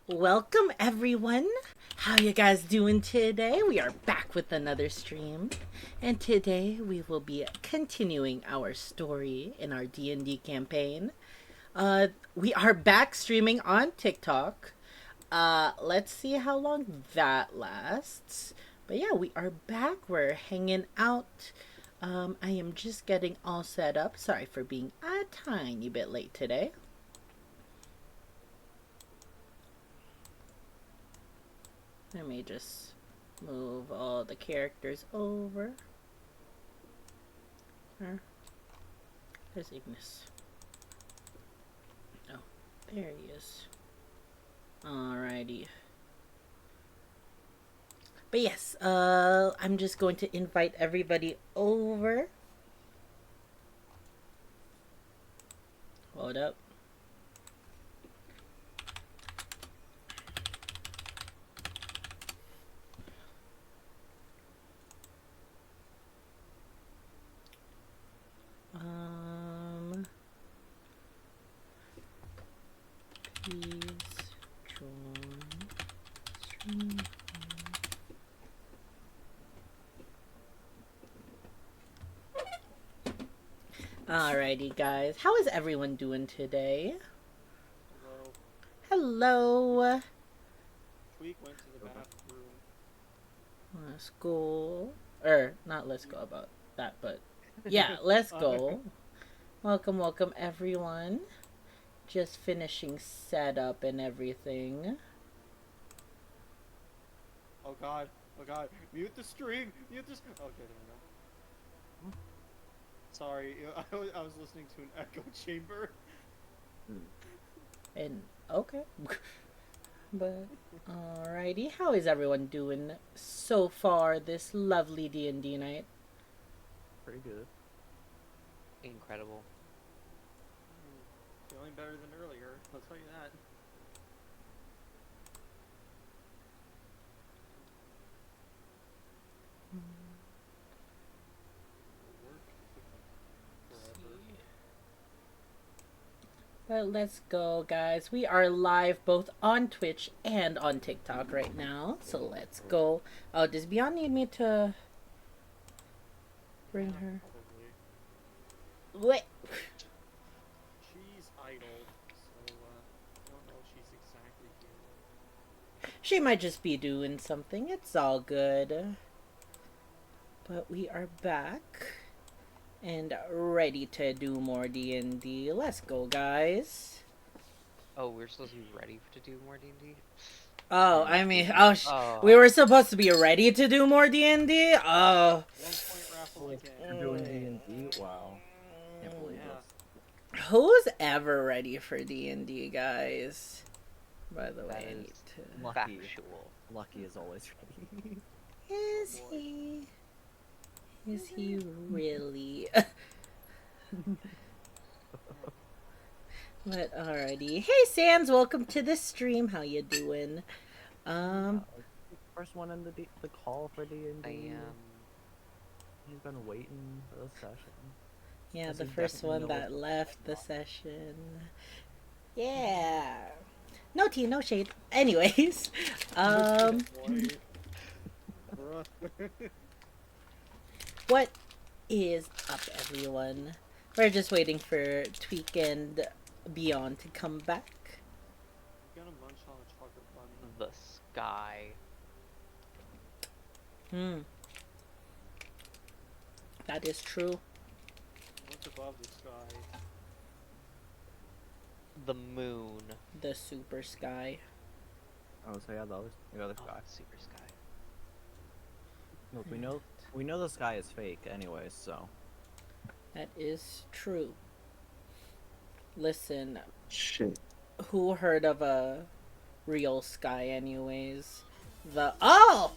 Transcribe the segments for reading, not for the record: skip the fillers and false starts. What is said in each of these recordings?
Welcome everyone. How you guys doing today? We are back with another stream, and today we will be continuing our story in our D&D campaign. We are back streaming on TikTok. Let's see how long that lasts. But yeah, we are back. We're hanging out. I am just getting all set up. Sorry for being a tiny bit late today. Let me just move all the characters over. There's Ignis. Oh, there he is. Alrighty. But yes, I'm just going to invite everybody over. Hold up. Please join stream. Alrighty, guys. How is everyone doing today? Hello. Tweak went to the bathroom. Let's go. Not let's go about that, but yeah, let's go. Welcome, everyone. Just finishing setup and everything. Oh god. Mute the stream. Okay, there we go. Sorry, I was listening to an echo chamber. And okay. But alrighty, how is everyone doing so far this lovely D&D night? Pretty good. Incredible. Feeling better than earlier, I'll tell you that. But let's go, guys. We are live both on Twitch and on TikTok right now. So let's go. Oh, does Beyond need me to bring her? Probably. Wait. She's idle, so I don't know if she's exactly here. She might just be doing something. It's all good. But we are back and ready to do more D&D. Let's go, guys. Oh, we're supposed to be ready to do more D&D? Oh, I mean, oh, Oh, we were supposed to be ready to do more D&D? Oh. 1 point raffle Oh, again. you're doing D&D? Wow. Can't believe Yeah. this. Who's ever ready for D&D, guys? By the that way, I is need to... Lucky. factual. Lucky is always ready. Is boy. he? Is he really? But alrighty. Hey Sans, welcome to the stream. How you doing? First one in the call for D&D. I am. He's been waiting for the session. Yeah, Does the he first definitely one know that what's left the going on? session. Yeah. No tea, no shade. Anyways, Boy. Bruh. what is up, everyone? We're just waiting for Tweak and Beyond to come back. I'm gonna munch on a chocolate bunny. The sky. Hmm. That is true. What's above the sky? The moon. The super sky. Oh, so yeah, the other Oh, sky. super sky. Look, we know the sky is fake, anyways. So That is true. Listen, Shit. who heard of a real sky, anyways? Oh!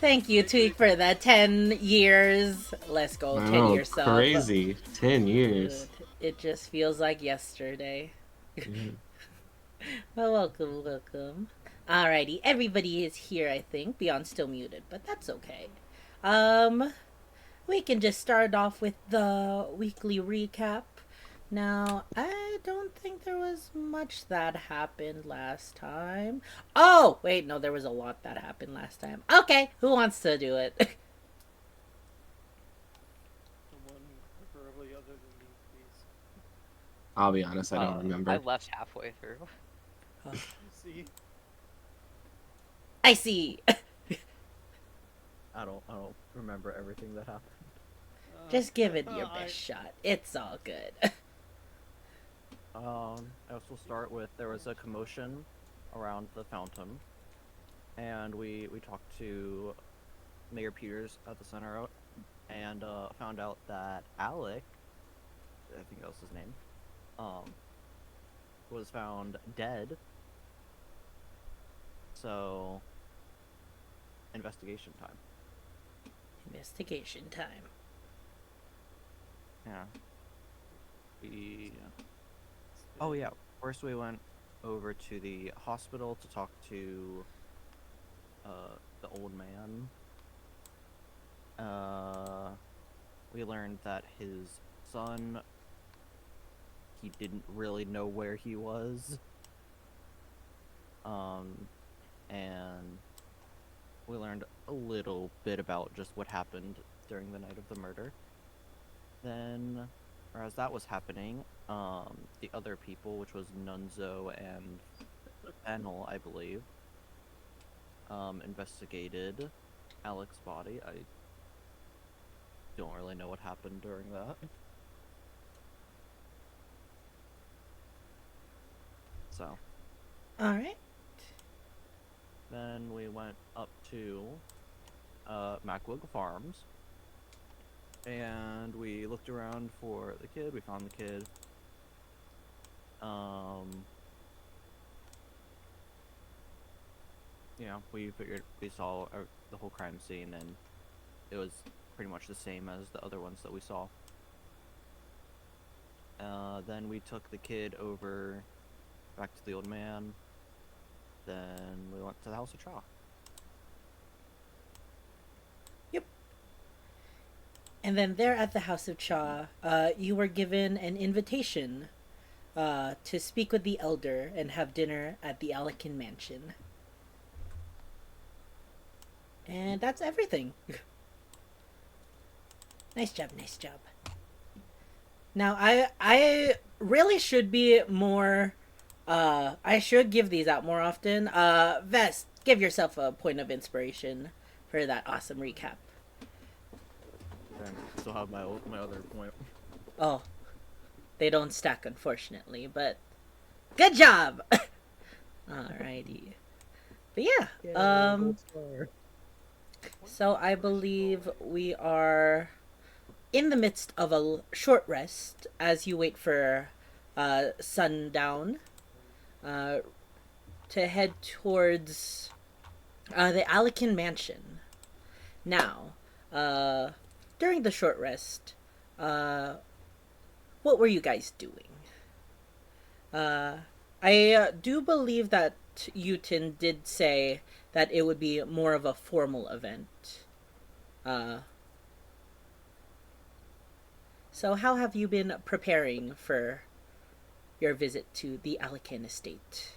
Thank you, Tweak, for the 10 years. Let's go, 10 Wow, years sub. crazy. 10 years. It just feels like yesterday. Yeah. Well, welcome. Alrighty, everybody is here, I think. Beyond's still muted, but that's okay. We can just start off with the weekly recap. Now, I don't think there was much that happened last time. Oh, wait, no, there was a lot that happened last time. Okay, who wants to do it? Someone preferably other than me, please. I'll be honest, I don't remember. I left halfway through. See? I see. I don't remember everything that happened. Just give it your best shot. It's all good. I also start with there was a commotion around the fountain, and we talked to Mayor Peters at the center out, and found out that Alec, I think that was his name, was found dead. So, investigation time. Investigation time. Yeah. Oh yeah. First we went over to the hospital to talk to the old man. We learned that his son, he didn't really know where he was. And we learned a little bit about just what happened during the night of the murder. Then, or as that was happening, the other people, which was Nunzo and Fennel, I believe, investigated Alec's body. I don't really know what happened during that. So. Alright. Then we went up to Macwood Farms, and we looked around for the kid. We found the kid. You know, we saw the whole crime scene, and it was pretty much the same as the other ones that we saw. Then we took the kid over back to the old man. Then we went to the House of Cha. Yep. And then there at the House of Cha, you were given an invitation to speak with the elder and have dinner at the Alikin mansion. And that's everything. Nice job, nice job. Now, I really should be more... I should give these out more often. Vest, give yourself a point of inspiration for that awesome recap. And still have my other point. Oh, they don't stack, unfortunately, but good job! Alrighty. But yeah, Gold star. so I believe we are in the midst of a short rest as you wait for sundown uh, to head towards the Alikin mansion. Now, uh, during the short rest, uh, what were you guys doing? Uh, I do believe that Utin did say that it would be more of a formal event. Uh, so, how have you been preparing for your visit to the Alikin estate?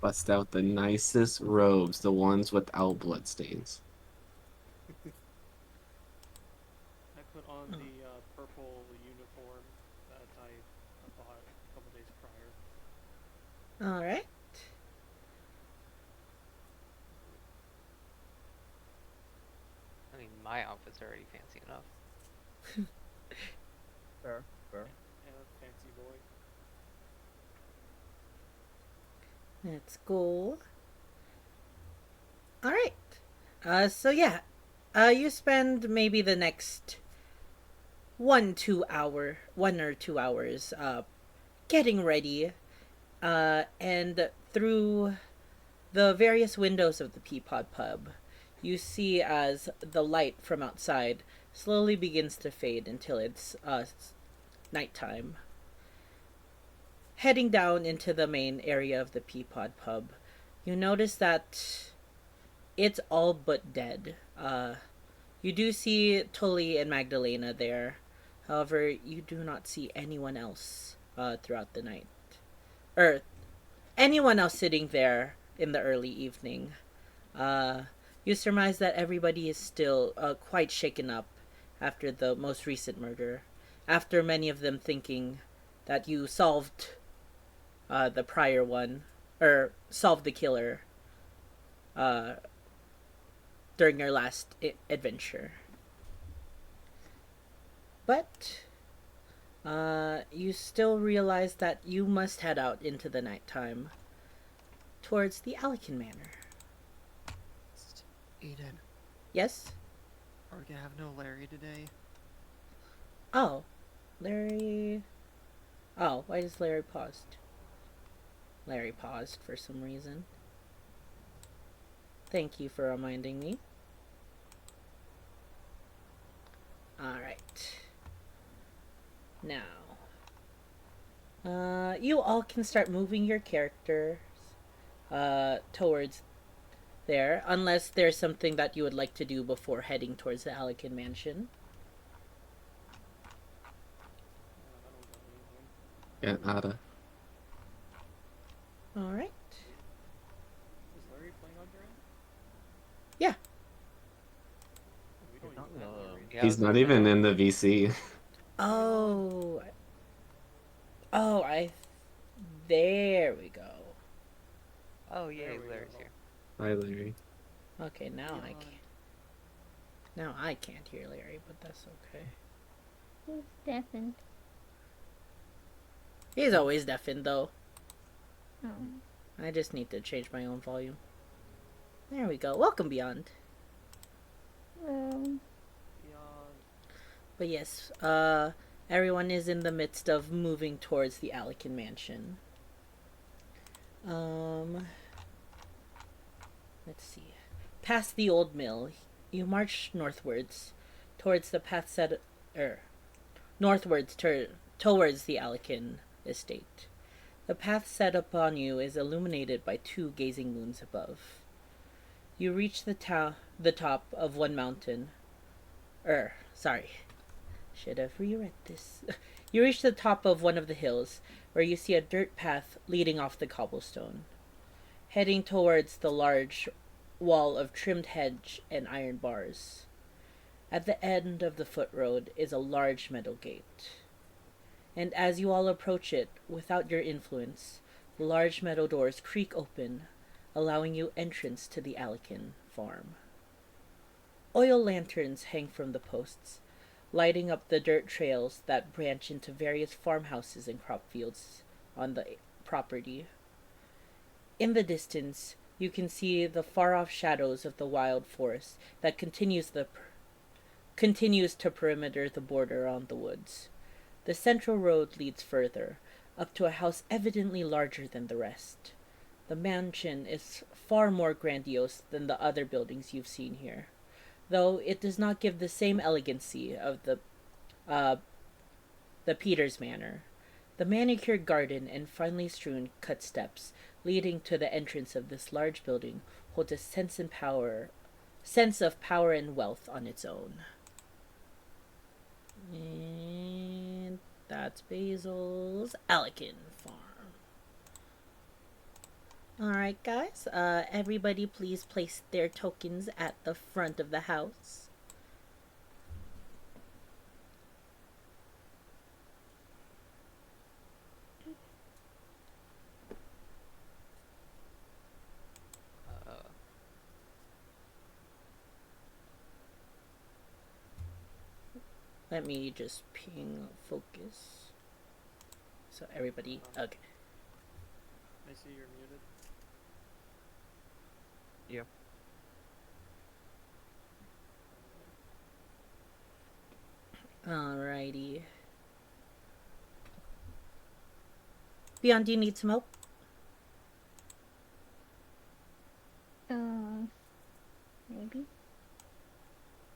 Bust out the nicest robes, the ones without bloodstains. I put on the purple uniform that I bought a couple days prior. All right. I mean, my outfit's already fancy enough. Fair. And a fancy boy. Let's go. All right. So yeah, you spend maybe the next 1 or 2 hours, getting ready, and through the various windows of the Peapod Pub, you see as the light from outside slowly begins to fade until it's nighttime. Heading down into the main area of the Peapod Pub, you notice that it's all but dead. You do see Tully and Magdalena there. However, you do not see anyone else throughout the night. Or anyone else sitting there in the early evening. Uh, you surmise that everybody is still quite shaken up after the most recent murder. After many of them thinking that you solved the prior one, or solved the killer uh, during your last adventure. But you still realize that you must head out into the nighttime towards the Alikin Manor. Eden, Yes? are we gonna have no Larry today? Oh, Larry. Oh, why is Larry paused? Larry paused for some reason. Thank you for reminding me. Alright. Now, you all can start moving your characters towards there, unless there's something that you would like to do before heading towards the Alikin mansion. I don't got anything. Yeah, nada. Alright. Is Larry playing on your end? Yeah. We don't Not even have really. Larry. Yeah, I He's was gonna not even say. in the VC. Oh. Oh, there we go. Oh yeah, There we Larry's go. here. Hi, Larry. Okay, now I Yawn. can't. Now I can't hear Larry, but that's okay. He's deafened. He's always deafened, though. Oh. I just need to change my own volume. There we go. Welcome, Beyond. Um, Beyond. But yes, everyone is in the midst of moving towards the Alikin mansion. Let's see. Past the old mill, you march northwards towards the path set, northwards towards the Alikin estate. The path set upon you is illuminated by two gazing moons above. You reach the top of one mountain. Sorry. Should have reread this. You reach the top of one of the hills, where you see a dirt path leading off the cobblestone, heading towards the large wall of trimmed hedge and iron bars. At the end of the foot road is a large metal gate. And as you all approach it, without your influence, the large metal doors creak open, allowing you entrance to the Alikin farm. Oil lanterns hang from the posts, lighting up the dirt trails that branch into various farmhouses and crop fields on the property. In the distance, you can see the far-off shadows of the wild forest that continues to perimeter the border on the woods. The central road leads further, up to a house evidently larger than the rest. The mansion is far more grandiose than the other buildings you've seen here, though it does not give the same elegancy of uh, the Peters Manor. The manicured garden and finely strewn cut steps leading to the entrance of this large building hold a sense of power and wealth on its own. And that's Basil's Alikin farm. Alright guys, everybody please place their tokens at the front of the house. Let me just ping focus. So everybody, okay. I see you're muted. Yep. Alrighty. Beyond, do you need some help? Maybe.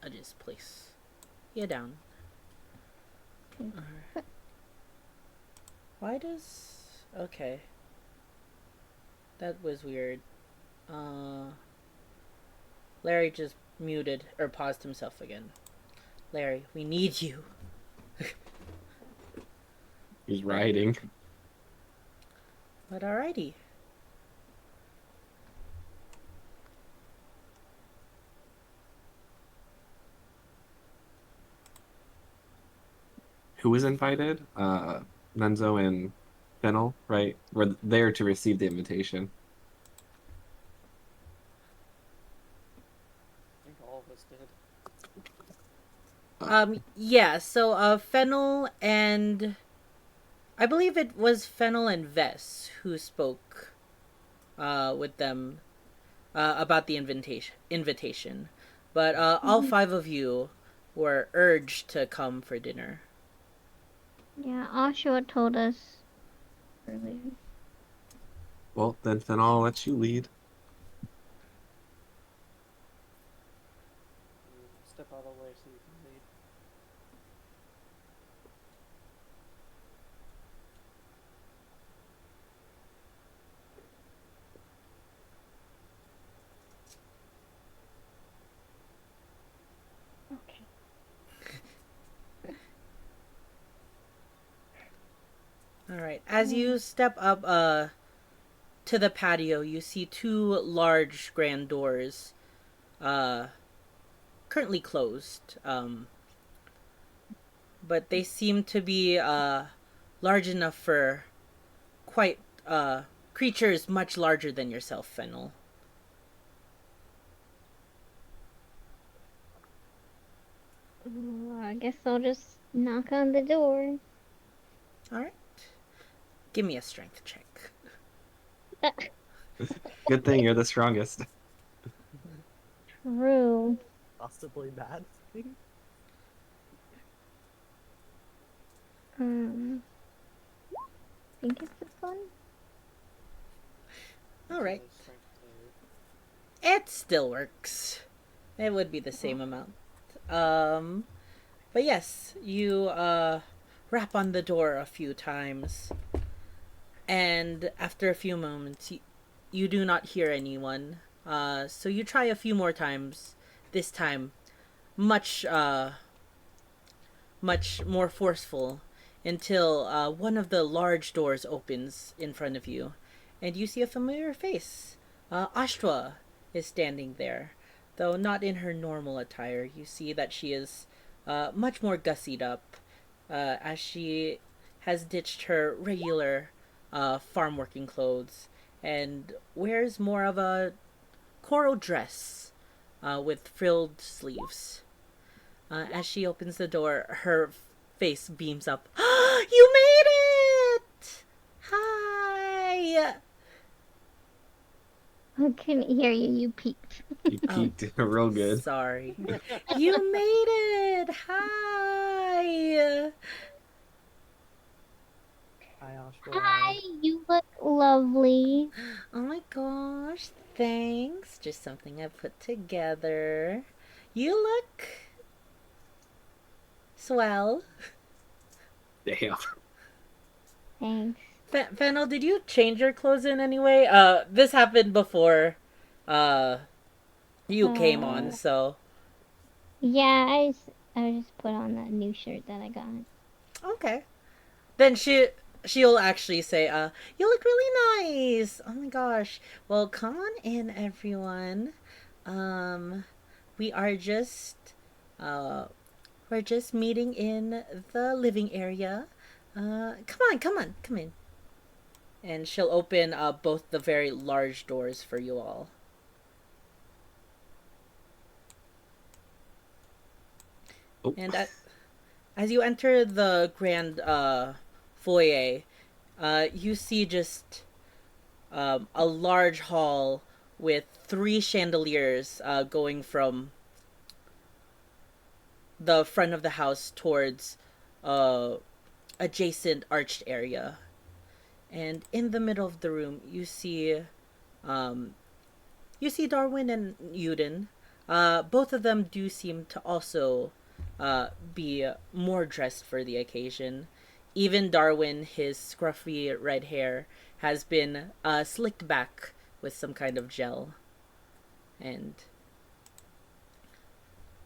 I'll just place you down. Why does... Okay. That was weird. Larry just muted or paused himself again. Larry, we need you. He's riding. But alrighty. Who was invited? Nenzo and Fennel, right? Were there to receive the invitation. I think all of us did. Yeah, so, Fennel and... I believe it was Fennel and Vess who spoke, with them, about the invitation. But, all 5 of you were urged to come for dinner. Yeah, Oshawa told us earlier. Well, then Fennel, I'll let you lead. You step out of the way so you can lead. Okay. Alright, as you step up, to the patio, you see 2 large grand doors, currently closed, but they seem to be, large enough for quite, creatures much larger than yourself, Fennel. Well, I guess I'll just knock on the door. Alright. Give me a strength check. Good thing you're the strongest. True. Possibly bad thing. Think it's this one? Alright. Strength save. It still works. It would be the same amount. But yes, you, rap on the door a few times. And after a few moments, you do not hear anyone. So you try a few more times. This time, much more forceful, until one of the large doors opens in front of you, and you see a familiar face. Ashtua is standing there, though not in her normal attire. You see that she is much more gussied up, as she has ditched her regular farm working clothes and wears more of a coral dress with frilled sleeves. As she opens the door, her face beams up. You made it! Hi! I couldn't hear you. You peeked. You peaked real good. Sorry. You made it! Hi! Hi, Oshwa. Hi, you look lovely. Oh my gosh, thanks. Just something I put together. You look swell. Damn. Thanks. Fennel, did you change your clothes in any way? This happened before uh you came on, Uh, so yeah, I just put on that new shirt that I got. okay. Then she'll actually say, you look really nice. Oh my gosh. Well, come on in, everyone. Um, we are just uh we're just meeting in the living area. Come on, come in. And she'll open both the very large doors for you all. Oh. And as you enter the grand foyer, you see just a large hall with three chandeliers going from the front of the house towards uh, adjacent arched area. And in the middle of the room, um, you see Darwin and Uden. Both of them do seem to also be more dressed for the occasion. Even Darwin, his scruffy red hair has been slicked back with some kind of gel. And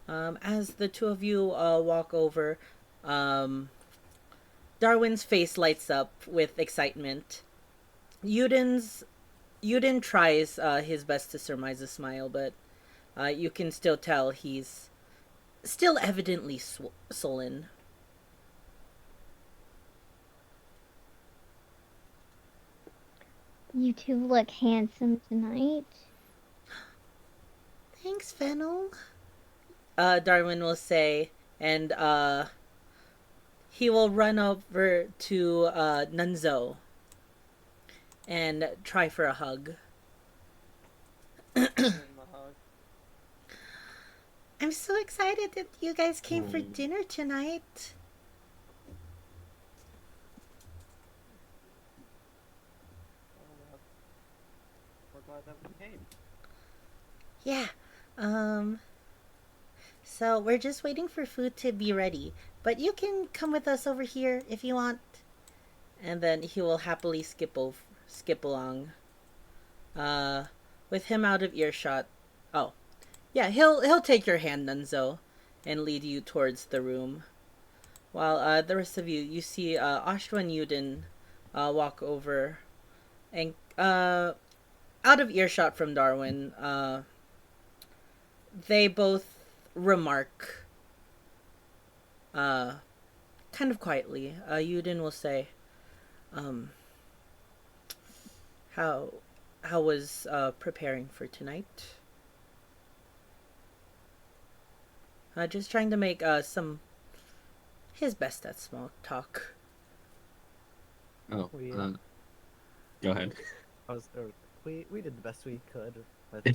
as the two of you walk over, um, Darwin's face lights up with excitement. Uden's Uden tries his best to surmise a smile, but you can still tell he's still evidently sullen. You two look handsome tonight. Thanks, Fennel. Darwin will say, and he will run over to Nunzo and try for a hug. Give him a hug. I'm so excited that you guys came for Mm. dinner tonight. Oh, we're glad that we came. Yeah. So we're just waiting for food to be ready. But you can come with us over here if you want. And then he will happily skip along. Uh, with him out of earshot. Oh, yeah, he'll take your hand, Nunzo, and lead you towards the room. While the rest of you see Ashwa and Yudin walk over, and out of earshot from Darwin, they both remark, uh, kind of quietly. Yudin will say, um, "How was preparing for tonight?" Just trying to make some his best at small talk. Oh. We, Go ahead. we did the best we could with,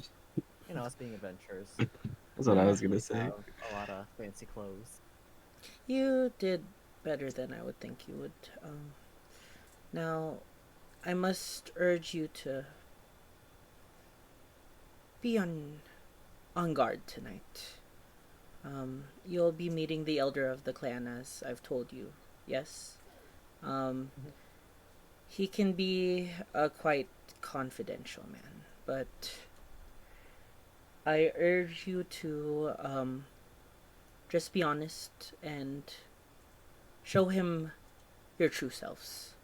us being adventurers. That's what I was gonna say. Have a lot of fancy clothes. You did better than I would think you would. Now, I must urge you to be on guard tonight. You'll be meeting the elder of the clan, as I've told you. Yes. He can be a quite confidential man, but I urge you to just be honest and show him your true selves.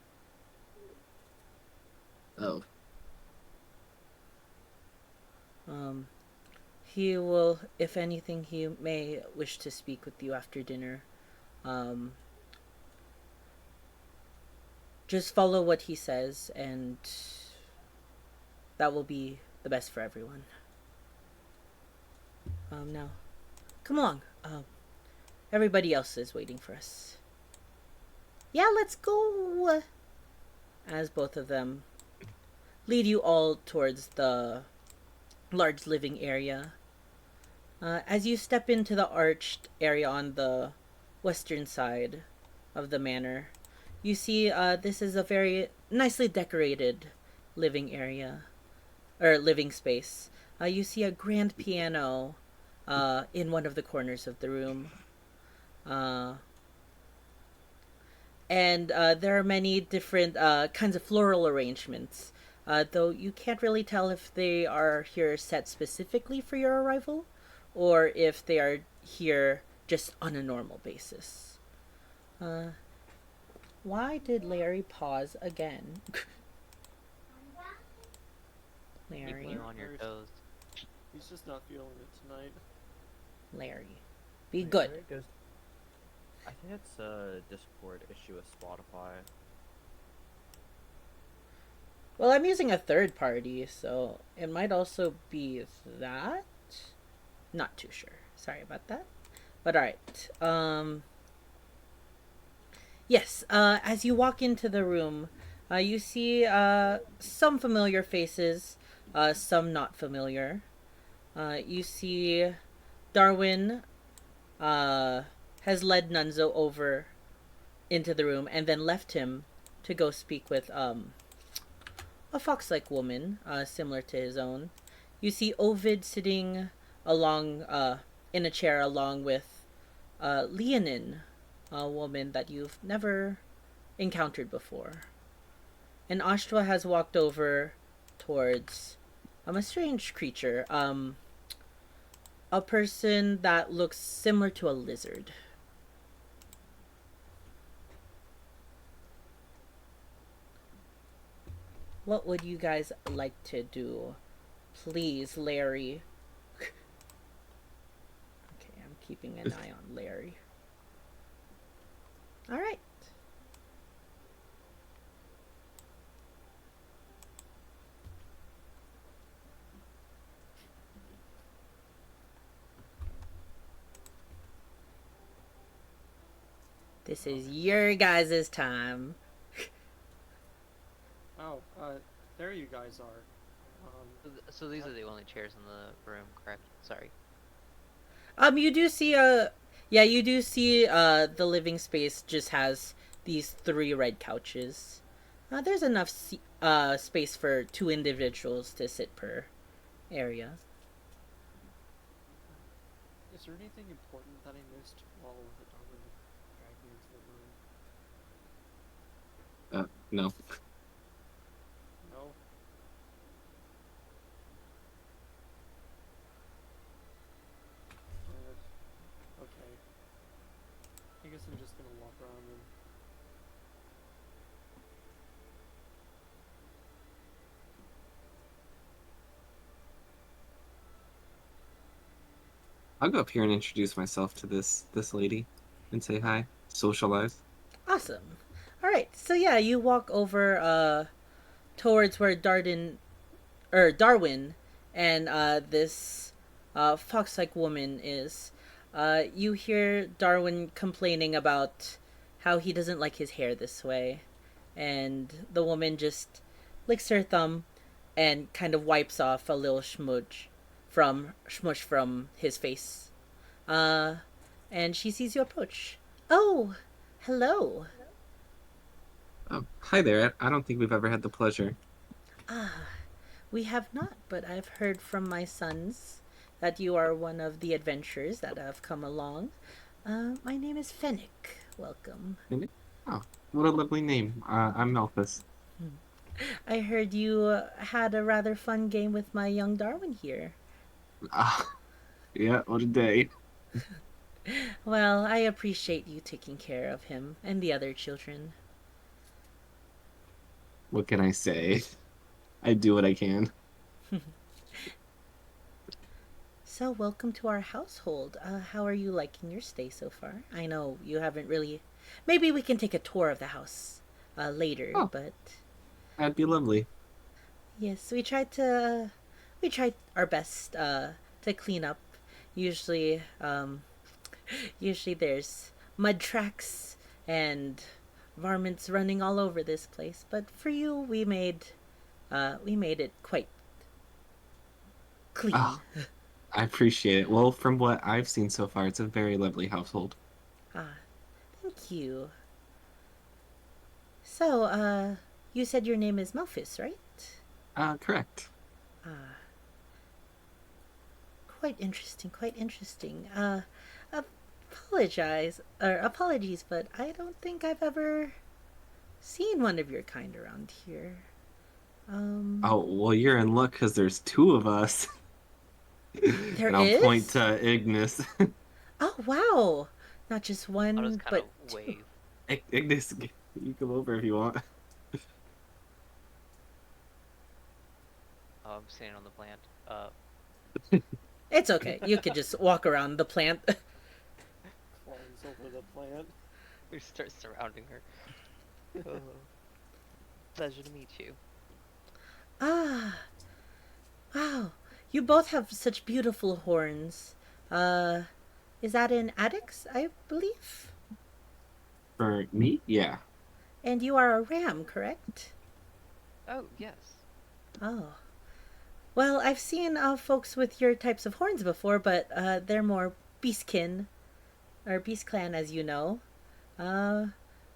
Oh. He will, if anything, he may wish to speak with you after dinner. Just follow what he says, and that will be the best for everyone. Now, come along. Everybody else is waiting for us. Yeah, let's go. As both of them lead you all towards the large living area. As you step into the arched area on the western side of the manor, you see this is a very nicely decorated living area, or living space. You see a grand piano in one of the corners of the room. Uh, and there are many different kinds of floral arrangements, though you can't really tell if they are here set specifically for your arrival or if they are here just on a normal basis. Uh, why did Larry pause again? Keep Larry, you on your toes. He's just not feeling it tonight. Larry, be good. I think it's a Discord issue with Spotify. Well, I'm using a third party, so it might also be that. Not too sure. Sorry about that. But alright. Yes, as you walk into the room, you see some familiar faces, some not familiar. You see Darwin has led Nunzo over into the room and then left him to go speak with a fox-like woman, similar to his own. You see Ovid sitting along in a chair along with Leonin, a woman that you've never encountered before. And Ashtua has walked over towards a strange creature, a person that looks similar to a lizard. What would you guys like to do? Please, Larry. Okay, I'm keeping an eye on Larry. Alright. This is your guys' time. Oh, there you guys are. So these are the only chairs in the room, correct? Sorry. You do see you do see the living space just has these 3 red couches. There's enough space for 2 individuals to sit per area. Is there anything important that I missed while Darwin dragged me into the room? No. No? Okay. I guess I'm just gonna walk around and... I'll go up here and introduce myself to this lady and say hi. Socialize. Awesome. Alright, so yeah, you walk over towards where Darwin and this fox-like woman is. You hear Darwin complaining about how he doesn't like his hair this way, and the woman just licks her thumb and kind of wipes off a little smush from his face. And she sees you approach. Oh, hello. Oh, hi there. I don't think we've ever had the pleasure. We have not, but I've heard from my sons that you are one of the adventurers that have come along. My name is Fennec. Welcome. Oh, what a lovely name. I'm Malthus. I heard you had a rather fun game with my young Darwin here. Yeah, what a day. Well, I appreciate you taking care of him and the other children. What can I say? I do what I can. So, welcome to our household. How are you liking your stay so far? I know you haven't really... Maybe we can take a tour of the house later, Oh. but... That'd be lovely. Yes, we tried our best to clean up. Usually there's mud tracks and varmints running all over this place, but for you we made it quite clean. Oh, I appreciate it. Well, from what I've seen so far, it's a very lovely household. Ah, thank you. So, you said your name is Melphis, right? Correct. Ah, quite interesting, quite interesting. Apologies, but I don't think I've ever seen one of your kind around here. Um, Oh, well, you're in luck because there's two of us. there And I'll point is? to Ignis. Oh, wow! Not just I'll just one, kind of but two. wave. Ignis, you come over if you want. Oh, I'm standing on the plant. It's okay. You could just walk around the plant. Climbs over the plant. We start surrounding her. Oh, pleasure to meet you. Ah, wow. You both have such beautiful horns. Uh, is that in Addix, I believe? For me? Yeah. And you are a ram, correct? Oh, yes. Oh. Well, I've seen folks with your types of horns before, but they're more beastkin, or beast clan, as you know. Uh,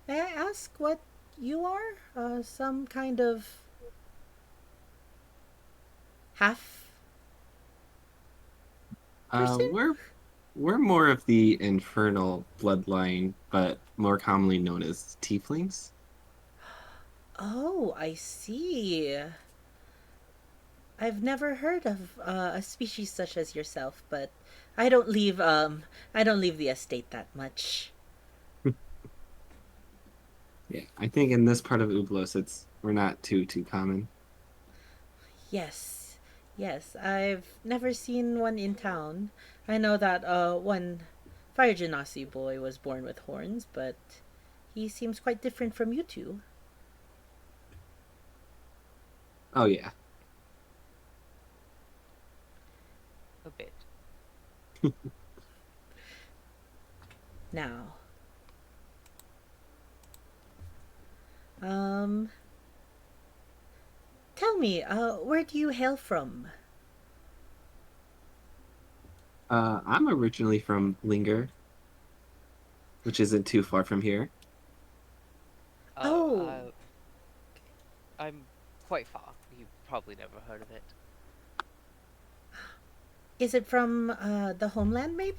may I ask what you are? Some kind of half Uh, person? we're we're more of the infernal bloodline, but more commonly known as tieflings. Oh, I see. I've never heard of a species such as yourself, but I don't leave I don't leave the estate that much. Yeah, I think in this part of Ublos, it's we're not too common. Yes. Yes, I've never seen one in town. I know that one Fire Genasi boy was born with horns, but he seems quite different from you two. Oh yeah. A bit. Now, um tell me, where do you hail from? I'm originally from Linger, which isn't too far from here. Oh, Oh, I'm quite far. You've probably never heard of it. is it from the homeland maybe?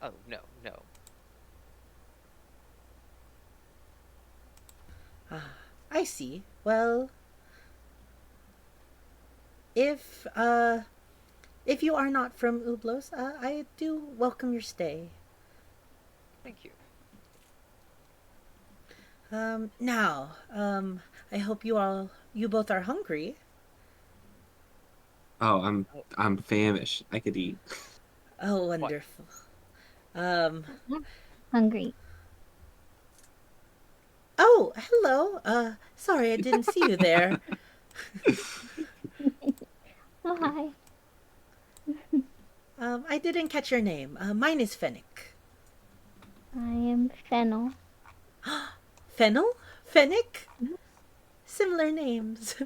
Oh, no, no. Ah, I see. Well, if uh if you are not from Ublos, I do welcome your stay. Thank you. Now, I hope you both are hungry. Oh, Oh, I'm famished. I could eat. Oh, quite. wonderful. Um, Hungry. oh, hello. Sorry, I didn't see you there. Oh, hi. I didn't catch your name. Mine is Fennec. I am Fennel. Fennel? Fennec? Similar names.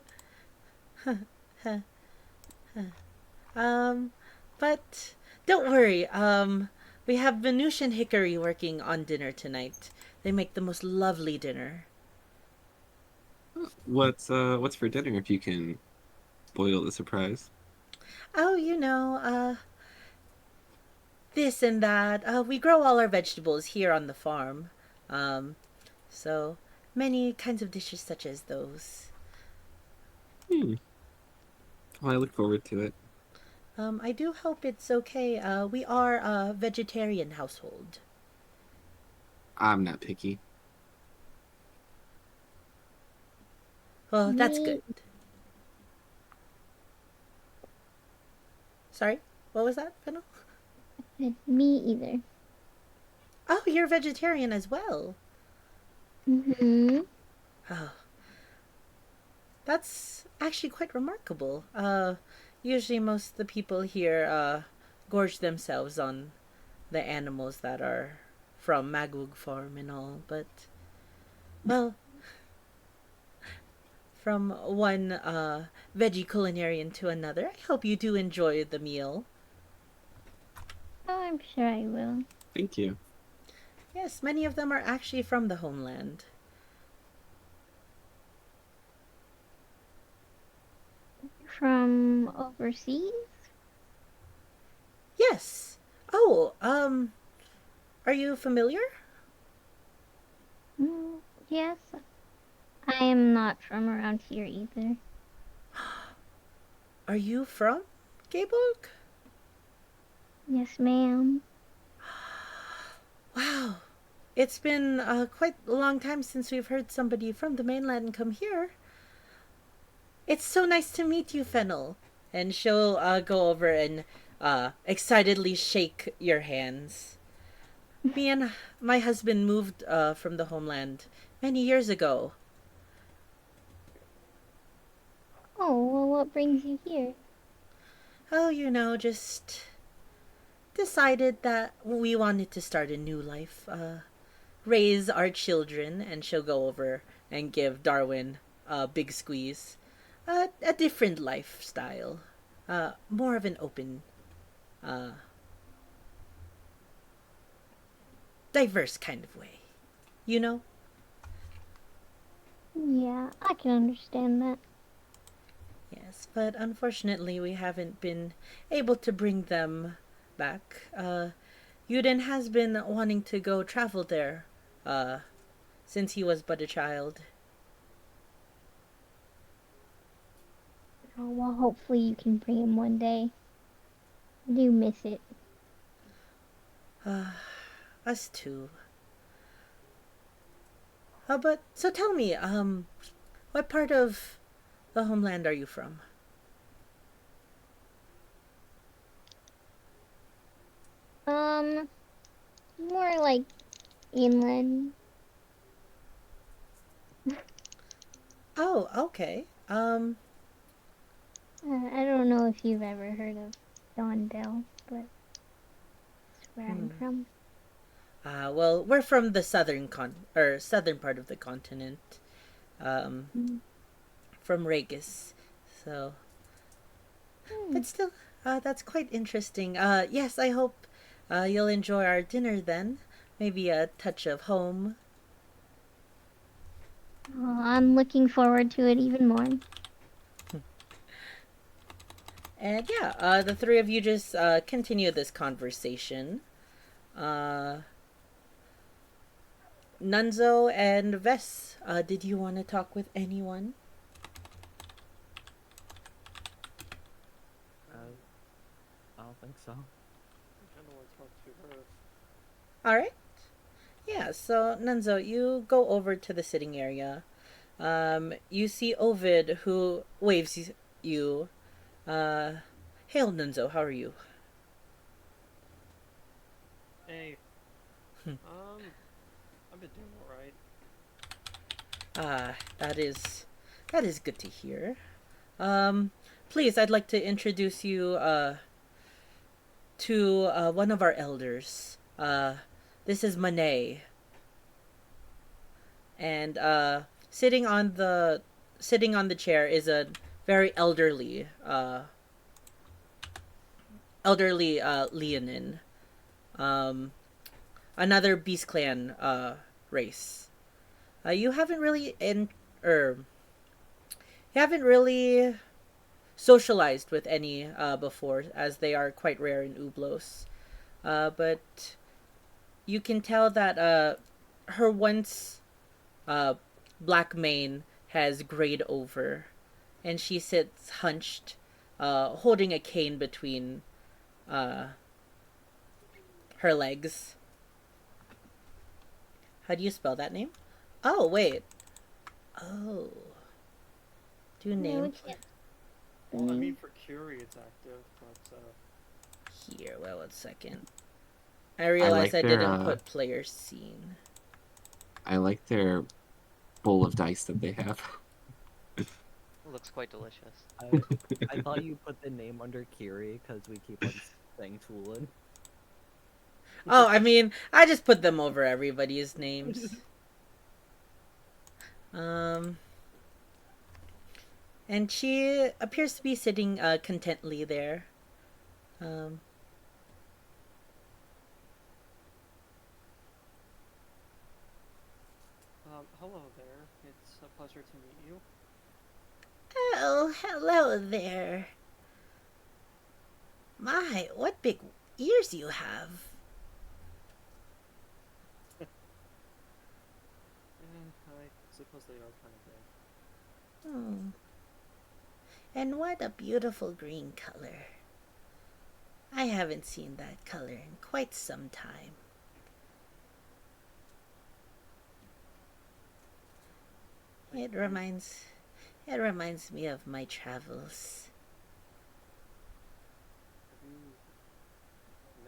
um, but don't worry. We have Venusian and Hickory working on dinner tonight. They make the most lovely dinner. What's for dinner if you can spoil the surprise? Oh, this and that. We grow all our vegetables here on the farm. Um, so many kinds of dishes such as those. Hmm. Well, I look forward to it. I do hope it's okay. We are a vegetarian household. I'm not picky. Well, that's Me, good. Sorry, what was that, Fennel? me either. Oh, you're vegetarian as well. Mm-hmm. Oh, that's actually quite remarkable. Usually most of the people here gorge themselves on the animals that are from Magug Farm and all, but well, from one veggie culinarian to another. I hope you do enjoy the meal. Oh, I'm sure I will. Thank you. Yes, many of them are actually from the homeland. From overseas? Yes. Oh, are you familiar? Yes. I am not from around here either. Are you from Gayborg? Yes, ma'am. Wow. It's been quite a long time since we've heard somebody from the mainland come here. It's so nice to meet you, Fennel. And she'll go over and excitedly shake your hands. Me and my husband moved from the homeland many years ago. Oh, well, what brings you here? Oh, just decided that we wanted to start a new life, raise our children, and she'll go over and give Darwin a big squeeze. A different lifestyle, more of an open, uh, diverse kind of way, you know? Yeah, I can understand that. Yes, but unfortunately, we haven't been able to bring them back. Yuden has been wanting to go travel there, since he was but a child. Oh, well, hopefully you can bring him one day. I do miss it. Us too. But so tell me, what part of the homeland are you from? More like inland. Oh, okay. I don't know if you've ever heard of Dondell, but that's where I'm from. Well, we're from the southern part of the continent, Mm. from Regis. So, but still, that's quite interesting. Yes, I hope you'll enjoy our dinner then. Maybe a touch of home. Oh, I'm looking forward to it even more. And yeah, the three of you just continue this conversation. Uh, Nunzo and Vess, did you want to talk with anyone? I don't think so. I kind of want to talk to her. All right. Yeah, so Nunzo, you go over to the sitting area. You see Ovid, who waves you. Hail, Nunzo, how are you? Hey. I've been doing alright. That is good to hear. Please, I'd like to introduce you to one of our elders. This is Monet, and sitting on the chair is a very elderly Leonin, um, another Beast Clan race. You haven't really you haven't really socialized with any before, as they are quite rare in Ublos. But you can tell that her once uh, black mane has grayed over, and she sits hunched, holding a cane between uh, her legs. How do you spell that name? Oh, wait. Oh. Do No, name we can't. Well, I mean, for Curie it's active, but, here. Well, 1 second. I realized I their, didn't put player scene. I like their bowl of dice that they have. It looks quite delicious. I thought you put the name under Kiri because we keep on saying Tulin. Oh, I mean, I just put them over everybody's names. And she appears to be sitting contently there. Um, Hello there. It's a pleasure to meet you. oh, hello there. My, what big ears you have. I suppose they are kind of big. Hmm. And what a beautiful green color. I haven't seen that color in quite some time. It reminds me of my travels. Have you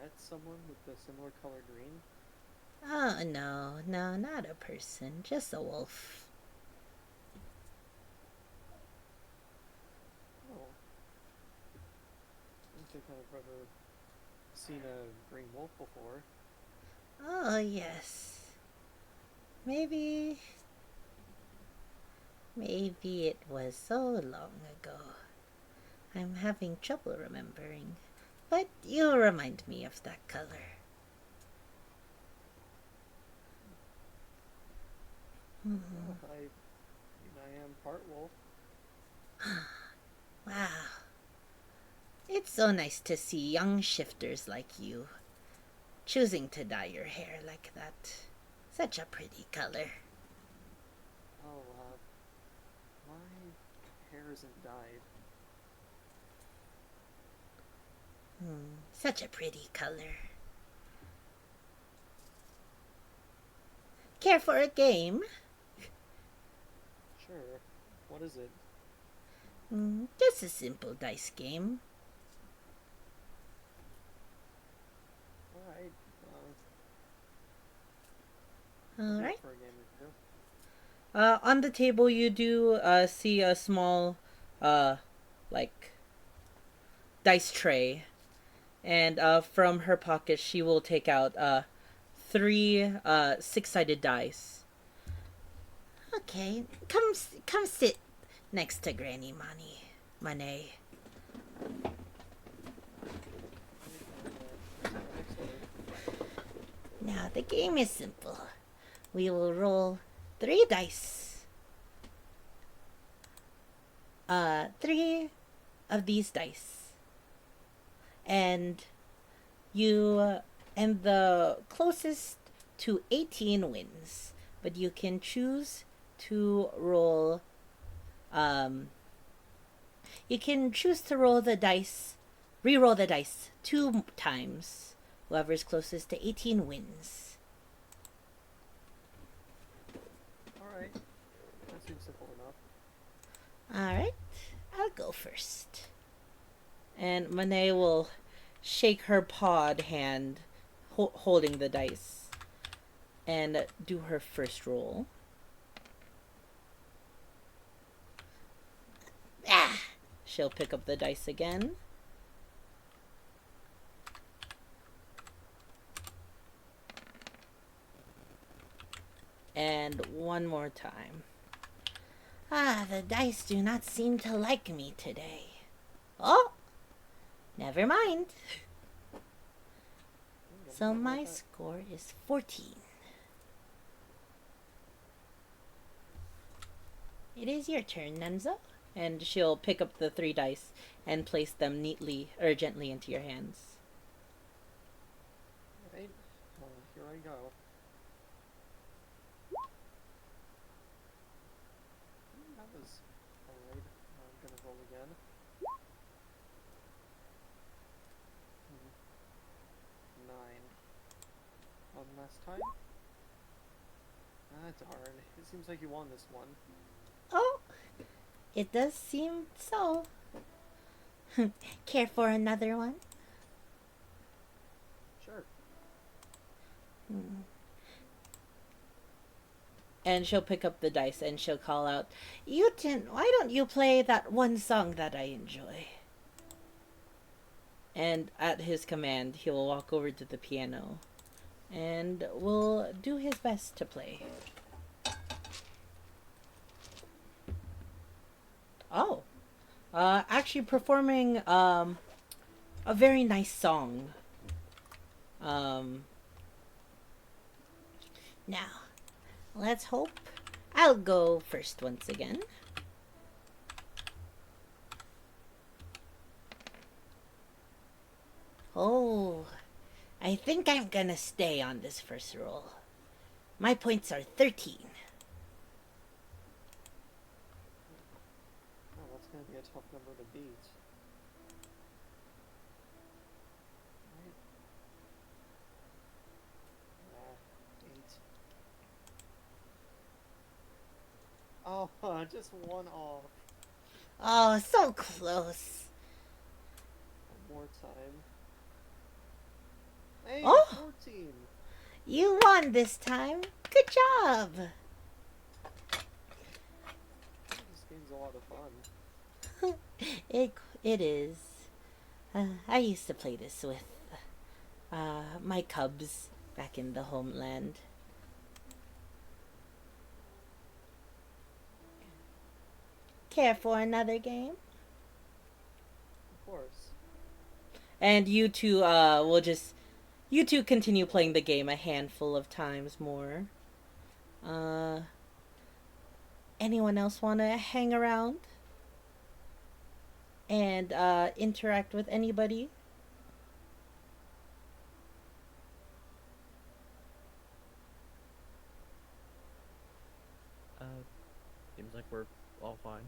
met someone with a similar color green? Oh, no, not a person, just a wolf. Oh. I don't think I've ever seen a green wolf before. Oh, yes. Maybe it was so long ago. I'm having trouble remembering. But you remind me of that color. Hmm. Oh, I am part wolf. Wow. It's so nice to see young shifters like you choosing to dye your hair like that. Such a pretty color. Oh, my hair isn't dyed. Such a pretty color. Care for a game? Sure. What is it? Just a simple dice game. Alright. Alright. For a game or two. On the table, you do see a small, like, dice tray. And from her pocket, she will take out three six-sided dice. Okay, come sit next to Granny Monet. Now the game is simple. We will roll 3 dice. 3 of these dice. And and the closest to 18 wins. But you can choose to roll, you can choose to roll the dice, re-roll the dice 2 times. Whoever's closest to 18 wins. Alright. That seems simple enough. Alright, I'll go first. And Monet will shake her pawed hand, holding the dice, and do her first roll. She'll pick up the dice again. And one more time. The dice do not seem to like me today. Oh, never mind. So my score is 14. It is your turn, Nenzo. And she'll pick up the 3 dice and place them neatly or gently into your hands. Alright. Here I go. That was alright. I'm gonna roll again. 9. One last time. Ah, darn. It seems like you won this one. Oh, it does seem so. Care for another one? Sure. And she'll pick up the dice and she'll call out, Utin, why don't you play that one song that I enjoy? And at his command, he will walk over to the piano and will do his best to play. Oh, actually performing a very nice song. Um, Now, let's hope. I'll go first once again. Oh, I think I'm gonna stay on this first roll. My points are 13. Oh, that's gonna be a tough number to beat. Right. Ah, 8. Oh, just one off. Oh, so close. One more time. Hey, Oh, 14. you won this time. Good job. This game's a lot of fun. It it is. I used to play this with my cubs back in the homeland. Care for another game? Of course. And you two will just you two continue playing the game a handful of times more. Uh Anyone else want to hang around and interact with anybody? Seems like we're all fine.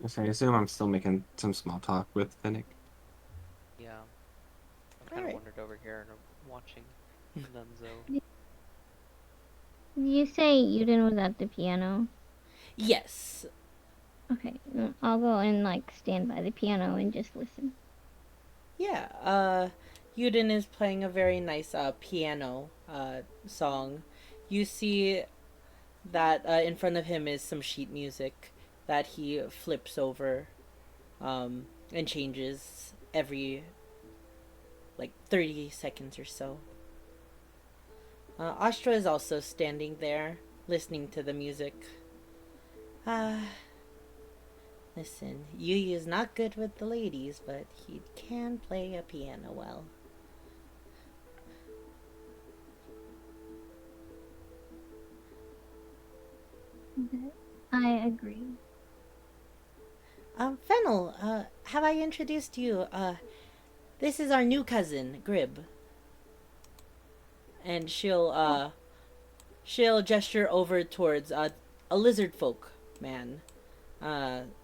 So I assume I'm still making some small talk with Finnick. Yeah. I'm kind of Alright. wandered over here and I'm watching Nunzo. Did you say Yuden was at the piano? Yes. Okay, I'll go and like stand by the piano and just listen. Yeah. Yuden is playing a very nice piano song. You see that in front of him is some sheet music that he flips over and changes every like 30 seconds or so. Astra is also standing there listening to the music. Listen, Yu is not good with the ladies, but he can play a piano well. I agree. Fennel, have I introduced you? This is our new cousin, Grib. And she'll gesture over towards a lizard folk man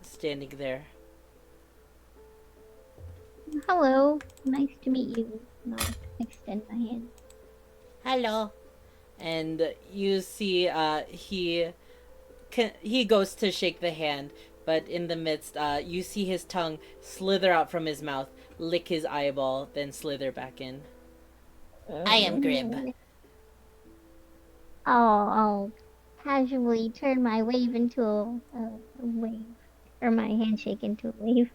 standing there. Hello, nice to meet you. And I'll extend my hand. Hello. And you see he goes to shake the hand, but in the midst you see his tongue slither out from his mouth, lick his eyeball, then slither back in. I am Grib. I'll casually turn my wave into a wave, or my handshake into a wave.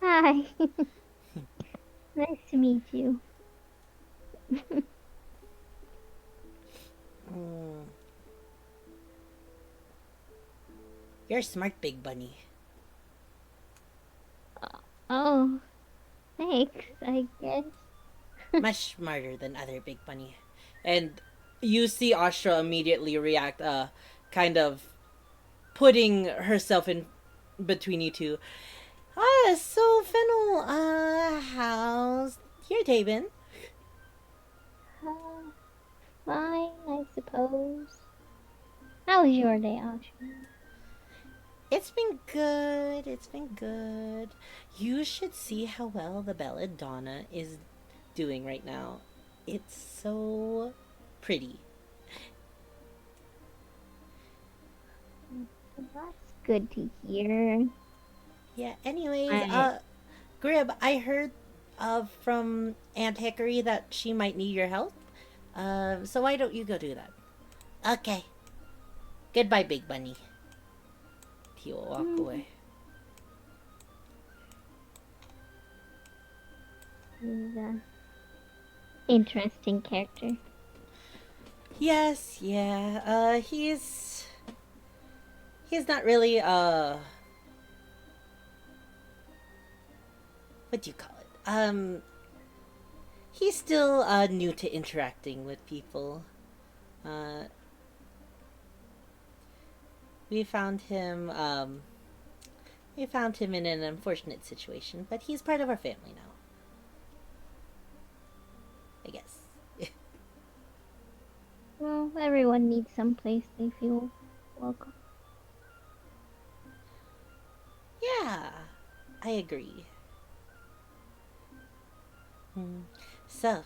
Hi, nice to meet you. Mm. You're smart, Big Bunny. Oh, thanks, I guess. Much smarter than other Big Bunny. And you see Astra immediately react, kind of putting herself in between you two. So Fennel, how's your day been? Uh, Fine, I suppose. How was your day, Asha? It's been good. It's been good. You should see how well the Belladonna is doing right now. It's so pretty. That's good to hear. Yeah, anyways, I Grib, I heard from Aunt Hickory that she might need your help. So why don't you go do that? Okay. Goodbye, Big Bunny. He will walk away. He's a interesting character. Yes, yeah. He's not really what do you call it? He's still new to interacting with people. Uh, we found him. We found him in an unfortunate situation, but he's part of our family now. I guess. Well, everyone needs some place they feel welcome. Yeah, I agree. So,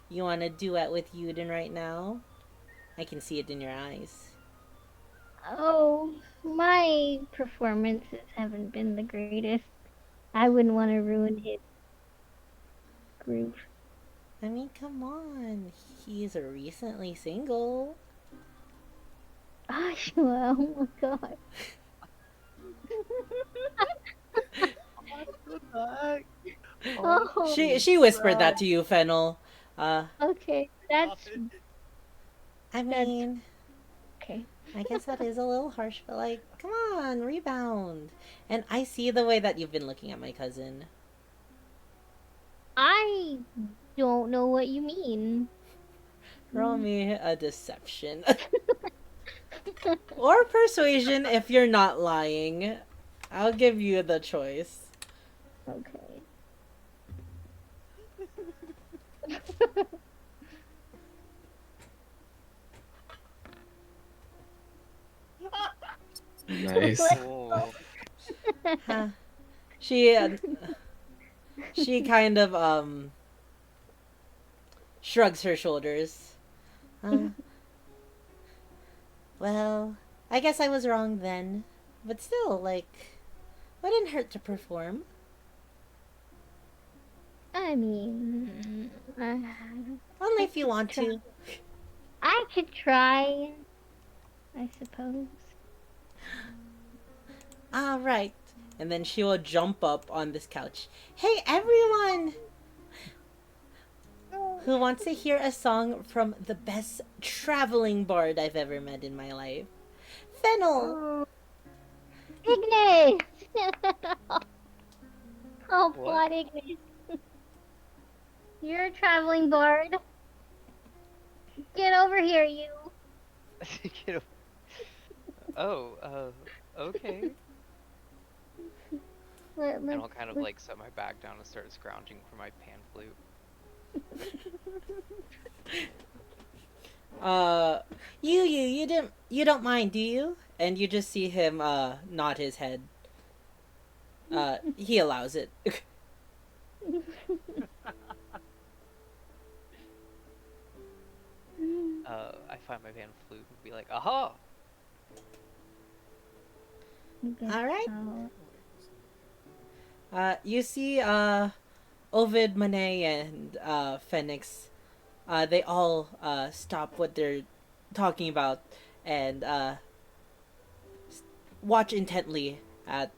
you want to duet with Yuden right now? I can see it in your eyes. Oh, my performances haven't been the greatest. I wouldn't want to ruin his groove. I mean, come on. He's recently single. Joshua, oh my god. What the heck? Oh, She whispered that to you, Fennel. Uh, okay. Stop it. I That's- mean, okay. I guess that is a little harsh, but like, come on, rebound. And I see the way that you've been looking at my cousin. I don't know what you mean. Roll me a deception. Or persuasion if you're not lying. I'll give you the choice. Okay. Nice. Oh, Huh. She she kind of shrugs her shoulders. Well, I guess I was wrong then. But still, like, wouldn't hurt to perform. I mean, Only if you want to. I could try, I suppose. Alright. And then she will jump up on this couch. Hey, everyone! Who wants to hear a song from the best traveling bard I've ever met in my life? Fennel! Ignis! Oh, What? what, Ignis? You're a traveling bard. Get over here, you. you know. Oh, okay. And I'll kind of like set my back down and start scrounging for my pan flute. You don't mind, do you? And you just see him nod his head. He allows it. I find my pan flute and be like, aha! All right. So, You see Ovid, Monet, and Phoenix. They all stop what they're talking about and watch intently at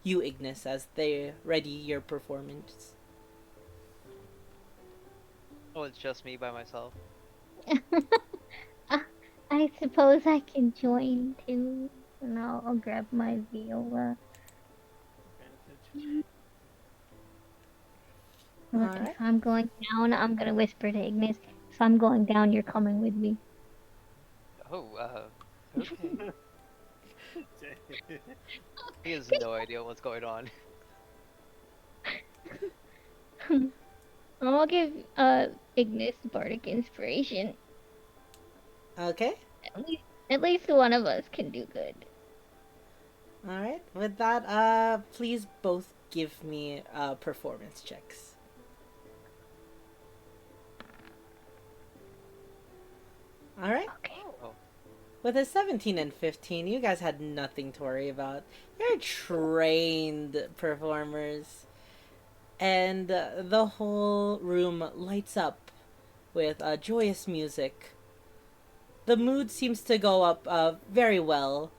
you, Ignis, as they ready your performance. Oh, it's just me by myself. I suppose I can join too. And I'll grab my viola. Look, Alright. if I'm going down, I'm gonna whisper to Ignis. If I'm going down, you're coming with me. Oh, okay. He has no idea what's going on. I'll give Ignis bardic inspiration. Okay. At least one of us can do good. Alright. With that, please both give me performance checks. Alright. Okay. Oh, With a 17 and 15, you guys had nothing to worry about. You're trained performers. And the whole room lights up with joyous music. The mood seems to go up very well.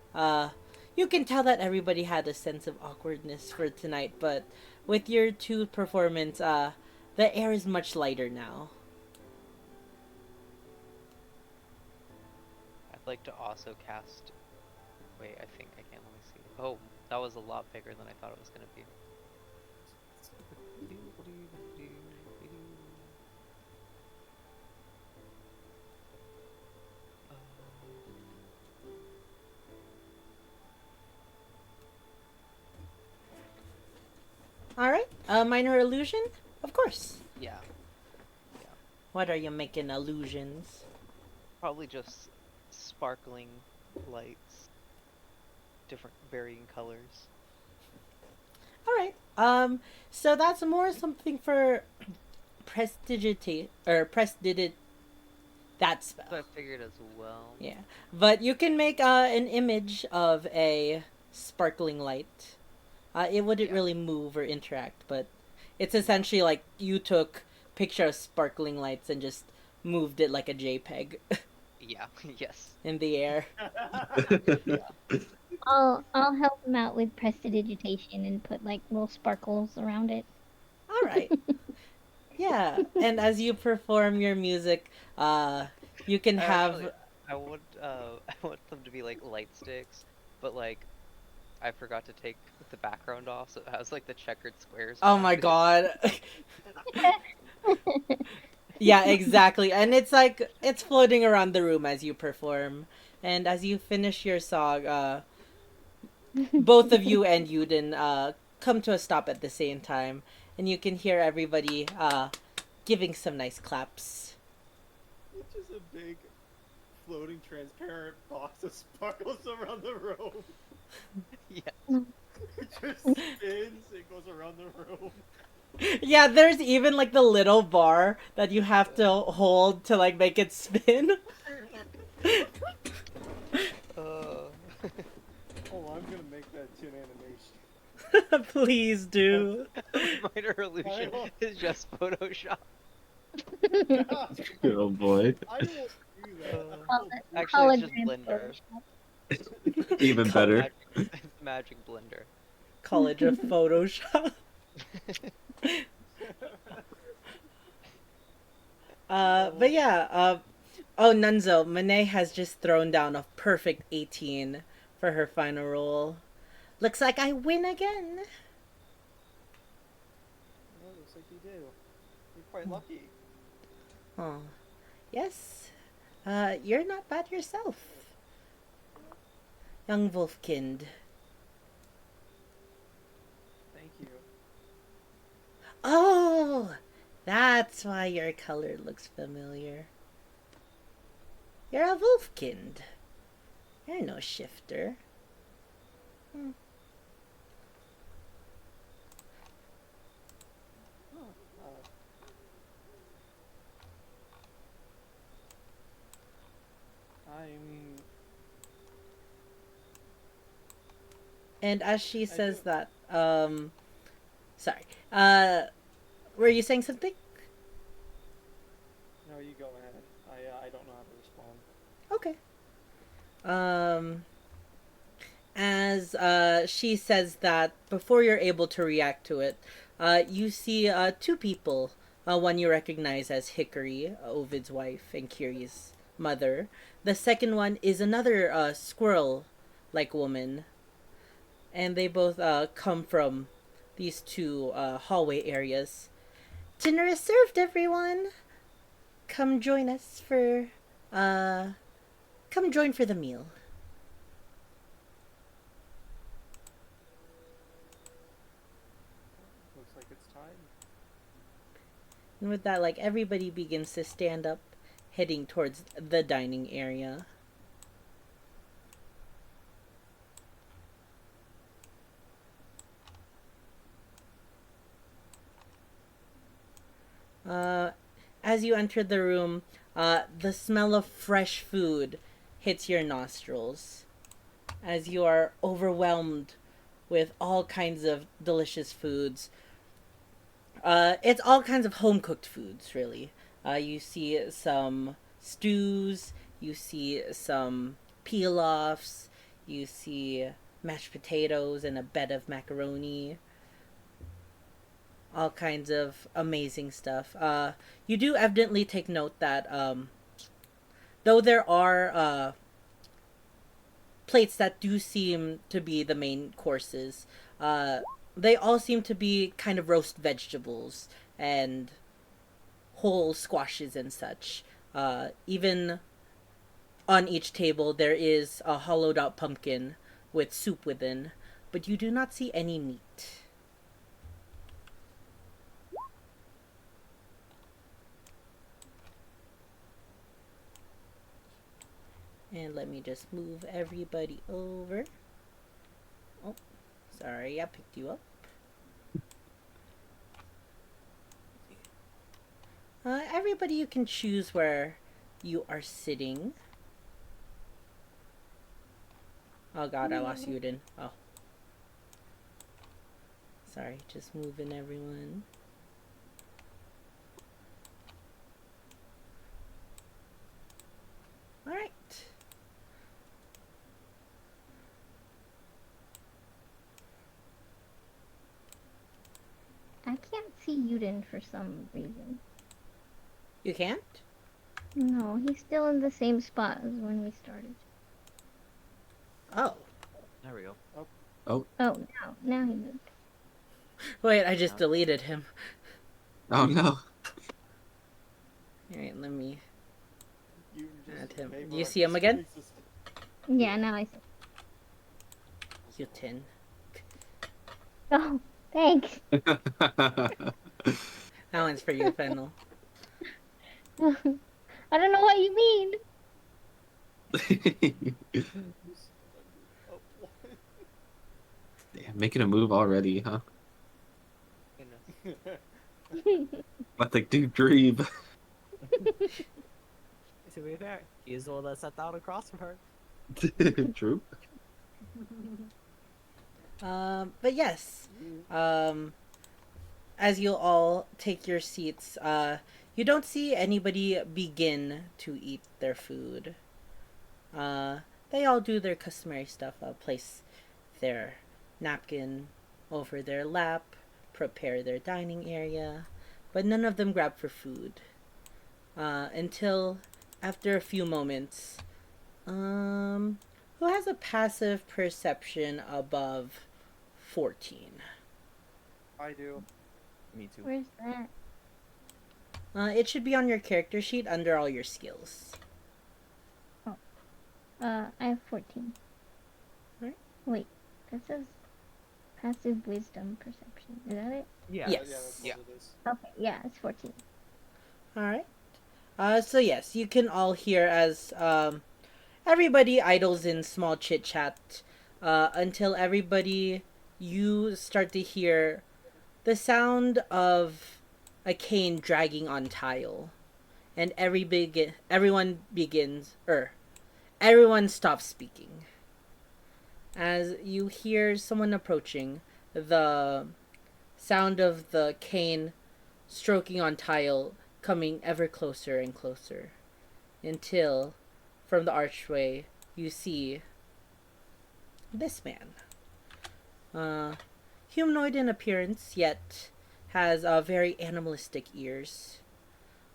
You can tell that everybody had a sense of awkwardness for tonight, but with your two performance, the air is much lighter now. I'd like to also cast. Wait, I think I can. Let me see. Oh, that was a lot bigger than I thought it was gonna be. All right. Minor illusion, of course. Yeah. What are you making illusions? Probably just sparkling lights, different varying colors. All right. So that's more something for prestidigitate or prestidigit that spell. So I figured as well. Yeah, but you can make an image of a sparkling light. It wouldn't Yeah. really move or interact, but it's essentially like you took picture of sparkling lights and just moved it like a JPEG Yeah. Yes. in the air. I'll help him out with prestidigitation and put like little sparkles around it. All right. Yeah, and as you perform your music, you can have. Actually, I want I want them to be like light sticks, but like I forgot to take the background off, so it has like the checkered squares. Oh around my it. god. Yeah, exactly. And it's like it's floating around the room as you perform. And as you finish your song, both of you and Yuden come to a stop at the same time, and you can hear everybody giving some nice claps. It's just a big, floating, transparent box of sparkles around the room. Yeah. It just spins. It goes around the room. Yeah, there's even like the little bar that you have to hold to like make it spin. Oh, I'm gonna make that to an animation. Please do. Minor illusion will. is just Photoshop. Oh boy. I will do that. Actually, it's just Blender. Even better. Magic Blender. College of Photoshop. But yeah, oh Nunzo, Monet has just thrown down a perfect 18 for her final roll. Looks like I win again. Yeah, looks like you do. You're quite lucky. Oh, yes. You're not bad yourself, young Wolfkind. Thank you. Oh, that's why your color looks familiar. You're a Wolfkind. You're no shifter. I'm. And as she says do. that, sorry, were you saying something? No, you go ahead. I don't know how to respond. Okay. As she says that, before you're able to react to it, you see two people. One you recognize as Hickory, Ovid's wife, and Kiri's mother. The second one is another squirrel-like woman, and they both come from these two hallway areas. Dinner is served, everyone. Come join us for come join for the meal. Looks like it's time. And with that, like, everybody begins to stand up, heading towards the dining area. As you enter the room, the smell of fresh food hits your nostrils as you are overwhelmed with all kinds of delicious foods. It's all kinds of home cooked foods, really. You see some stews, you see some pilafs, you see mashed potatoes and a bed of macaroni. All kinds of amazing stuff. You do evidently take note that though there are plates that do seem to be the main courses, they all seem to be kind of roast vegetables and whole squashes and such. Even on each table, there is a hollowed out pumpkin with soup within, but you do not see any meat. And let me just move everybody over. Oh, sorry, I picked you up. Everybody, you can choose where you are sitting. Oh god, I lost Yuden. Oh. Sorry, just moving everyone. Alright. I can't see Yuden for some reason. You can't? No, he's still in the same spot as when we started. Oh. There we go. Oh, now he moved. Wait, I just deleted him. Oh no. Alright, let me You just add him. paper Do you see him again? racist. Yeah, now I see. Yuten. Oh, thanks. That one's for you, Fennel. I don't know what you mean. Oh, what? Damn, making a move already, huh? Goodness. Let the dude dream. To be fair, he's the one that sat down across from her. True. But yes. As you all take your seats, you don't see anybody begin to eat their food. They all do their customary stuff. Place their napkin over their lap, prepare their dining area, but none of them grab for food. Until after a few moments, who has a passive perception above 14? I do. Me too. Where's that? It should be on your character sheet under all your skills. I have 14. Right. Wait, that says passive wisdom perception. Is that it? Yeah. Yes. Yeah, that's Yeah. what it is. Okay, yeah, it's 14. Alright. So yes, you can all hear as everybody idles in small chit chat until you start to hear the sound of a cane dragging on tile, and everyone stops speaking as you hear someone approaching. The sound of the cane stroking on tile coming ever closer and closer until from the archway you see this man. Humanoid in appearance, yet has very animalistic ears,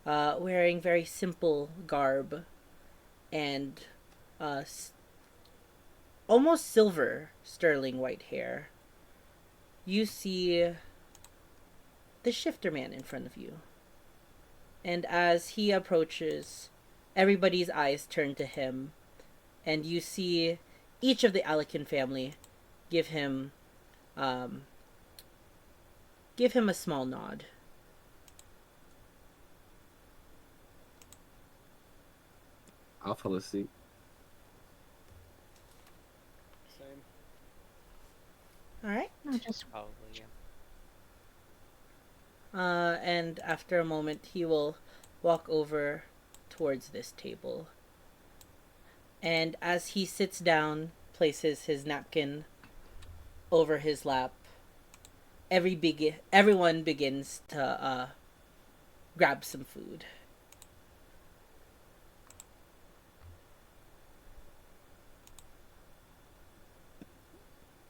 wearing very simple garb and almost silver sterling white hair. You see the shifter man in front of you. And as he approaches, everybody's eyes turn to him, and you see each of the Alikin family give him a small nod. I'll follow suit. Same. Alright. I'll just Probably, yeah. And after a moment, he will walk over towards this table. And as he sits down, places his napkin over his lap, everyone begins to grab some food.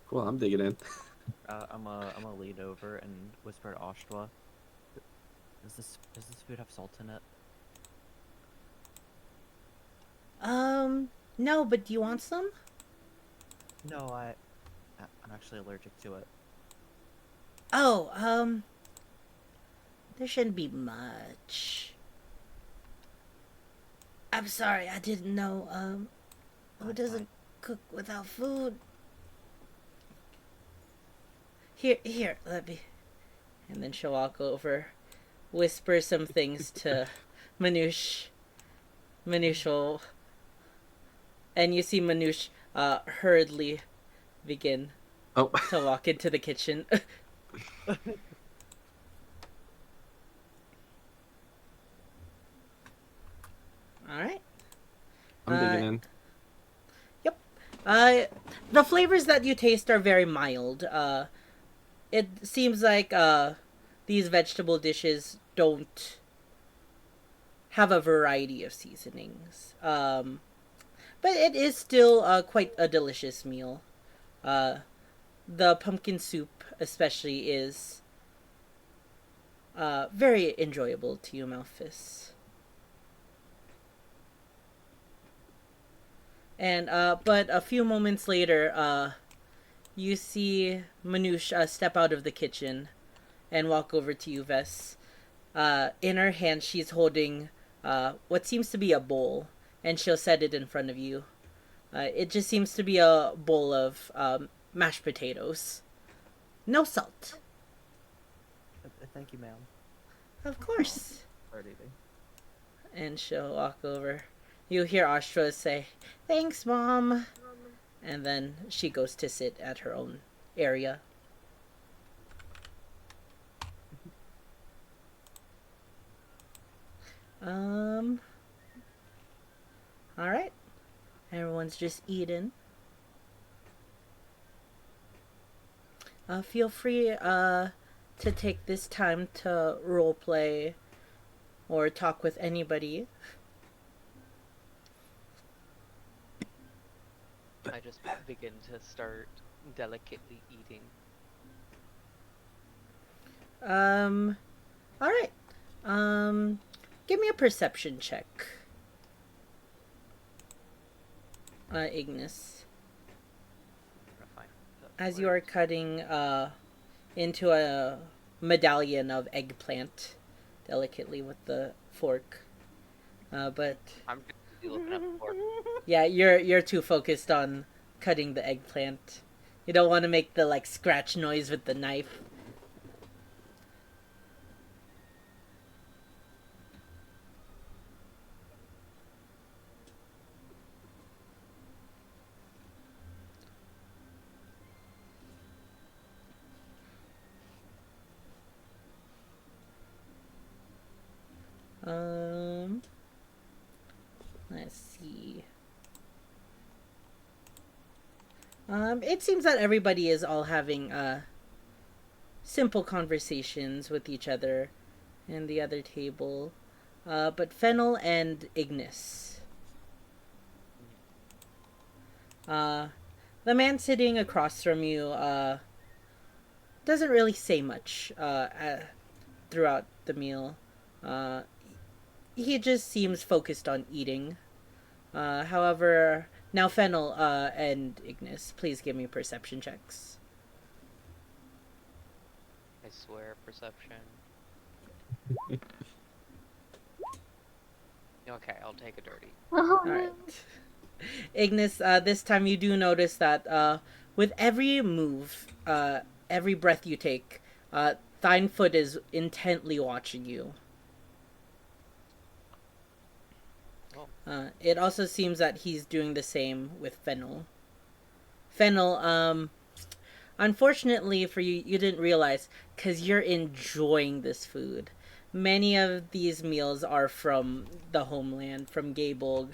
Cool, I'm digging in. I'm gonna lean over and whisper to Ashtwa. Does this food have salt in it? No, but do you want some? No, I'm actually allergic to it. Oh, there shouldn't be much. I'm sorry, I didn't know, who That's doesn't fine. cook without food? Here, let me. And then she'll walk over, whisper some things to Manouche. Manouche will And you see Manouche hurriedly begin Oh, to walk into the kitchen. All right. I'm digging in. Yep. Uh, the flavors that you taste are very mild. It seems like these vegetable dishes don't have a variety of seasonings. But it is still quite a delicious meal. Uh, the pumpkin soup, especially, is very enjoyable to you, Malphus. And but a few moments later, you see Manouche step out of the kitchen and walk over to you, Vess. In her hand, she's holding what seems to be a bowl, and she'll set it in front of you. It just seems to be a bowl of mashed potatoes. No salt. Thank you, ma'am. Of course. Start eating. And she'll walk over. You hear Ashtra say, "Thanks, Mom." And then she goes to sit at her own area. All right. Everyone's just eating. Feel free to take this time to role play or talk with anybody. I just begin to start delicately eating. All right. Give me a perception check. Ignis. As you are cutting into a medallion of eggplant delicately with the fork. But I'm just looking at the fork. yeah, you're too focused on cutting the eggplant. You don't want to make the like scratch noise with the knife. Let's see. It seems that everybody is all having simple conversations with each other in the other table. But Fennel and Ignis. The man sitting across from you doesn't really say much throughout the meal. Uh, he just seems focused on eating. However, now Fennel and Ignis, please give me perception checks. I swear, perception. Okay, I'll take a dirty. Oh, All right. Ignis, this time you do notice that with every move, every breath you take, Thinefoot is intently watching you. It also seems that he's doing the same with Fennel. Fennel, unfortunately for you, you didn't realize because you're enjoying this food. Many of these meals are from the homeland, from Gaybolg.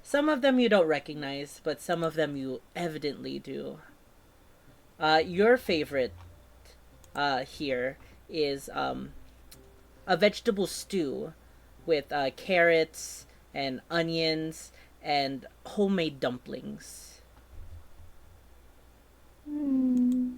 Some of them you don't recognize, but some of them you evidently do. Your favorite here is a vegetable stew with carrots and onions and homemade dumplings. Hmm.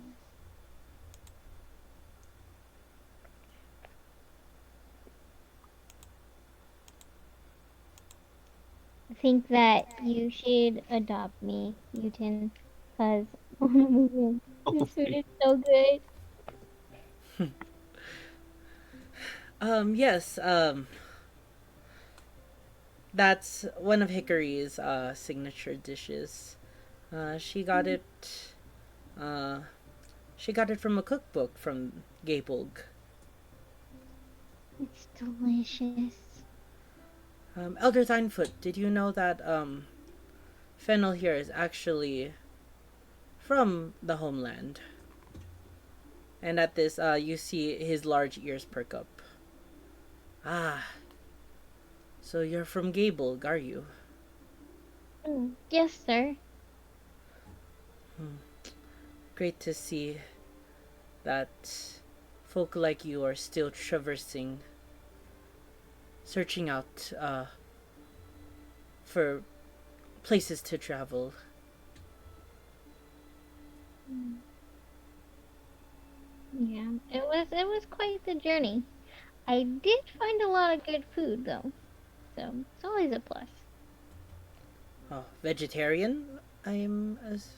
I think that you should adopt me, Utin, because I want to move in. This food is so good. Yes, that's one of Hickory's signature dishes. She got it. Uh, she got it from a cookbook from Gaybolg. It's delicious. Elder Thinefoot, did you know that Fennel here is actually from the homeland. And at this, you see his large ears perk up. Ah, so you're from Gable, are you? Yes, sir. Great to see that folk like you are still traversing, searching out for places to travel. Yeah, it was quite the journey. I did find a lot of good food though, so it's always a plus. Oh, vegetarian? I'm as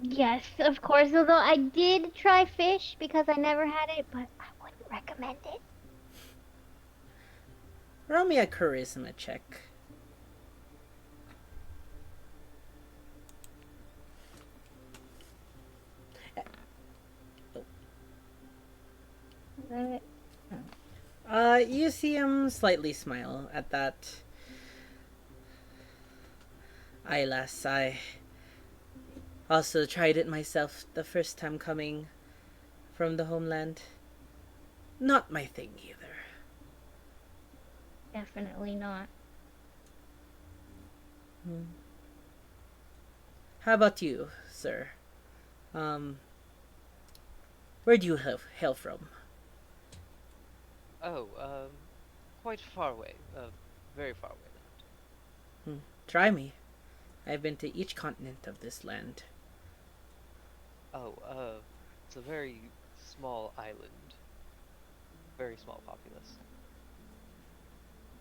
Yes, of course. Although I did try fish because I never had it, but I wouldn't recommend it. roll me a charisma check. You see him slightly smile at that. Aye, lass, I also tried it myself the first time coming from the homeland. Not my thing either. Definitely not. How about you, sir? Where do you hail from? Oh, quite far away. Very far away. Try me. I've been to each continent of this land. Oh, it's a very small island. Very small populace.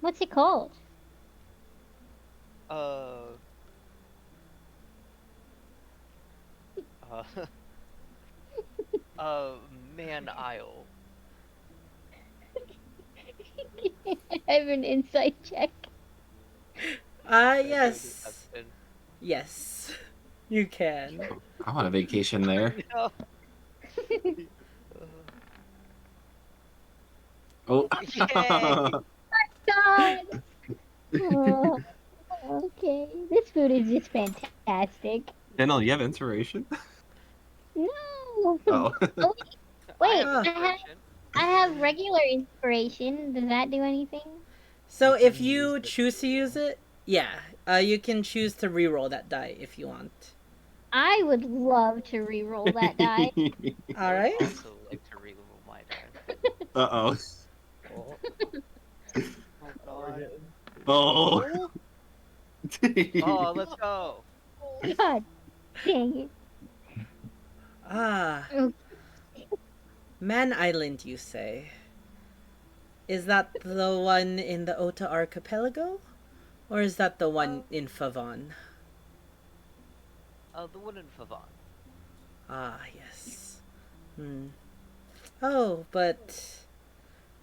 What's it called? Uh, uh, Man Isle. I have an insight check. Yes. Yes. You can. I want a vacation there. No. Oh. Yay! God. Oh, okay. This food is just fantastic. Daniel, you have inspiration? No. Oh. Wait, Ah. I have regular inspiration. Does that do anything? So You if can you use it. choose to use it, yeah, you can choose to re-roll that die if you want. I would love to re-roll that die. All I right. would also like to reroll my die. Uh-oh. Oh, Oh god. Oh. Oh, let's go! God dang it. Ah, Okay. Man Island, you say? Is that the one in the Ota Archipelago? Or is that the one in Favon? The one in Favon. Ah, yes. Oh, but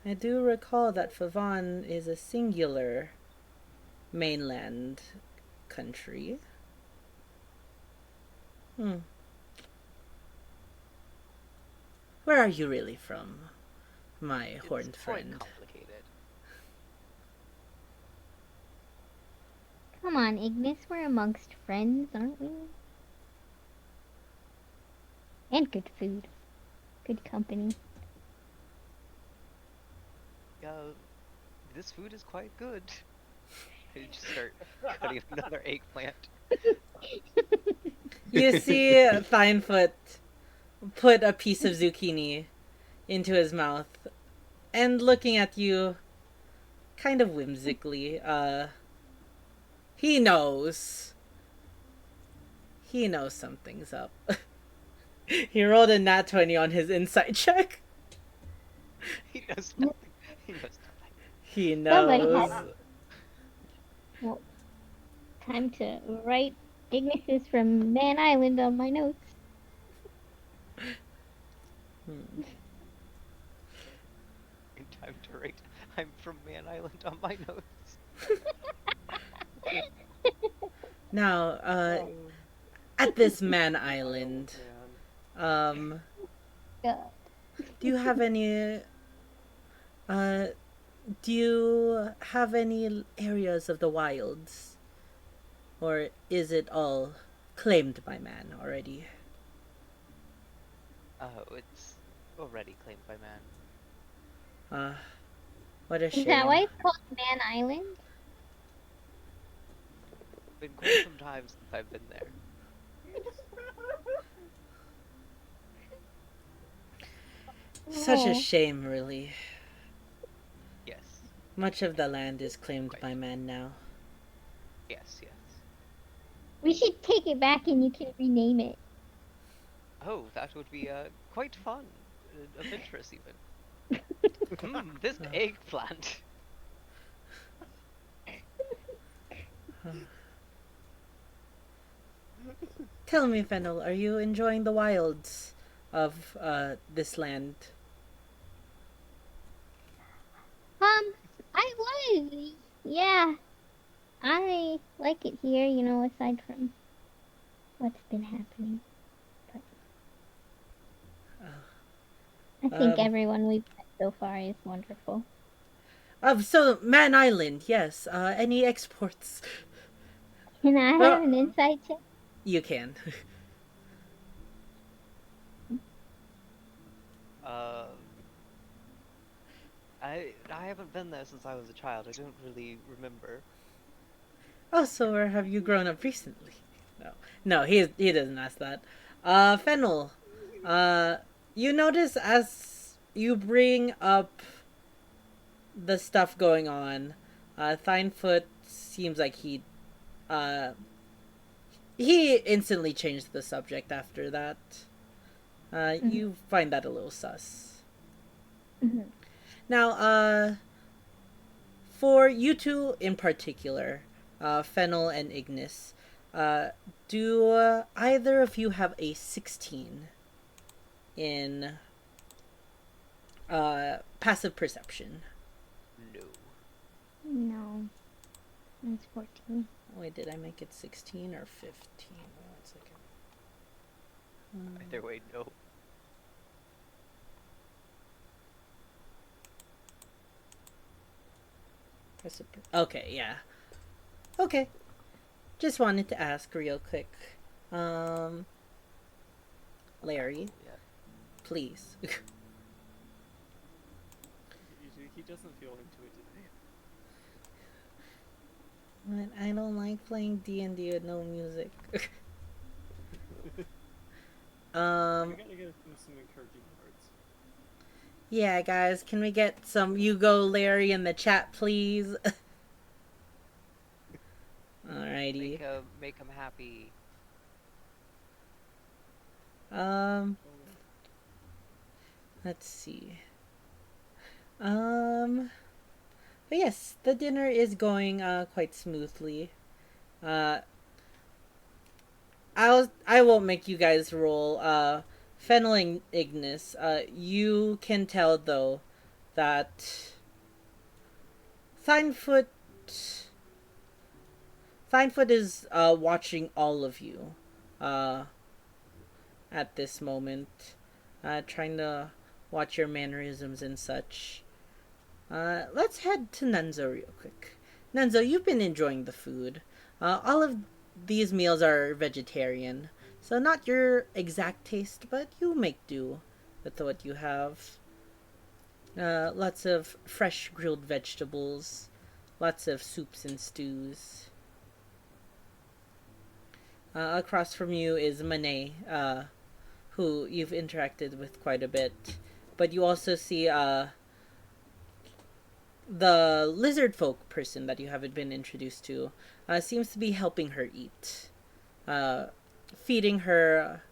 I do recall that Favon is a singular mainland country. Where are you really from, my horned It's quite friend? complicated. Come on, Ignis. We're amongst friends, aren't we? And good food. Good company. This food is quite good. You just start cutting another eggplant. You see Thinefoot put a piece of zucchini into his mouth and looking at you kind of whimsically. He knows. He knows something's up. He rolled a nat 20 on his insight check. He knows nothing. He knows nothing. He Somebody knows. has- Well, time to write Ignis from Man Island on my notes. In time to write, I'm from Man Island on my notes. Now, at this Man Island, Man. God. do you have any do you have any areas of the wilds Or is it all claimed by man already? Oh, it's already claimed by man. What a Is that shame. why it's called Man Island? Been quite some time since I've been there. Such a Oh, shame, really. Yes. Much of the land is claimed Quite. by man now. Yes, yes. we should take it back and you can rename it. Oh, that would be quite fun. Adventurous even. This Uh, eggplant. Tell me, Fennel, are you enjoying the wilds of this land? I was. Yeah, I like it here, aside from what's been happening. But I think Um, everyone we've met so far is wonderful. so Man Island, yes. Any exports? Can I have Well, an inside check? you can. Uh, I haven't been there since I was a child. I don't really remember. Oh, so where have you grown up recently? No, no, he doesn't ask that. Fennel, uh, you notice as you bring up the stuff going on, Thinefoot seems like uh, he instantly changed the subject after that. Mhm. You find that a little sus. Mhm. Now, for you two in particular, Fennel and Ignis, do either of you have a 16 in passive perception? No. No, it's 14. Wait, did I make it 16 or 15? One second. Either way, no. Okay, yeah. Okay. Just wanted to ask real quick. Larry, Yeah. please. He doesn't feel into it today. But I don't like playing D&D with no music. We gotta get him some encouraging words. Yeah, guys, can we get some you go Larry in the chat, please? Alrighty. Make him happy. Um, let's see. But yes, the dinner is going quite smoothly. Uh, I won't make you guys roll. Fennel and Ignis. You can tell though that Thinefoot Thinefoot is watching all of you uh, at this moment, trying to watch your mannerisms and such. Let's head to Nunzo real quick. Nunzo, you've been enjoying the food. All of these meals are vegetarian, so not your exact taste, but you make do with what you have. Lots of fresh grilled vegetables, lots of soups and stews. Across from you is Manet, who you've interacted with quite a bit. But you also see the lizard folk person that you haven't been introduced to seems to be helping her eat, uh, feeding her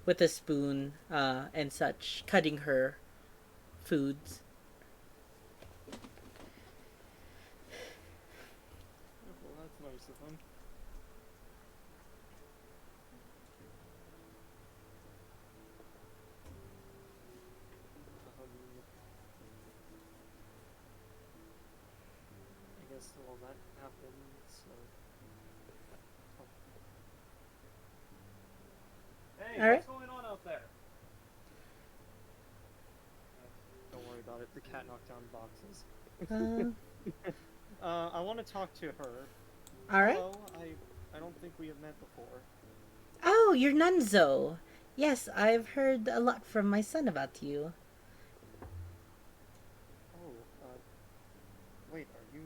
with a spoon and such, cutting her foods. Well, that's nice of him. I guess all that happened, so... Hey, All right. what's going on out there? Don't worry about it, the cat knocked down boxes. Uh, I want to talk to her. all right. Hello, I don't think we have met before. Oh, you're Nunzo. Yes, I've heard a lot from my son about you. Oh, wait, are you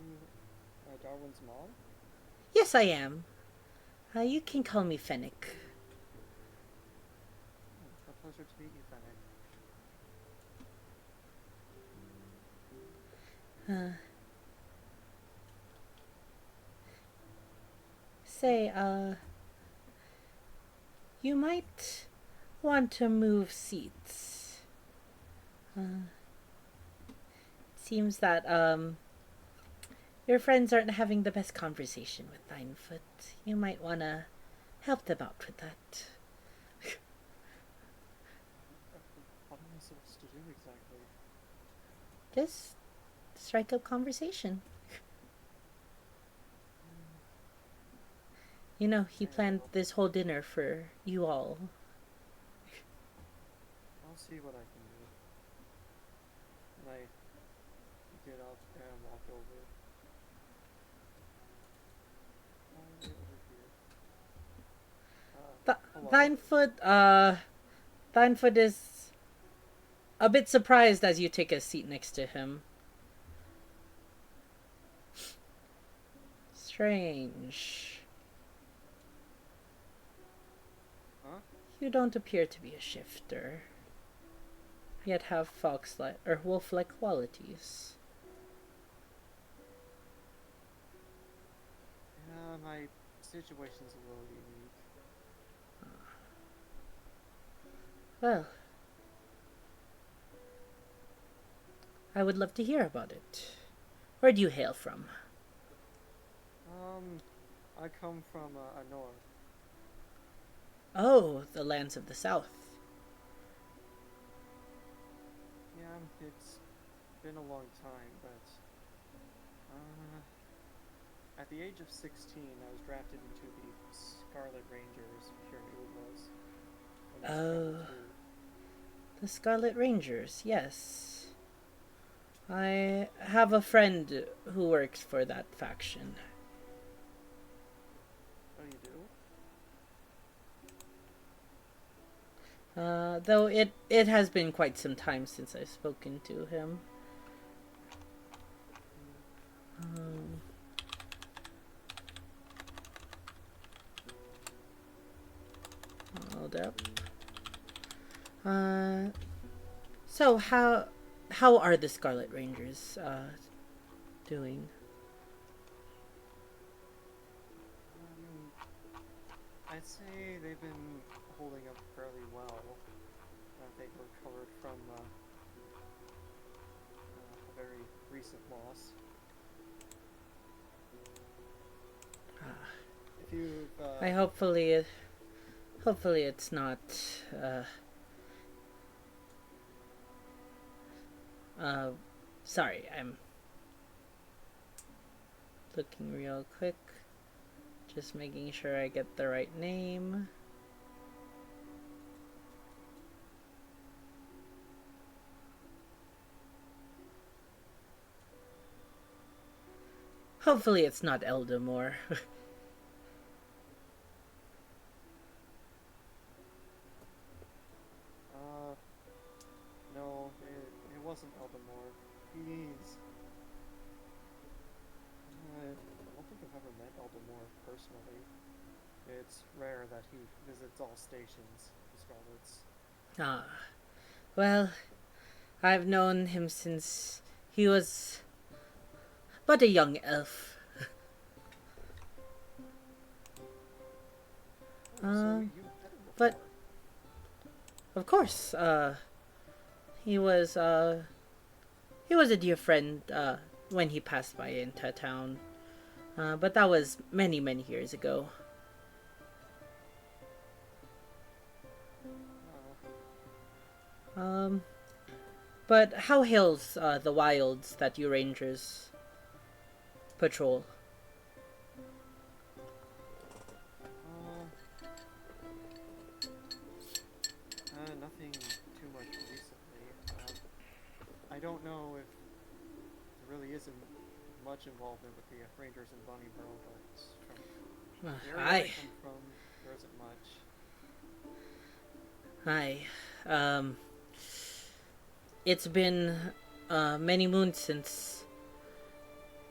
Darwin's mom? Yes, I am. You can call me Fennec. Oh, a pleasure to meet you, Fennec. Uh, say, you might want to move seats. Seems that, your friends aren't having the best conversation with Thinefoot. You might want to help them out with that. What am I supposed to do exactly? Just strike up conversation. You know, he planned this whole dinner for you all. I'll see what I can do. And I get up and walk over. Right over here. Hello. Thinefoot is a bit surprised as you take a seat next to him. Strange. Huh? You don't appear to be a shifter, yet have fox-like or wolf-like qualities. Yeah, my situation's a little unique. Well, I would love to hear about it. Where do you hail from? I come from north. Oh, the lands of the south. Yeah, it's been a long time, but at the age of 16, I was drafted into the Scarlet Rangers here in Uwas. Oh, the Scarlet Rangers, yes. I have a friend who works for that faction. Oh, you do? Though it has been quite some time since I've spoken to him. Hold up. So how are the Scarlet Rangers doing? I'd say they've been holding up fairly well. They've recovered from a very recent loss. If you've I hopefully it's not sorry, I'm looking real quick. Just making sure I get the right name. Hopefully it's not Eldamore. no, it wasn't Eldamore. He's I don't think I've ever met Eldamore personally. It's rare that he visits all stations, the Scarlets. Ah, well, I've known him since he was but a young elf. Oh, so you met him before. But of course, he was a dear friend when he passed by into town. But that was many years ago. But how hails the wilds that you rangers patrol? Nothing too much recently. I don't know if there really isn't much involvement with the Rangers in Bunnyborough, but from The area I Hi. come from, there isn't much. Hi. Um, it's been many moons since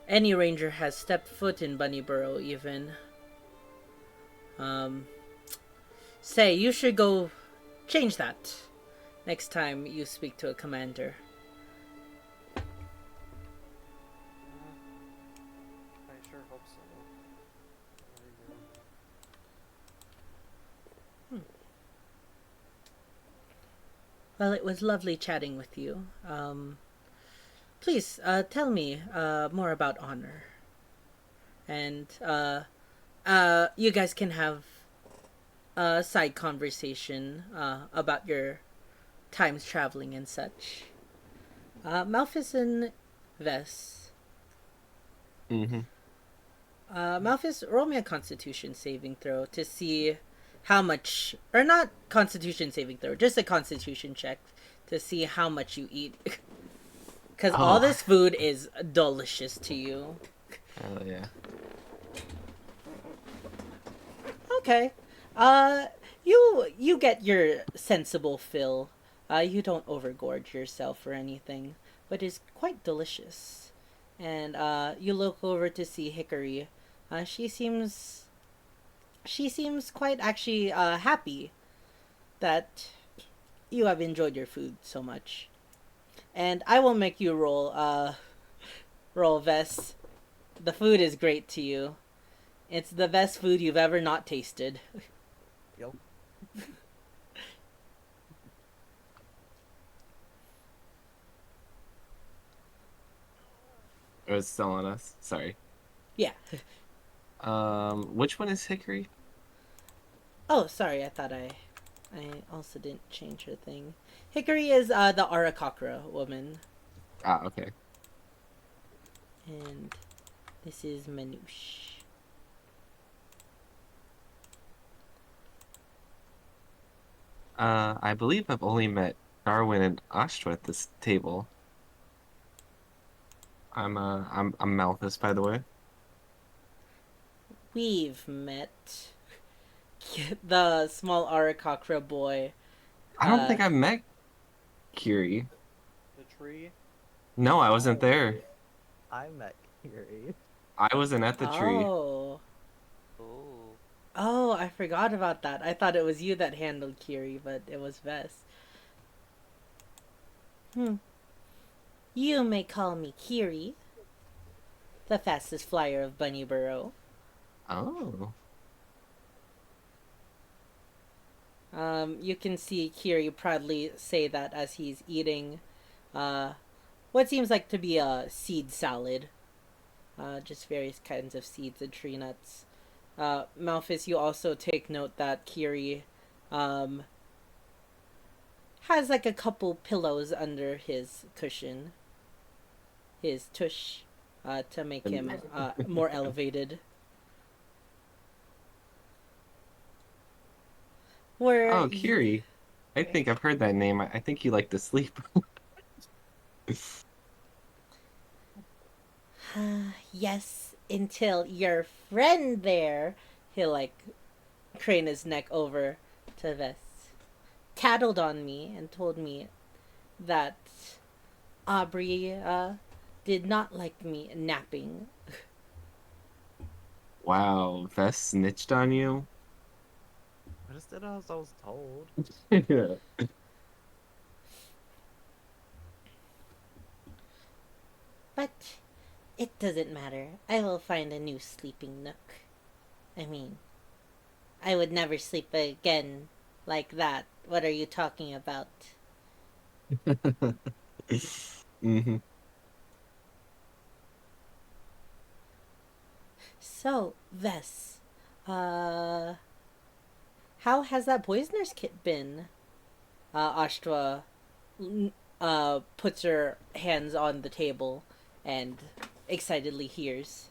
any ranger has stepped foot in Bunnyborough, even. Um, Say, you should go change that next time you speak to a commander. I sure hope so. I really do. Well, it was lovely chatting with you. Please, tell me more about honor. And, you guys can have a side conversation about your times traveling and such. Malphus and Vess. Mm-hmm. Malphus, roll me a constitution saving throw to see how much, or not constitution saving throw, just a constitution check to see how much you eat. Because all Oh, this food is delicious to you. hell yeah. Okay. Uh, you get your sensible fill. You don't overgorge yourself or anything, but it's quite delicious. And you look over to see Hickory. She seems quite actually happy that you have enjoyed your food so much. And I will make you roll Vess. The food is great to you. It's the best food you've ever not tasted. Yep. It was still on us. Sorry. Yeah. Which one is Hickory? Oh, sorry. I also didn't change her thing. Hickory is the Arakakra woman, Ah, okay. and this is Manouche. I believe I've only met Darwin and Ashtra at this table. I'm Malthus, by the way. We've met the small Arakakra boy. I don't think I've met Kiri. The tree. No, I wasn't there. I met Kiri. I wasn't at the tree. Oh. Oh. Oh, I forgot about that. I thought it was you that handled Kiri, but it was Vess. You may call me Kiri, the fastest flyer of Bunnyborough. Oh. You can see Kiri proudly say that as he's eating what seems like to be a seed salad. Just various kinds of seeds and tree nuts. Malphus, you also take note that Kiri has like a couple pillows under his cushion, his tush, to make him more elevated. Where Oh, Kiri. I think I've heard that name. I think you like to sleep. yes, until your friend there, he'll like crane his neck over to Vess, tattled on me and told me that Aubrey did not like me napping. Wow, Vess snitched on you? I just did as I was told. Yeah. But it doesn't matter. I will find a new sleeping nook. I mean, I would never sleep again like that. What are you talking about? hmm So, Vess, uh, how has that poisoner's kit been? Ashtra puts her hands on the table and excitedly hears.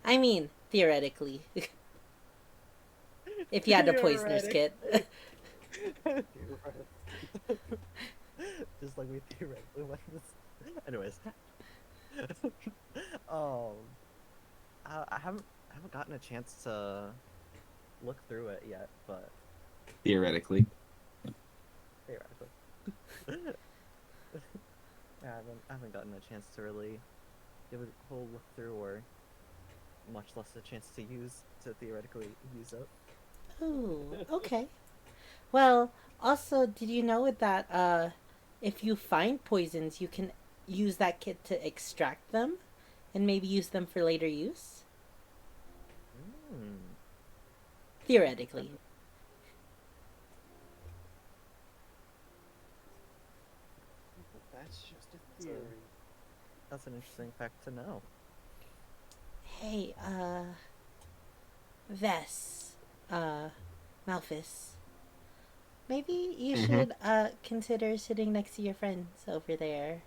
I mean, theoretically. If you had a poisoner's kit. Just like we theoretically like this. Anyways. um I haven't gotten a chance to looked through it yet, but Theoretically. theoretically. Yeah, I haven't gotten a chance to really give a whole look through, or much less a chance to theoretically use it. Ooh, okay. Well, also, did you know that if you find poisons, you can use that kit to extract them and maybe use them for later use? Hmm. Theoretically. That's just a So- theory. That's an interesting fact to know. Hey, Vess, Malphus. Maybe you Mhm. should consider sitting next to your friends over there.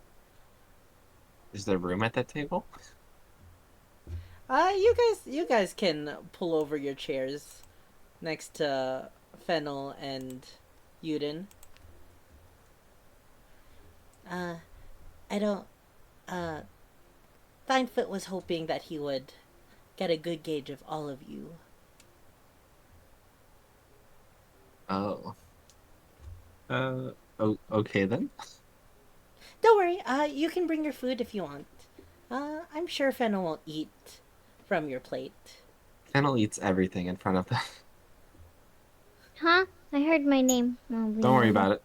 Is there room at that table? You guys can pull over your chairs next to Fennel and Yuden. Uh, I don't. Uh, Thinefoot was hoping that he would get a good gauge of all of you. Oh. Okay then. Don't worry. You can bring your food if you want. I'm sure Fennel won't eat from your plate. Fennel eats everything in front of them. Huh? I heard my name. Oh, Don't worry about it.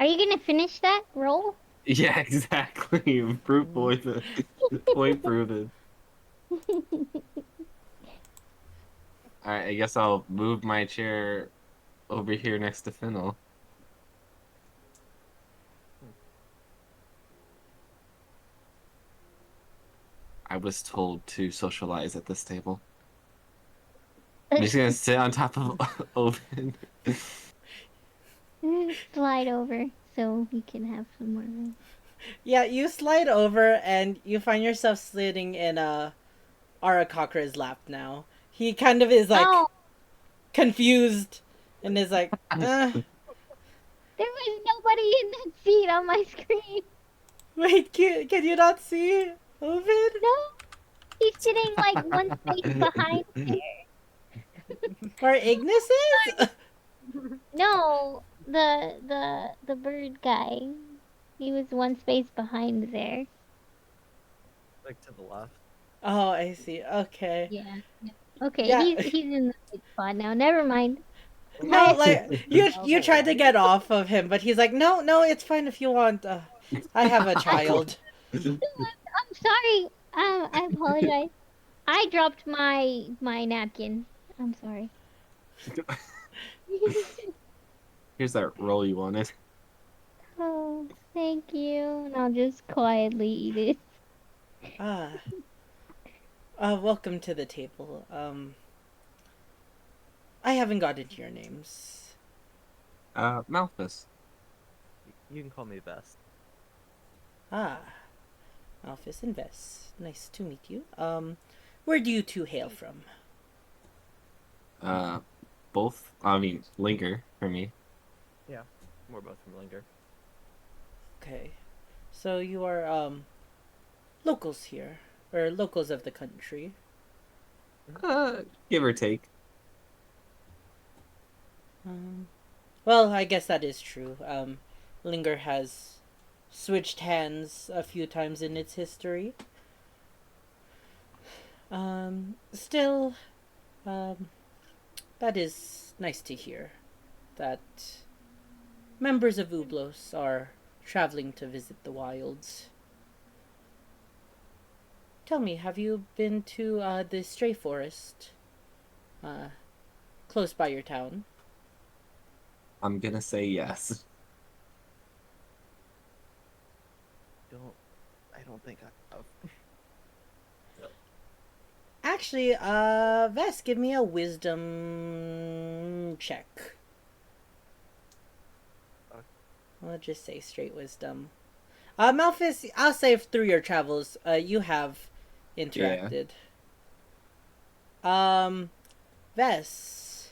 Are you gonna finish that roll? Yeah, exactly. Proof poison. Point proven. Alright, I guess I'll move my chair over here next to Fennel. I was told to socialize at this table. I'm just gonna sit on top of Open. Slide over so you can have some more room. Yeah, you slide over and you find yourself sitting in Arakocra's lap now. He kind of is like Oh, confused and is like, there was nobody in that seat on my screen. wait, can you not see Ovid? No, he's sitting like one space behind there. Where Ignis is? No, the bird guy. He was one space behind there. Like to the left. Oh, I see. Okay. Yeah. Okay, Yeah. he's in the right spot now. Never mind. No, I- like you tried to get off of him, but he's like, no, it's fine if you want. I have a child. I'm sorry. I apologize. I dropped my napkin. I'm sorry. Here's that roll you wanted. Oh, thank you. And I'll just quietly eat it. Ah, welcome to the table. I haven't gotten your names. Malphus. You can call me Best. Ah, Alphys and Vess. Nice to meet you. Where do you two hail from? Both. I mean, Linger for me. Yeah, we're both from Linger. Okay, so you are locals here, or locals of the country. Give or take. Well, I guess that is true. Linger has switched hands a few times in its history. Still, that is nice to hear that members of Ublos are traveling to visit the wilds. Tell me, have you been to the Stray Forest close by your town? I'm gonna say yes. I don't think I have. Actually, Vess, give me a wisdom check. Okay. I'll just say straight wisdom. Malphus, I'll say through your travels, you have interacted. Vess,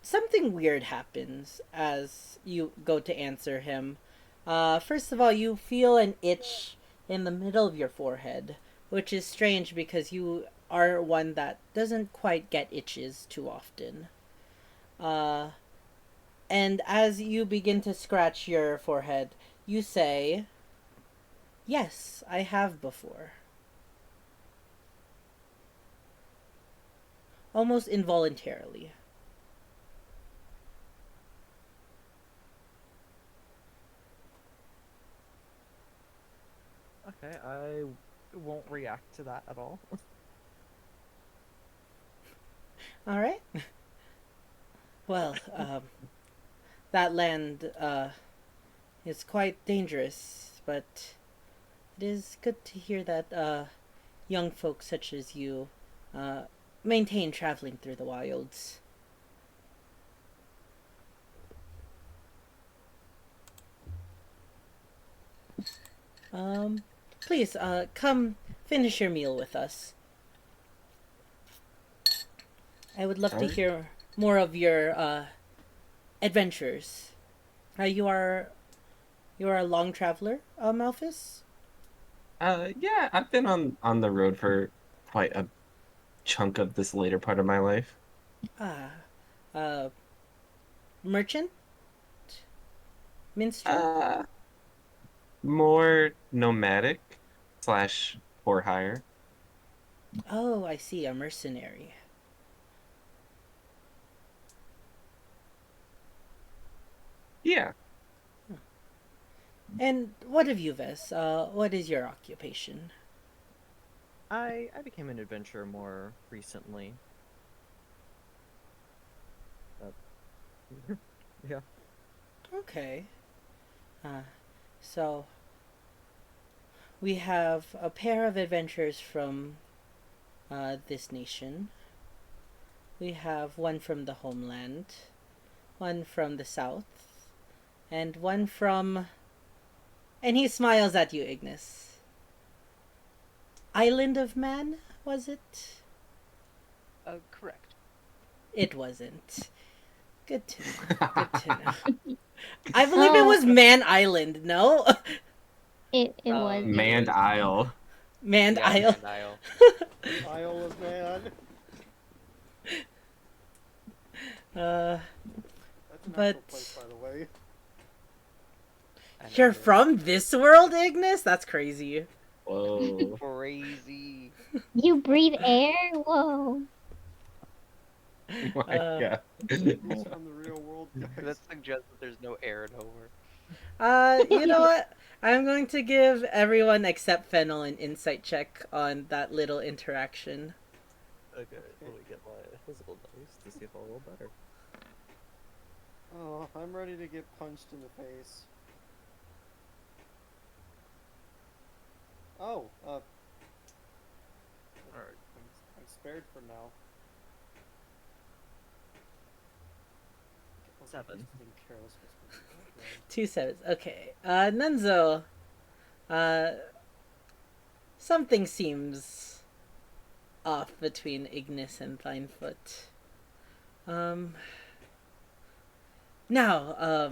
something weird happens as you go to answer him. First of all, you feel an itch in the middle of your forehead, which is strange because you are one that doesn't quite get itches too often. Uh, and as you begin to scratch your forehead, you say, "Yes, I have before." Almost involuntarily. Okay, I won't react to that at all. All right. Well, that land is quite dangerous, but it is good to hear that young folks such as you uh, maintain traveling through the wilds. Um, Please, come finish your meal with us. I would love to Alright. hear more of your adventures. You are a long traveler, Malphus? Yeah, I've been on the road for quite a chunk of this later part of my life. Ah, uh, merchant, minstrel. Uh, More nomadic slash for hire. Oh, I see, a mercenary. Yeah. And what of you, Ves? What is your occupation? I became an adventurer more recently. Uh, yeah. Okay. Uh, so we have a pair of adventurers from this nation. We have one from the homeland, one from the south, and one from. And he smiles at you, Ignis. Island of Man, was it? Correct. It wasn't. Good to know. Good to know. I believe it was Man Island, no? It was. Yeah, Manned Isle. Man yeah, Isle. Man Isle. Isle of Man. Uh, That's an But- actual place, by the way. I know you're it is. from this world, Ignis? That's crazy. Whoa. Crazy. You breathe air? Whoa. My Uh, God. He's from the real world, guys. That suggests that there's no air nowhere. You know what? I'm going to give everyone except Fennel an insight check on that little interaction. Okay, let me get my physical dice to see if I'll roll better. Oh, I'm ready to get punched in the face. Oh, Alright. I'm spared for now. Okay, 7. just being careless with me. Okay. 2 sevens. Okay. Nunzo. Something seems off between Ignis and Thinefoot. Um. Now,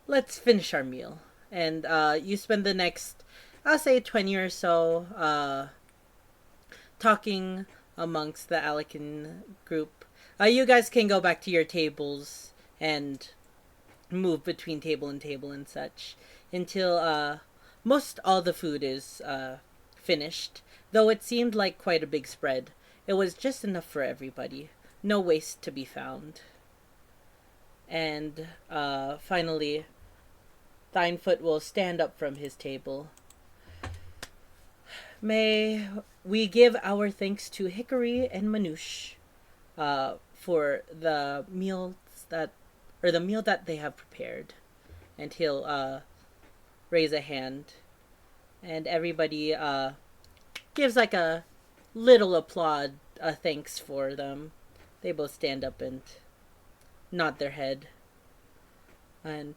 let's finish our meal. And, you spend the next, I'll say 20 or so, talking amongst the Alikin group. You guys can go back to your tables and move between table and such until most all the food is finished. Though it seemed like quite a big spread, it was just enough for everybody. No waste to be found. And finally, Thinefoot will stand up from his table. May we give our thanks to Hickory and Manouche for the meals the meal that they have prepared. And he'll raise a hand, and everybody gives like a little applaud, thanks for them. They both stand up and nod their head. And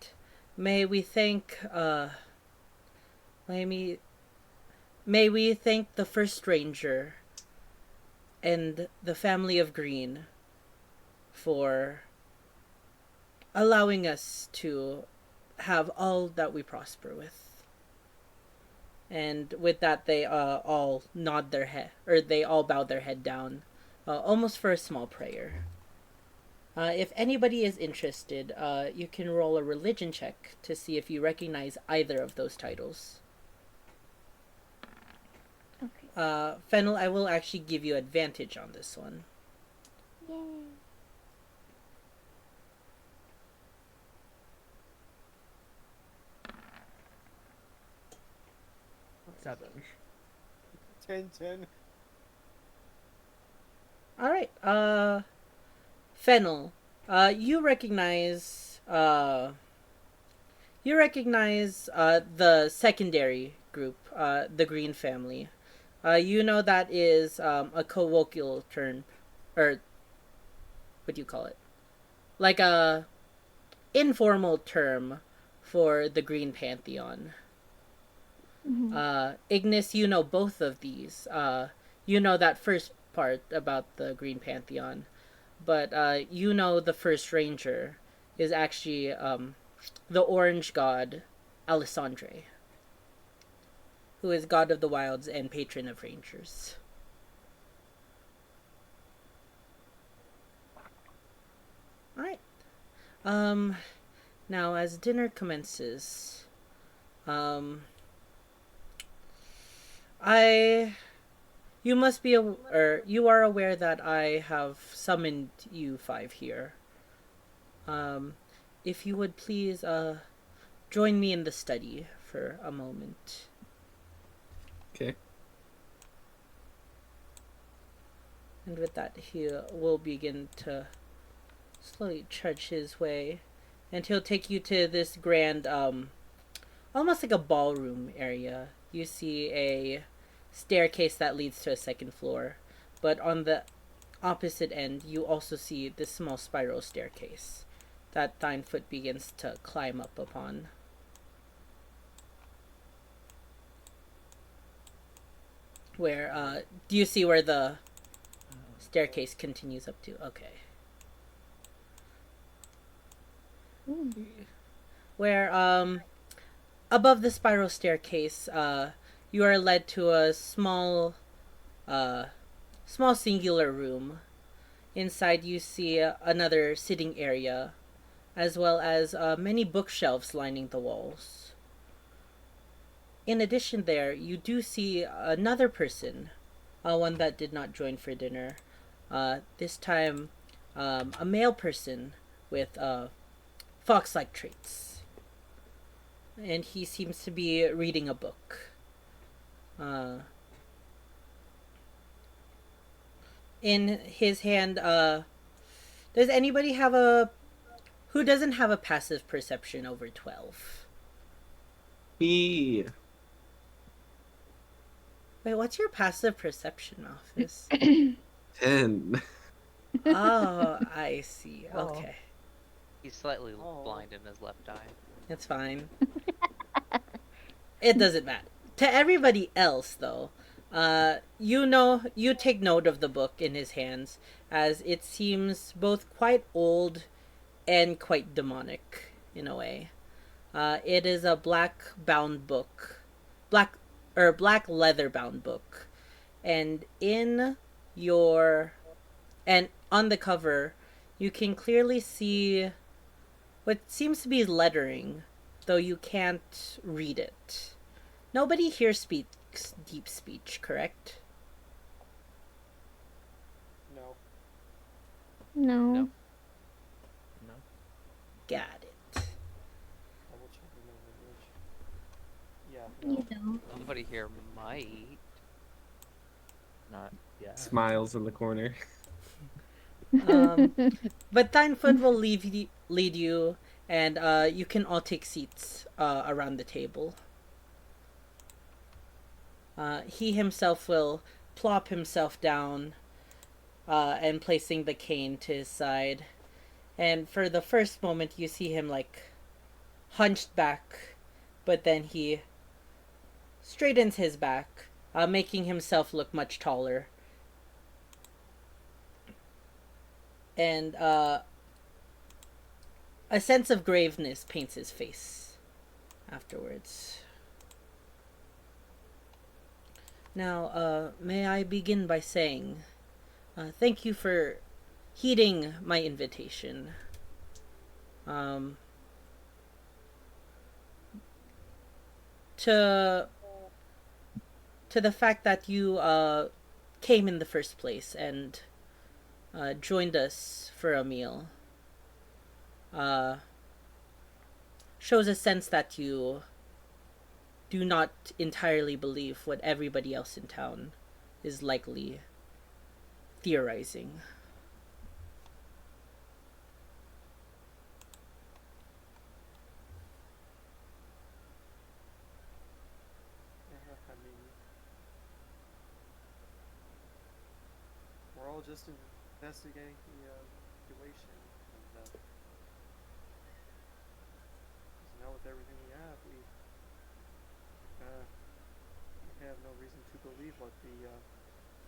may we thank may we thank the first ranger and the family of Green for allowing us to have all that we prosper with. And with that, they all nod their head, or they all bow their head down, almost for a small prayer. If anybody is interested, you can roll a religion check to see if you recognize either of those titles. Okay. Fennel, I will actually give you advantage on this one. Yay. Seven. 10-10. All right. Fennel, you recognize the secondary group, the Green family. You know that is a colloquial term, or what do you call it? Like a informal term for the Green Pantheon. Ignis, you know both of these. You know that first part about the Green Pantheon, but you know the first ranger is actually the orange god Alessandre, who is god of the wilds and patron of rangers. Alright. Now as dinner commences, you must be you are aware that I have summoned you five here. If you would please join me in the study for a moment. Okay. And with that, he will begin to slowly trudge his way, and he'll take you to this grand, almost like a ballroom area. You see a staircase that leads to a second floor, but on the opposite end, you also see this small spiral staircase that Thinefoot begins to climb up upon. Where, do you see where the staircase continues up to? Okay. Where, above the spiral staircase, you are led to a small singular room. Inside you see another sitting area, as well as many bookshelves lining the walls. In addition there, you do see another person, one that did not join for dinner. This time, a male person with fox-like traits. And he seems to be reading a book. In his hand, does anybody have who doesn't have a passive perception over 12? Me. Wait, what's your passive perception, Office? 10. Oh, I see. Oh. Okay. He's slightly Oh. blind in his left eye. It's fine. It doesn't matter. To everybody else, though, you take note of the book in his hands, as it seems both quite old and quite demonic, in a way. It is a black leather bound book. And and on the cover, you can clearly see what seems to be lettering, though you can't read it. Nobody here speaks deep speech, correct? No. No. No. No. Got it. I will check in my language. Yeah. You No. don't. Somebody here might. Not yet. Smiles in the corner. But Thinefoot will lead you, and you can all take seats around the table. He himself will plop himself down and placing the cane to his side. And for the first moment, you see him like hunched back, but then he straightens his back, making himself look much taller. And a sense of graveness paints his face afterwards. Now, may I begin by saying, thank you for heeding my invitation. Um, to the fact that you came in the first place and joined us for a meal uh, shows a sense that you do not entirely believe what everybody else in town is likely theorizing. I mean, we're all just investigating the situation, and now with everything we have no reason to believe what the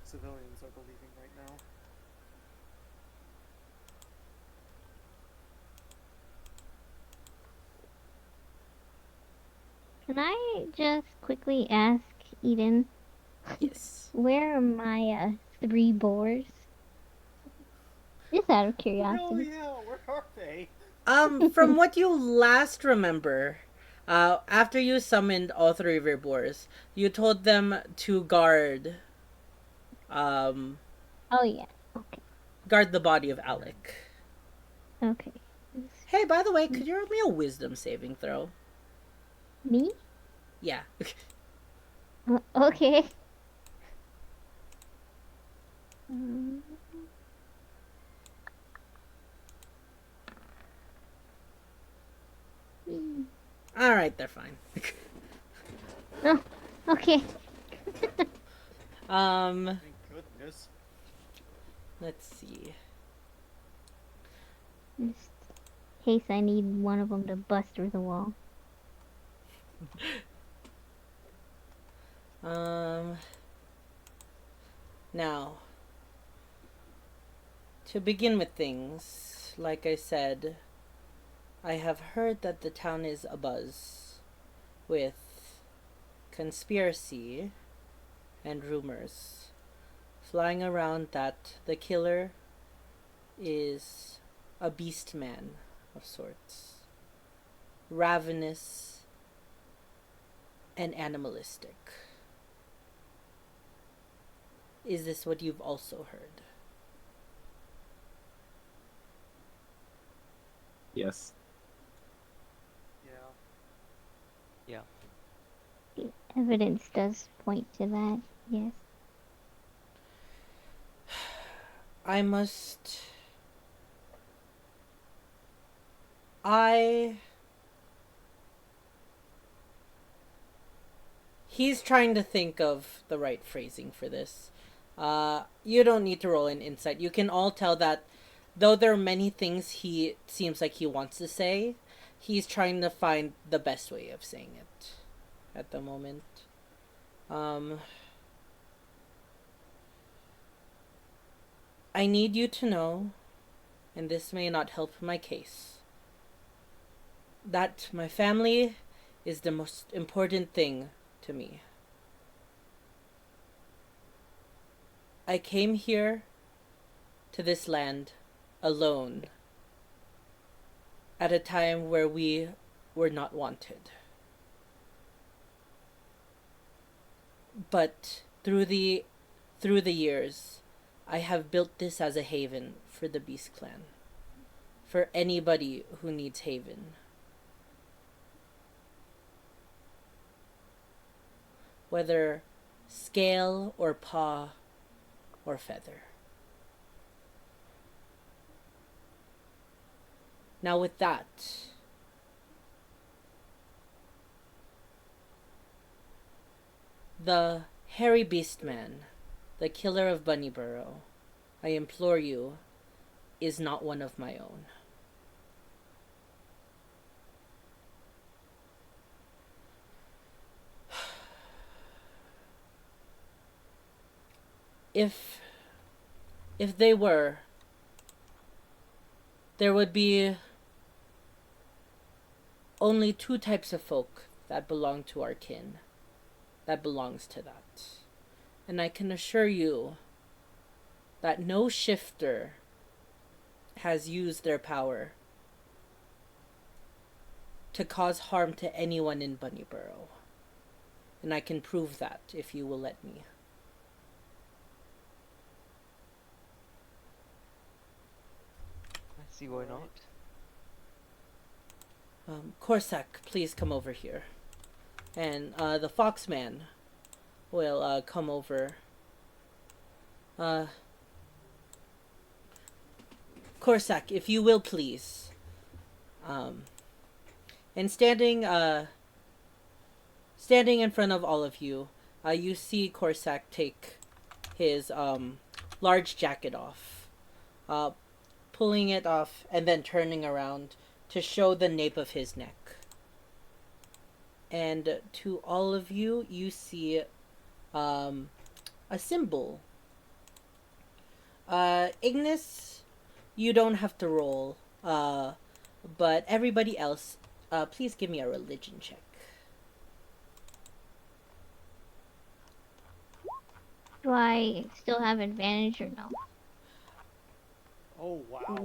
civilians are believing right now. Can I just quickly ask Eden, Yes. where are my 3 boars? Just out of Oh curiosity. yeah, where are they? From what you last remember, after you summoned all 3 of your boars, you told them to um, Oh yeah. Okay. guard the body of Alec. Okay. Hey, by the way, could you roll me a wisdom saving throw? Me? Yeah. Okay. Um, Alright, they're fine. Oh, okay. um, Thank goodness. let's see. Just in case I need one of them to bust through the wall. Um, now, to begin with things, like I said, I have heard that the town is abuzz with conspiracy and rumors flying around that the killer is a beast man of sorts, ravenous and animalistic. Is this what you've also heard? Yes. Yeah. Yeah. The evidence does point to that, yes. I must. I. He's trying to think of the right phrasing for this. You don't need to roll an insight. You can all tell that though there are many things he seems like he wants to say, he's trying to find the best way of saying it at the moment. I need you to know, and this may not help my case, that my family is the most important thing to me. I came here to this land alone at a time where we were not wanted. But through the years, I have built this as a haven for the Beast Clan. For anybody who needs haven. Whether scale or paw or feather. Now with that, the hairy beast man, the killer of Bunnyborough, I implore you, is not one of my own. If they were, there would be only 2 types of folk that belong to our kin. That belongs to that. And I can assure you that no shifter has used their power to cause harm to anyone in Bunnyborough. And I can prove that if you will let me. I see why not. Corsac, please come over here. And the Foxman will come over. Corsac, if you will please. And standing in front of all of you, you see Corsac take his large jacket off, pulling it off and then turning around to show the nape of his neck. And to all of you, you see a symbol. Ignis, you don't have to roll, but everybody else, please give me a religion check. Do I still have advantage or no? Oh wow.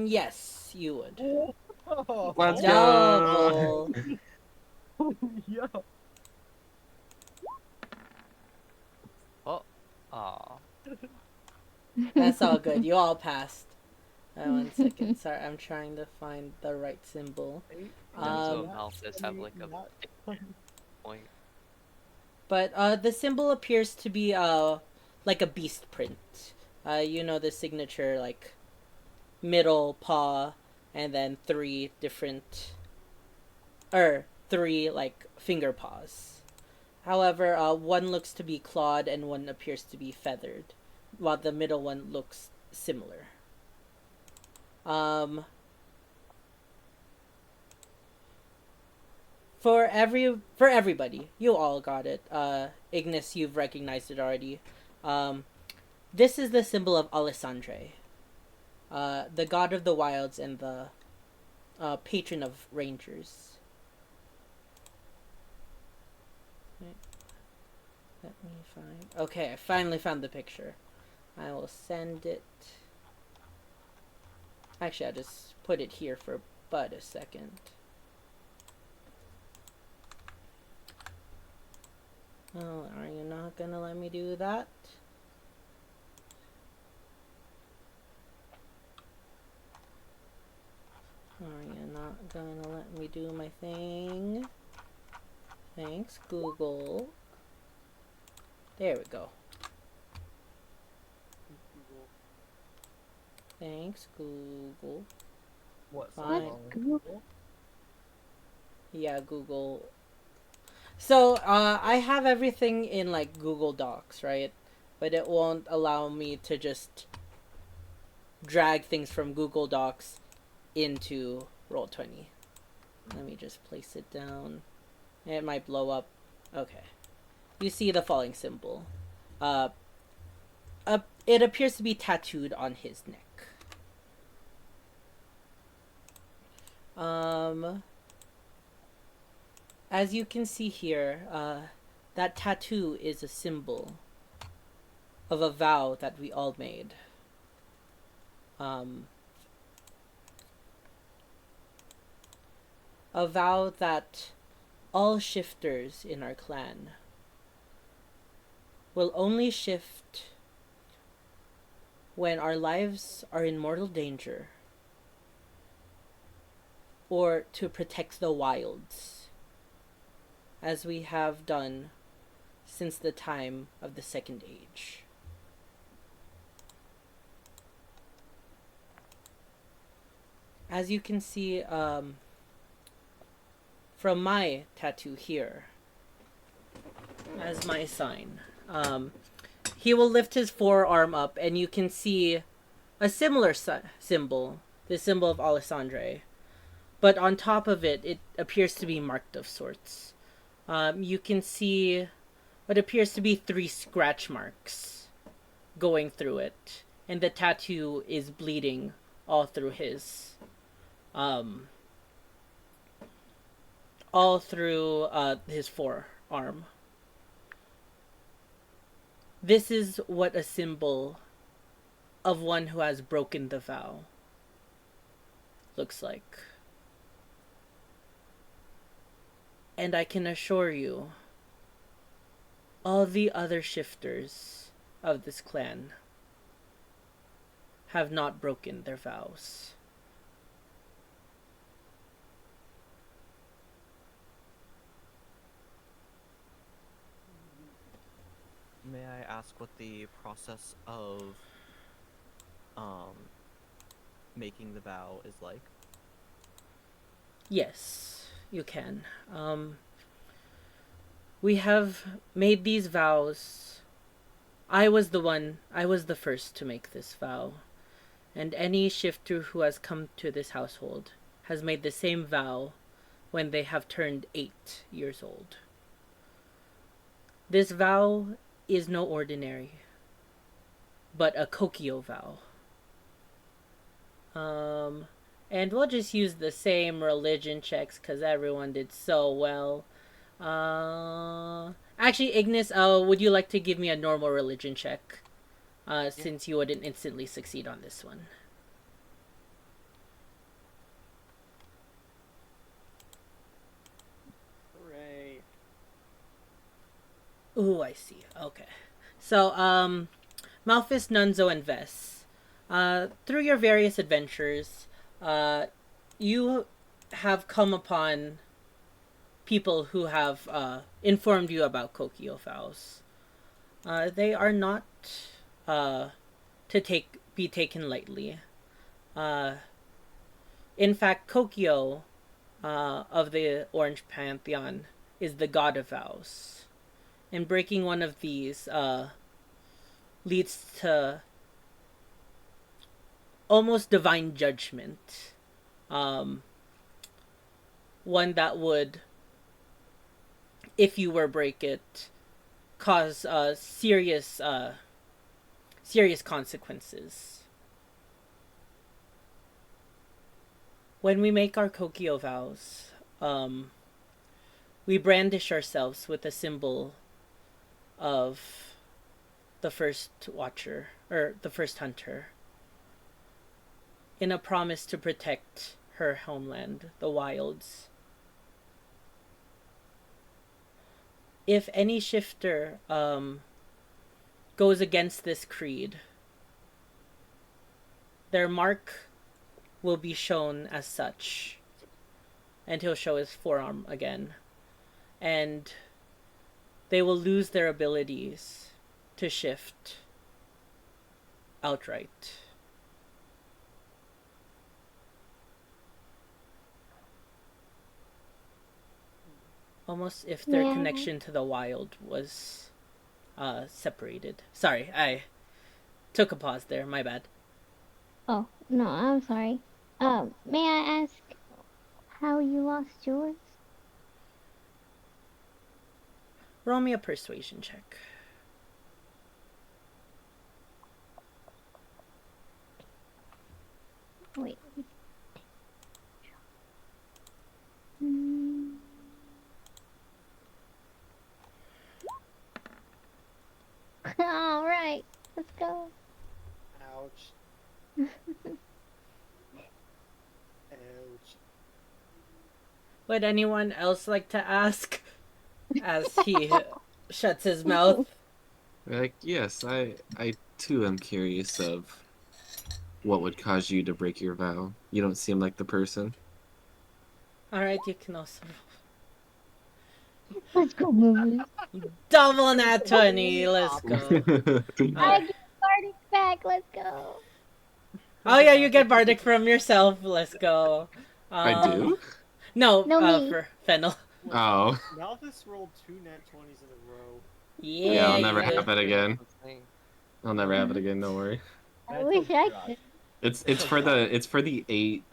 Yes, you would. Let's go. Double. Yeah. Oh, aw. That's all good. You all passed. 1 second. Sorry, I'm trying to find the right symbol. So Malthus have like a point. But the symbol appears to be like a beast print. You know the signature, like middle paw, and then three like finger paws. However, one looks to be clawed and one appears to be feathered, while the middle one looks similar. For everybody, you all got it. Ignis, you've recognized it already. This is the symbol of Alessandre, the god of the wilds and the patron of rangers. Let me find. Okay, I finally found the picture. I will send it. Actually, I'll just put it here for but a second. Oh, are you not gonna let me do that? Are you not gonna let me do my thing? Thanks, Google. There we go. Thanks, Google. What? Fine. Google? Yeah, Google. So, I have everything in, like, Google Docs, right? But it won't allow me to just drag things from Google Docs into Roll20. Let me just place it down. It might blow up. Okay. You see the falling symbol. It appears to be tattooed on his neck. As you can see here, that tattoo is a symbol of a vow that we all made. A vow that all shifters in our clan will only shift when our lives are in mortal danger or to protect the wilds, as we have done since the time of the Second Age. As you can see from my tattoo here, as my sign, he will lift his forearm up and you can see a similar symbol, the symbol of Alessandre. But on top of it, it appears to be marked of sorts. You can see what appears to be 3 scratch marks going through it. And the tattoo is bleeding all through his forearm. This is what a symbol of one who has broken the vow looks like. And I can assure you, all the other shifters of this clan have not broken their vows. May I ask what the process of making the vow is like? Yes, you can. We have made these vows. I was the first to make this vow. And any shifter who has come to this household has made the same vow when they have turned 8 years old. This vow is no ordinary, but a Kokyo vow. And we'll just use the same religion checks because everyone did so well. Actually, Ignis, would you like to give me a normal religion check? Since you wouldn't instantly succeed on this one. Hooray. Ooh, I see. Okay. So, Malphus, Nunzo, and Vess, through your various adventures, you have come upon people who have informed you about Kokyo vows. They are not to be taken lightly. In fact, Kokyo of the Orange Pantheon is the god of vows. And breaking one of these leads to almost divine judgment. One that would, if you were break it, cause serious consequences. When we make our Kokyo vows, we brandish ourselves with a symbol of the first watcher, or the first hunter, in a promise to protect her homeland, the wilds. If any shifter goes against this creed, their mark will be shown as such, and he'll show his forearm again, and they will lose their abilities to shift outright. Almost if their connection to the wild was separated. Sorry, I took a pause there, my bad. Oh, no, I'm sorry. May I ask how you lost yours? Roll me a persuasion check. Wait. Mm. All right, let's go. Ouch. Ouch. Would anyone else like to ask? As he shuts his mouth. Like, yes, I too am curious of what would cause you to break your vow. You don't seem like the person. Alright, you can also Let's go, movie. double nat 20. Let's go. I get Bardic back. Let's go. Oh yeah, you get Bardic from yourself. Let's go. I do? No, No, me. for Fennel. Oh. Malthus rolled 2 nat 20s in a row. Yeah, I'll never you did. have it again. That's the thing. I'll never have it again, don't worry. I wish I could. It's for the 8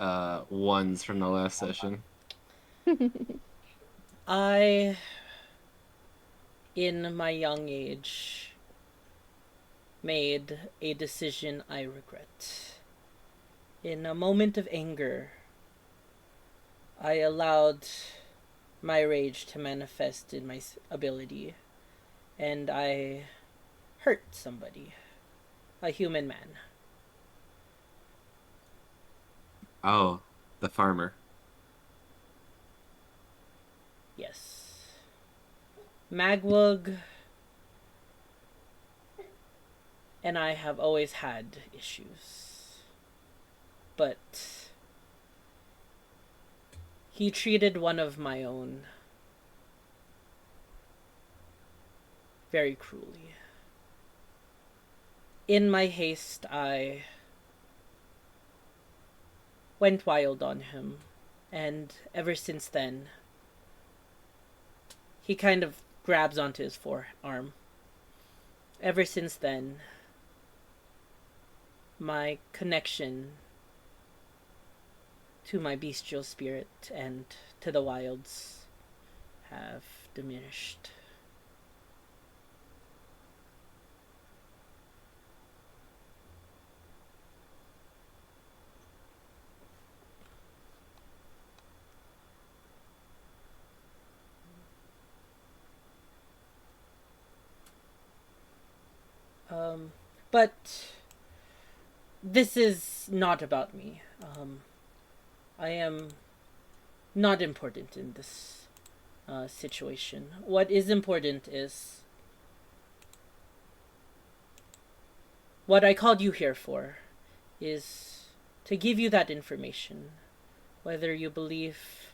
ones from the last session. I, in my young age, made a decision I regret. In a moment of anger, I allowed my rage to manifest in my ability, and I hurt somebody, a human man. Oh, the farmer. Yes. Magwug and I have always had issues. But he treated one of my own very cruelly. In my haste, I went wild on him, and ever since then, he kind of grabs onto his forearm. Ever since then, my connection to my bestial spirit and to the wilds have diminished. But this is not about me. I am not important in this situation. What is important is what I called you here for is to give you that information, whether you believe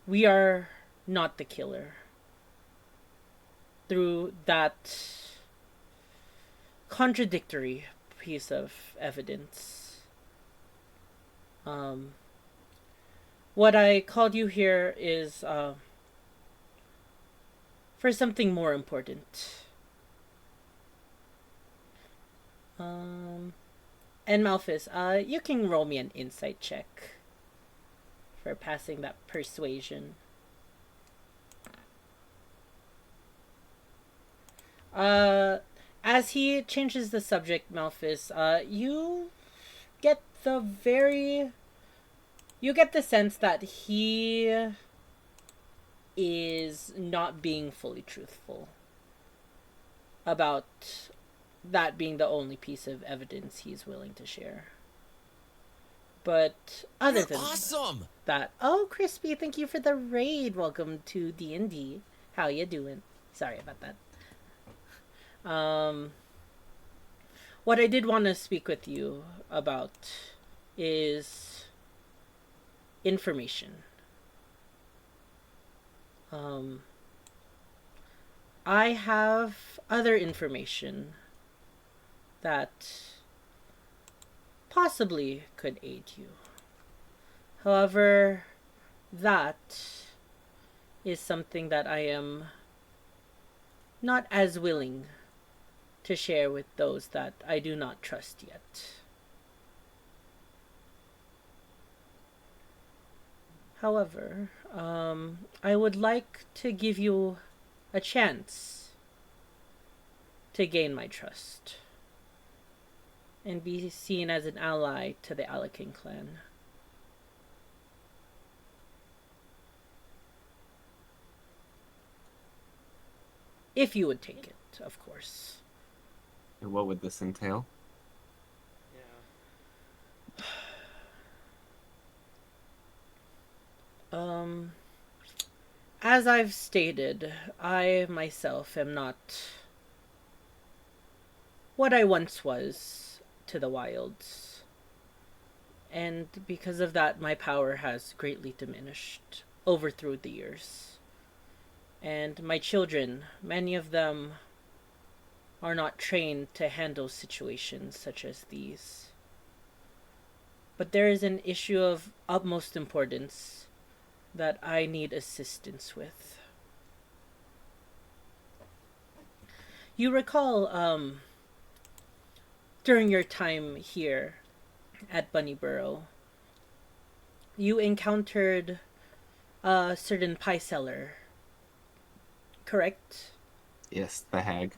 we are not the killer. Through that contradictory piece of evidence. What I called you here is for something more important. And Malphus, you can roll me an insight check for passing that persuasion. As he changes the subject, Malphus, you get the sense that he is not being fully truthful about that being the only piece of evidence he's willing to share. But other than awesome. that, oh, Crispy, thank you for the raid. Welcome to D&D. How you doing? Sorry about that. What I did want to speak with you about is information. I have other information that possibly could aid you. However, that is something that I am not as willing to share with those that I do not trust yet. However, I would like to give you a chance to gain my trust and be seen as an ally to the Alikin clan. If you would take it, of course. And what would this entail? Yeah. As I've stated, I myself am not what I once was to the wilds. And because of that, my power has greatly diminished over through the years. And my children, many of them are not trained to handle situations such as these. But there is an issue of utmost importance that I need assistance with. You recall, during your time here at Bunnyburrow, you encountered a certain pie seller, correct? Yes, the hag.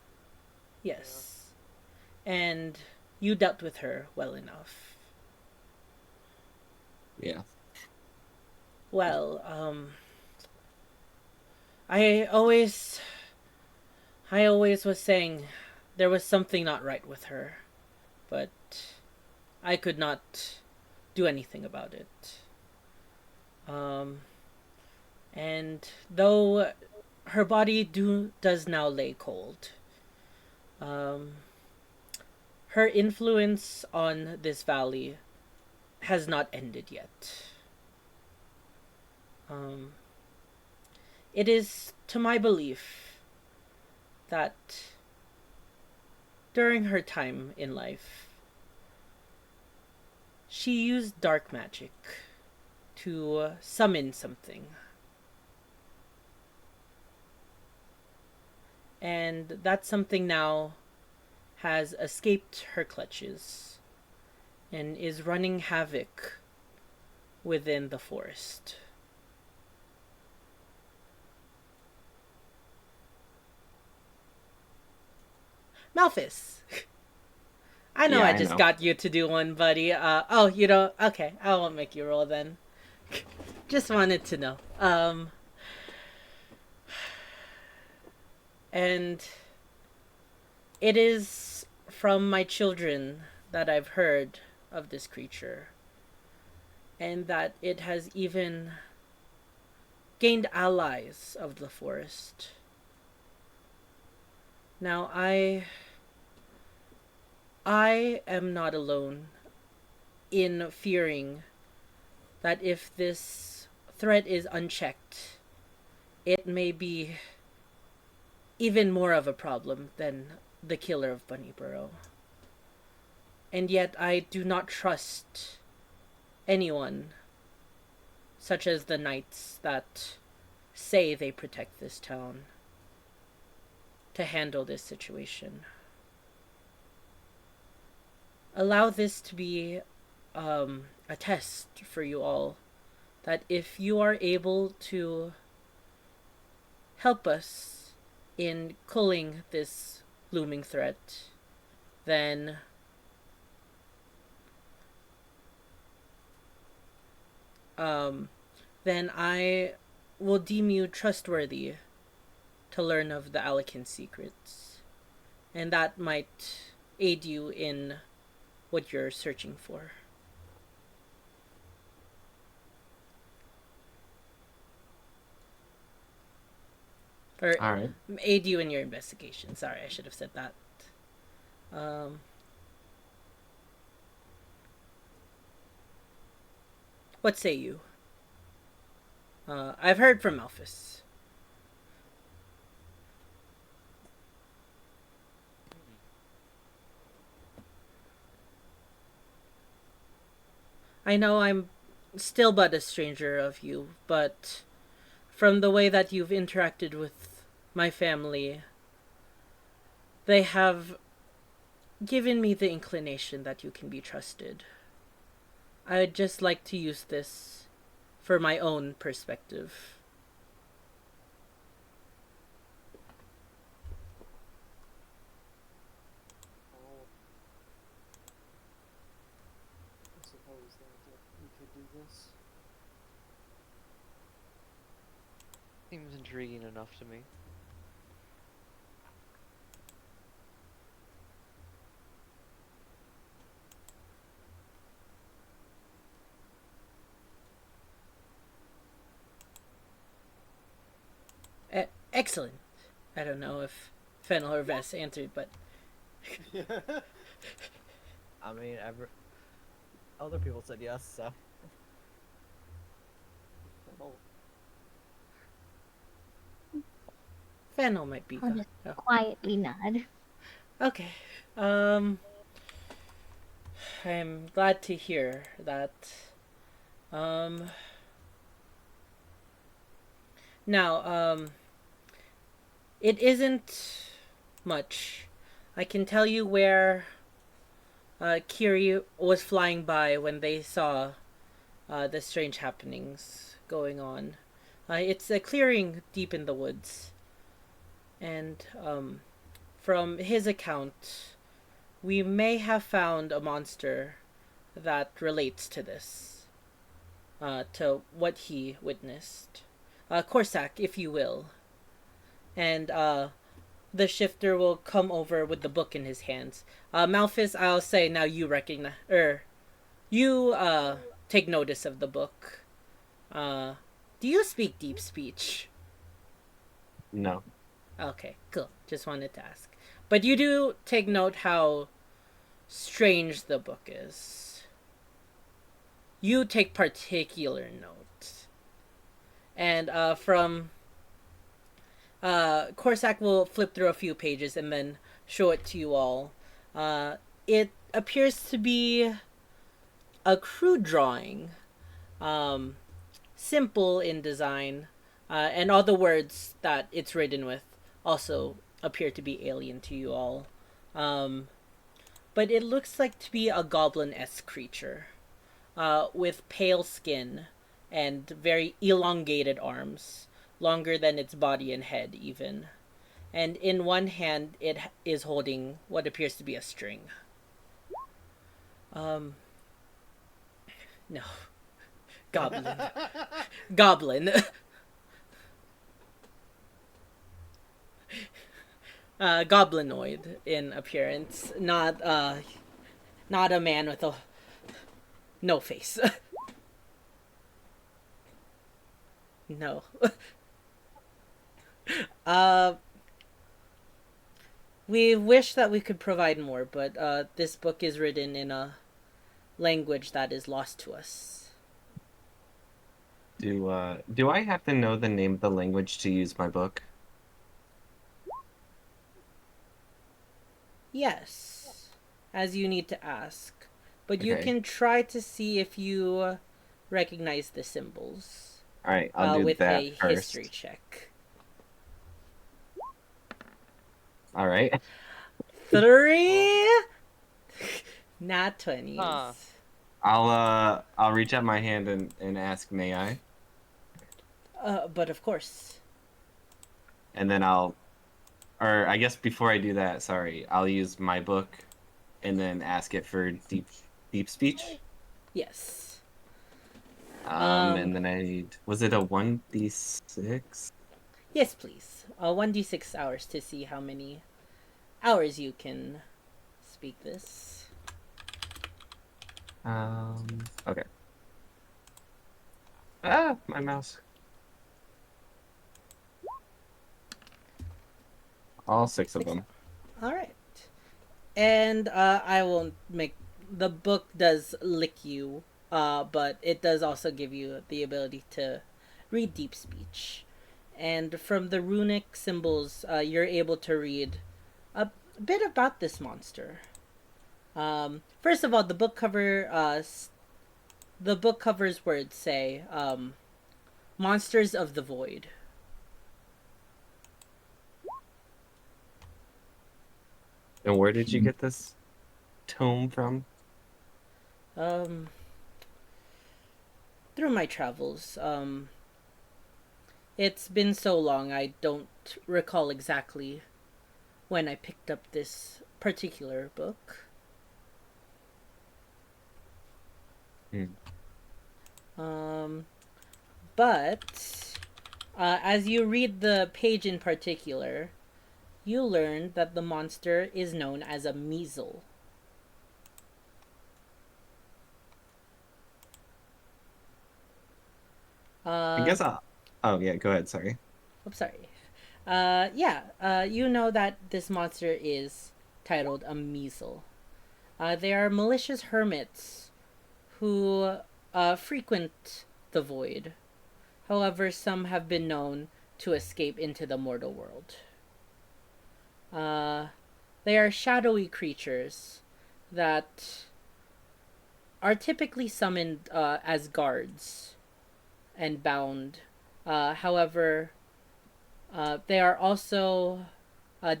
Yes. And you dealt with her well enough. Yeah. Well, I always I always was saying there was something not right with her, but I could not do anything about it. Um, and though her body does now lay cold, um, her influence on this valley has not ended yet. Um, it is to my belief that during her time in life, she used dark magic to summon something. And that something now has escaped her clutches and is running havoc within the forest. Malphus! I know Yeah, I I just know. got you to do one, buddy. Oh, you don't? Okay, I won't make you roll then. Just wanted to know. And it is from my children that I've heard of this creature, and that it has even gained allies of the forest. Now I am not alone in fearing that if this threat is unchecked, it may be even more of a problem than the killer of Bunnyborough. And yet I do not trust anyone, such as the knights that say they protect this town, to handle this situation. Allow this to be a test for you all, that if you are able to help us in culling this looming threat, then then I will deem you trustworthy to learn of the Alikin secrets, and that might aid you in what you're searching for. Or All right. aid you in your investigation. Sorry, I should have said that. Um, what say you? I've heard from Malphus. I know I'm still but a stranger of you, but from the way that you've interacted with my family, they have given me the inclination that you can be trusted. I'd just like to use this for my own perspective. Oh. I suppose that we could do this. Seems intriguing enough to me. Excellent. I don't know if Fennel or Vess answered, but I mean, other people said yes, so. Oh, Fennel might be I'll the. just Oh. quietly nod. Okay. I'm glad to hear that. Um, now, it isn't much. I can tell you where Kiri was flying by when they saw the strange happenings going on. It's a clearing deep in the woods. And from his account, we may have found a monster that relates to this, to what he witnessed. Corsac, if you will. And the shifter will come over with the book in his hands. Malphus, I'll say now you recognize, you take notice of the book. Do you speak deep speech? No. Okay, cool. Just wanted to ask. But you do take note how strange the book is. You take particular note. And from Corsac will flip through a few pages and then show it to you all. It appears to be a crude drawing, simple in design, and all the words that it's written with also appear to be alien to you all. But it looks like to be a goblin-esque creature, with pale skin and very elongated arms, longer than its body and head even. And in one hand, it is holding what appears to be a string. No. Goblin. Goblin. Goblinoid in appearance, not a man with a no face. No. We wish that we could provide more, but this book is written in a language that is lost to us. Do I have to know the name of the language to use my book? Yes, as you need to ask. But you Okay. can try to see if you recognize the symbols. All right, I'll do with that a first. history check. All right. 3 Not 20s. Huh. I'll reach out my hand and ask, may I? But of course. And then or I guess before I do that, sorry, I'll use my book and then ask it for deep speech. Yes. And then was it a 1d6? Yes, please. 1d6 hours to see how many hours you can speak this. Okay. Ah, my mouse. All 6 of them. All right. And I won't make the book does lick you, but it does also give you the ability to read deep speech. And from the runic symbols, you're able to read a bit about this monster. First of all, the book cover's words say, "Monsters of the Void." And where did you get this tome from? Through my travels. It's been so long, I don't recall exactly when I picked up this particular book. But as you read the page in particular, you learn that the monster is known as a measle. I guess oh yeah, go ahead, sorry. I'm sorry. You know that this monster is titled a measle. They are malicious hermits who frequent the void. However, some have been known to escape into the mortal world. They are shadowy creatures that are typically summoned as guards and bound. However, they are also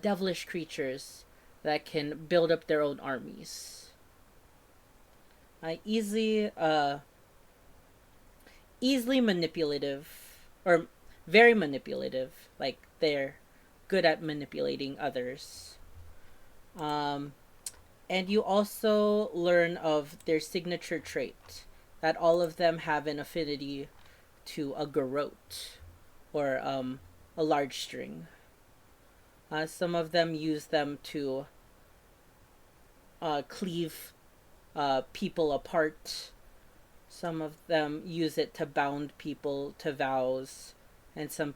devilish creatures that can build up their own armies. Easily manipulative, or very manipulative. Like, they're good at manipulating others. And you also learn of their signature trait, that all of them have an affinity to a garrote, or a large string. Some of them use them to cleave people apart. Some of them use it to bound people to vows, and some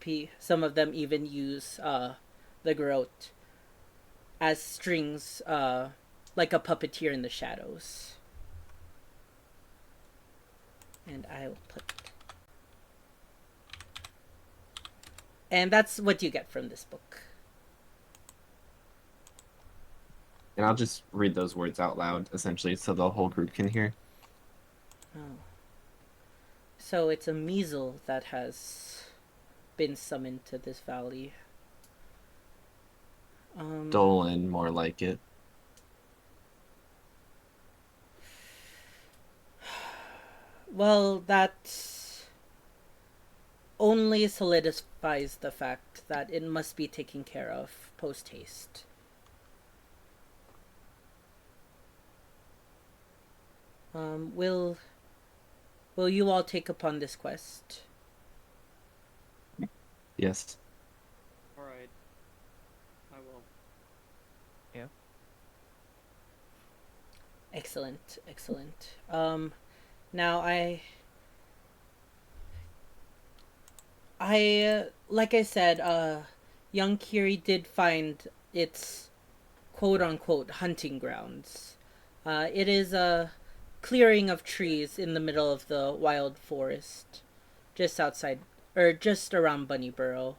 of them even use the groat as strings, like a puppeteer in the shadows. And I will put. And that's what you get from this book. And I'll just read those words out loud, essentially, so the whole group can hear. Oh. So it's a measle that has been summoned to this valley. Dolan, more like it. Well, that only solidifies the fact that it must be taken care of post haste. Will you all take upon this quest? Yes. Alright. I will. Excellent, excellent. Now like I said, young Kiri did find its quote unquote hunting grounds. It is a clearing of trees in the middle of the wild forest, just outside or just around Bunnyborough.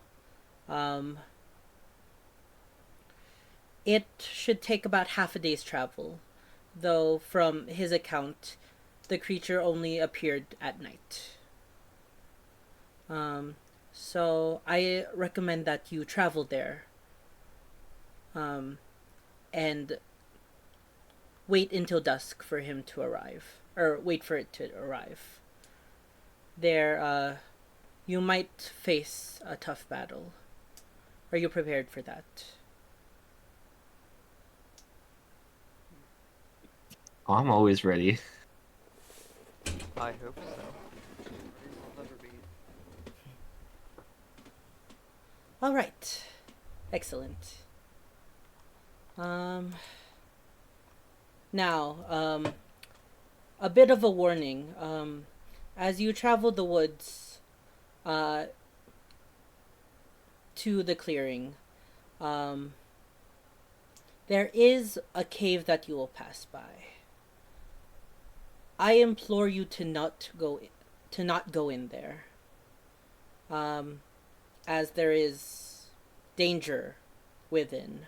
It should take about half a day's travel, though from his account, the creature only appeared at night. So I recommend that you travel there, and wait until dusk for him to arrive, or wait for it to arrive. There, you might face a tough battle. Are you prepared for that? Oh, I'm always ready. I hope so. I'll never be. All right. Excellent. Now, a bit of a warning. As you travel the woods, to the clearing, there is a cave that you will pass by. I implore you to not go in there, as there is danger within.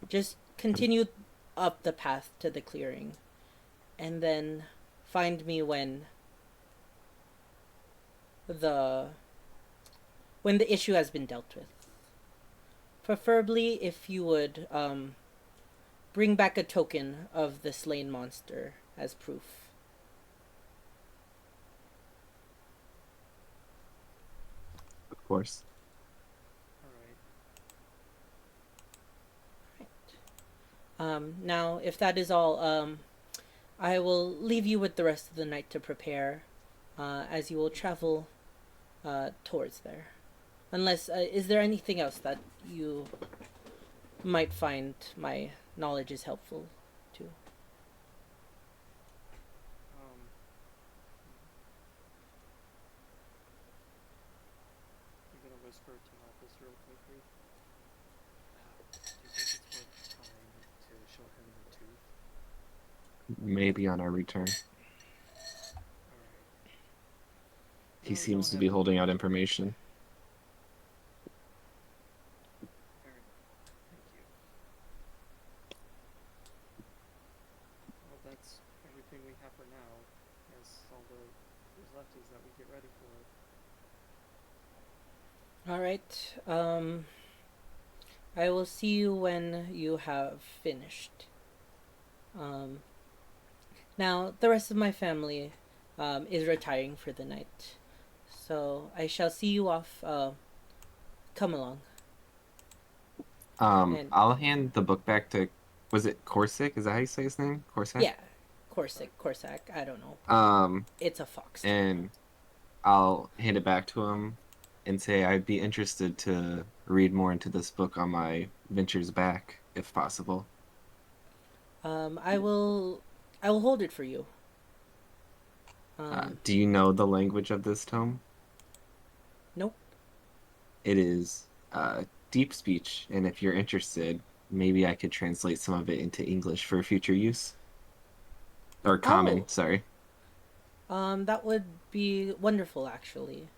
Just continue up the path to the clearing, and then find me when the issue has been dealt with. Preferably if you would bring back a token of the slain monster as proof. Of course. Alright. Now, if that is all, I will leave you with the rest of the night to prepare, as you will travel towards there. Unless, is there anything else that you might find my knowledge is helpful to? I'm gonna whisper to Malthus real quickly. Do you think it's worth trying to show him the tooth? Maybe on our return. Alright. He No, seems don't to be have holding out information. Alright. Thank you. Well, that's everything we have for now. As all there's left is that we get ready for it. All right. I will see you when you have finished. Now, the rest of my family is retiring for the night. So I shall see you off. Come along. And- I'll hand the book back to, was it Corsic? Is that how you say his name? Corsac? Yeah. Corsac. I don't know. It's a fox. And I'll hand it back to him and say I'd be interested to read more into this book on my ventures back, if possible. I will hold it for you. Do you know the language of this tome? Nope. It is deep speech, and if you're interested, maybe I could translate some of it into English for future use. Or common, Oh, sorry. that would be wonderful, actually.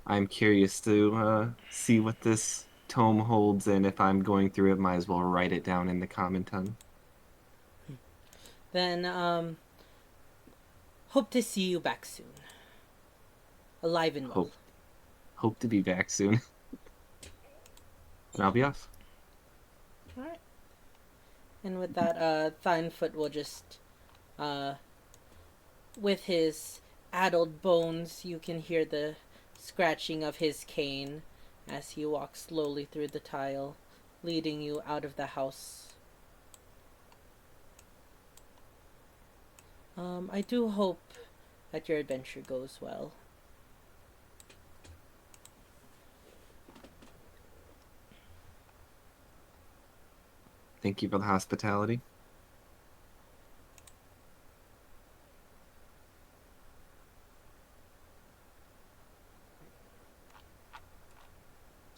I'm curious to see what this tome holds, and if I'm going through it, might as well write it down in the common tongue. Then, hope to see you back soon. Alive and well. Hope to be back soon. And I'll be off. Alright. And with that, Thinefoot will just, with his addled bones, you can hear the scratching of his cane as he walks slowly through the tile, leading you out of the house. I do hope that your adventure goes well. Thank you for the hospitality.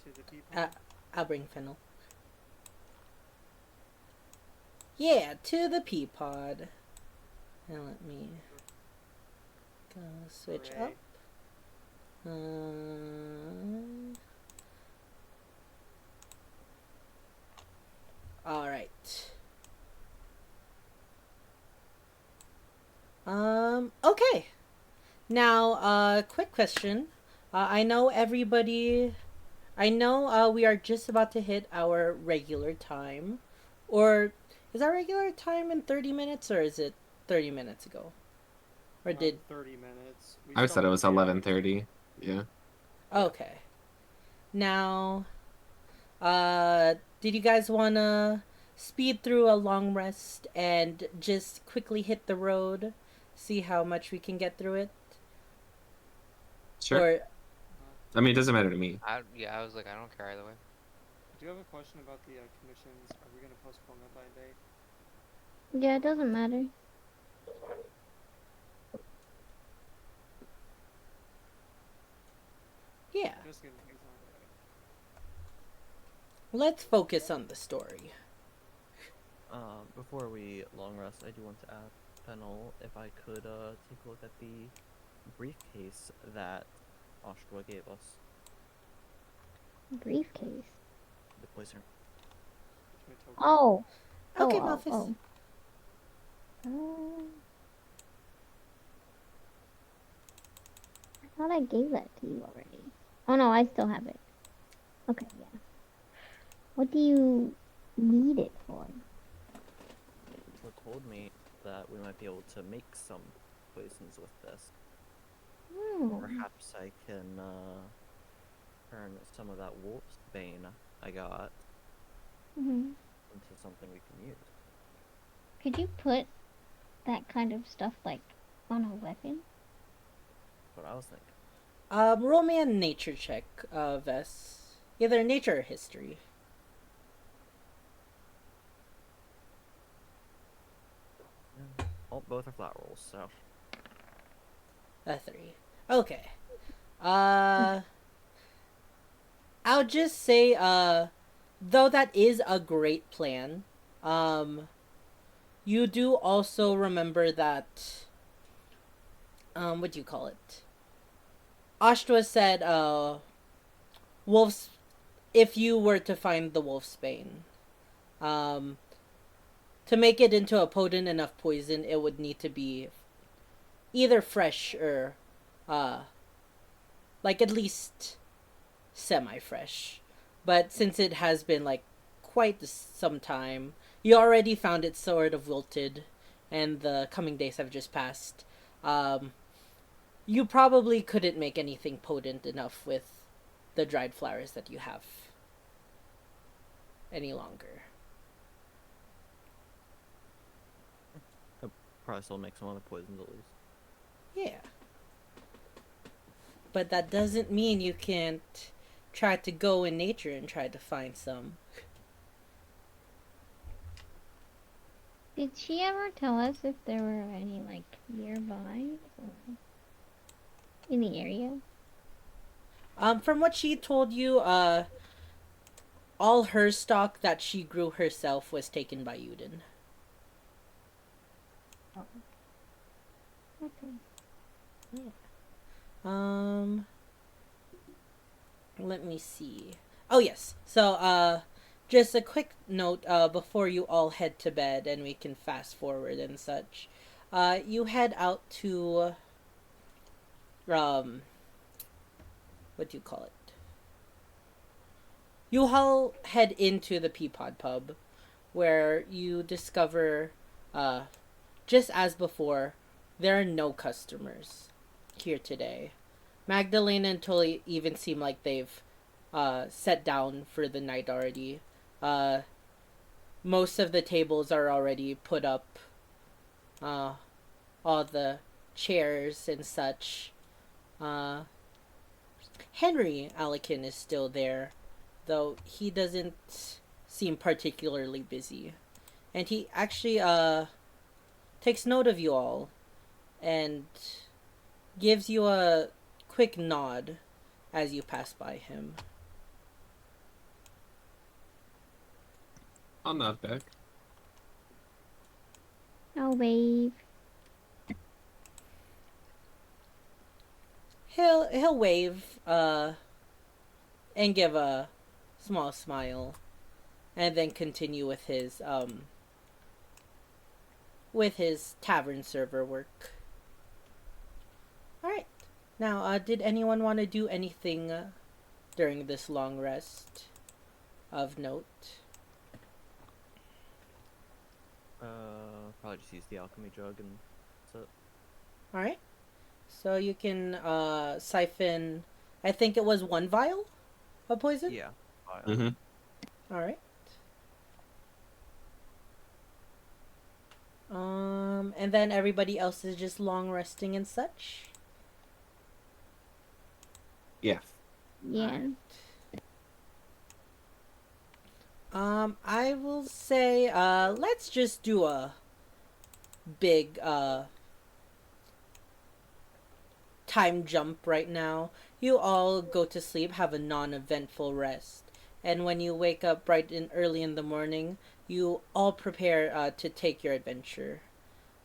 To the people. I'll bring Fennel. Yeah, to the pea pod. And let me go switch Hooray. up. Alright. Okay. Now, quick question. I know everybody. I know we are just about to hit our regular time. Or is our regular time in 30 minutes or is it 30 minutes ago? Or did. 30 minutes. We I said it was started 11:30. Yeah. Okay. Now, did you guys want to speed through a long rest and just quickly hit the road? See how much we can get through it? Sure. Or, I mean, it doesn't matter to me. Yeah, I was like, I don't care either way. I do have a question about the commissions. Are we going to postpone that by a day? Yeah, it doesn't matter. yeah. Just getting things on the way. Let's focus on the story. Before we long rest, I do want to ask Fennel if I could take a look at the briefcase that Oshua gave us. Briefcase. The poisoner. Which may token. Oh. Okay, oh, Malphus. oh, oh. I thought I gave that to you already. Oh no, I still have it. Okay, yeah. What do you need it for? What told me that we might be able to make some poisons with this. Hmm. Perhaps I can turn some of that wolf's bane I got Mm-hmm. into something we can use. Could you put that kind of stuff like on a weapon? That's what I was thinking. Roll me a nature check, Vess. Either nature or history. Oh, both are flat rolls, so. A 3. Okay. I'll just say, though that is a great plan, you do also remember that, what do you call it? Ashtua said, wolf's, if you were to find the wolf's bane, to make it into a potent enough poison, it would need to be either fresh or, like at least semi-fresh. But since it has been like quite some time, you already found it sort of wilted, and the coming days have just passed. You probably couldn't make anything potent enough with the dried flowers that you have any longer. I'll probably still make some other poisons at least. Yeah. but that doesn't mean you can't try to go in nature and try to find some. Did she ever tell us if there were any, like, nearby? Or in the area? From what she told you, all her stock that she grew herself was taken by Yuden. Okay. Um, let me see. Oh yes. So, just a quick note before you all head to bed and we can fast forward and such. You head out to um what do you call it? You all head into the Peapod Pub where you discover just as before, there are no customers here today. Magdalena and Tully even seem like they've sat down for the night already. Uh, most of the tables are already put up. All the chairs and such. Uh, Henry Alikin is still there, though he doesn't seem particularly busy. And he actually takes note of you all and gives you a quick nod as you pass by him. I'll nod back. I'll wave. He'll wave and give a small smile and then continue with his tavern server work. All right. Now, did anyone want to do anything during this long rest of note? Probably just use the alchemy jug and that's it. All right. So you can siphon, I think it was 1 vial of poison? Yeah. Mm-hmm. All right. And then everybody else is just long resting and such. Yeah. Yeah. I will say, let's just do a big, time jump right now. You all go to sleep, have a non-eventful rest. And when you wake up bright and early in the morning, you all prepare, to take your adventure.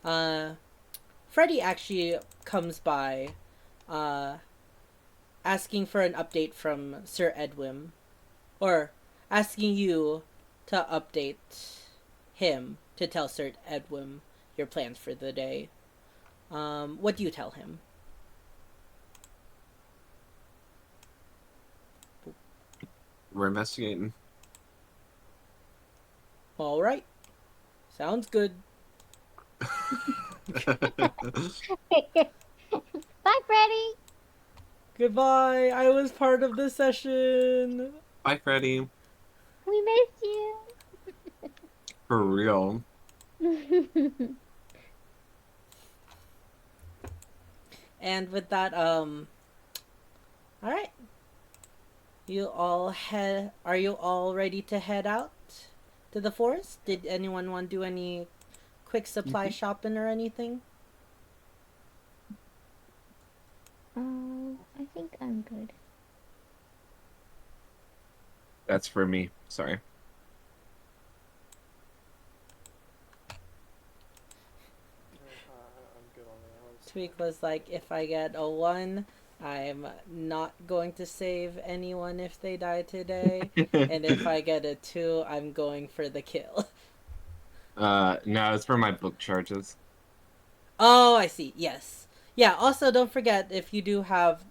Freddy actually comes by, asking for an update from Sir Edwin. Or asking you to update him to tell Sir Edwin your plans for the day. What do you tell him? We're investigating. All right. Sounds good. Bye, Freddy. Goodbye. I was part of the session. Bye, Freddy. We missed you. For real. And with that, all right. Are you all ready to head out to the forest? Did anyone want to do any quick supply shopping or anything? I think I'm good. That's for me. Sorry. I'm good on that. Tweak was like, if I get a 1, I'm not going to save anyone if they die today. And if I get a 2, I'm going for the kill. No, it's for my book charges. Oh, I see. Yes. Yeah, also don't forget if you do have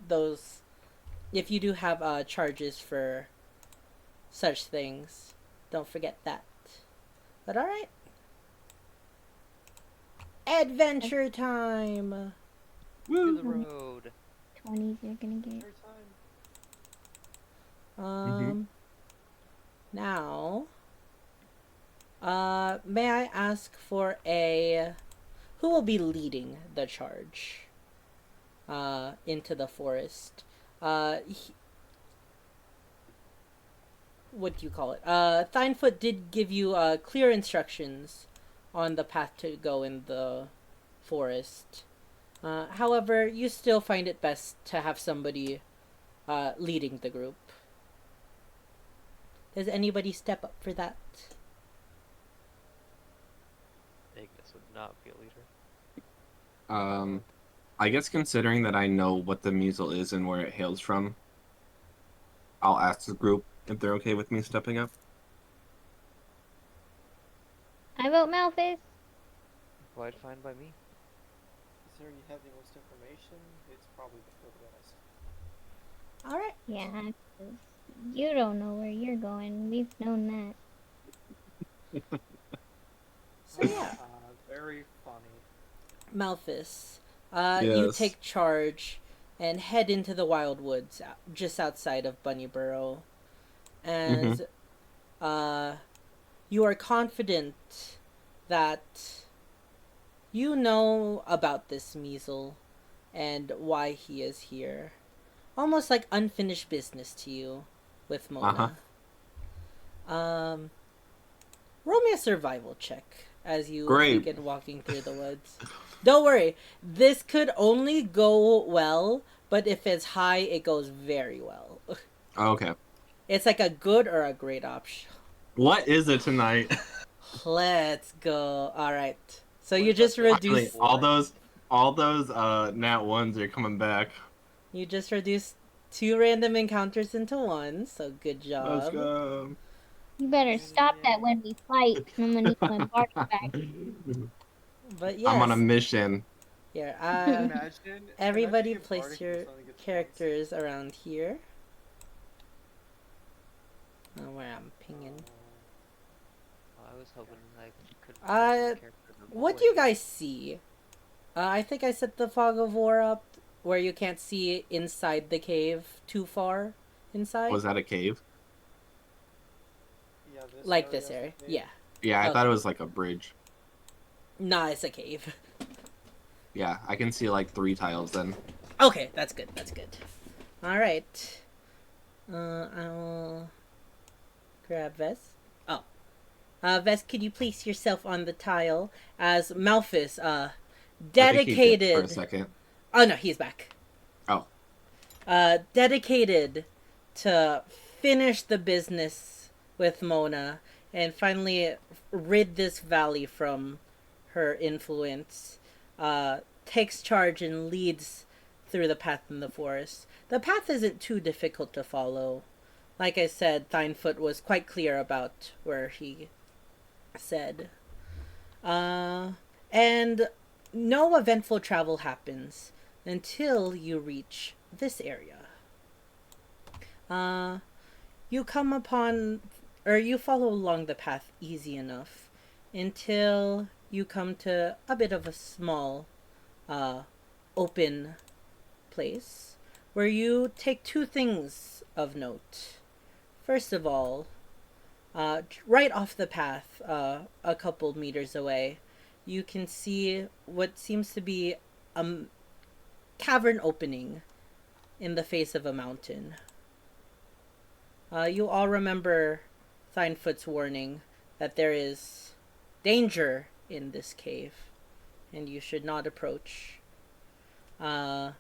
charges for such things, don't forget that. But all right. Adventure time. To the road. 20s you're gonna get. Every time. Now, may I ask for who will be leading the charge? into the forest. What do you call it? Thinefoot did give you clear instructions on the path to go in the forest. However, you still find it best to have somebody leading the group. Does anybody step up for that? Ignis would not be a leader. I guess considering that I know what the musil is and where it hails from, I'll ask the group if they're okay with me stepping up. I vote Malphus. Quite fine by me. Considering you have the most information, it's probably the best. All right. Yeah, 'cause you don't know where you're going. We've known that. So yeah, Very funny. Malphus, you Yes. take charge and head into the wild woods just outside of Bunnyburrow. As you are confident that you know about this measle and why he is here. Almost like unfinished business to you with Mona. Roll me a survival check as you Great. begin walking through the woods. Don't worry, this could only go well, but if it's high, it goes very well. Okay. It's like a good or a great option. What is it tonight? Let's go. All right. So What you is just that? Actually, reduce. all those nat ones are coming back. You just reduced 2 random encounters into 1. So good job. Let's go. You better stop that when we fight. I'm gonna need my bark back. But yes. I'm on a mission. Here, Imagine everybody if place Bardic your suddenly gets points. characters around here. Where I'm pinging. I was hoping I could. What do you guys see? I think I set the fog of war up where you can't see inside the cave too far inside. Was that a cave? Yeah, Like this area? okay. Yeah. Yeah, I Okay. thought it was like a bridge. Nah, it's a cave. Yeah, I can see like 3 tiles then. Okay, that's good. That's good. All right. I'll grab Vest. Oh. Vest, could you place yourself on the tile as Malphus, I think he dipped dedicated. for a second. Oh no, he's back. Oh. Dedicated to finish the business with Mona and finally rid this valley from her influence. Takes charge and leads through the path in the forest. The path isn't too difficult to follow. Like I said, Thinefoot was quite clear about where he said. And no eventful travel happens until you reach this area. You come upon, or you follow along the path easy enough until you come to a bit of a small, open place where you take 2 things of note. First of all, right off the path, a couple meters away, you can see what seems to be a cavern opening in the face of a mountain. You all remember Thinefoot's warning that there is danger in this cave and you should not approach. But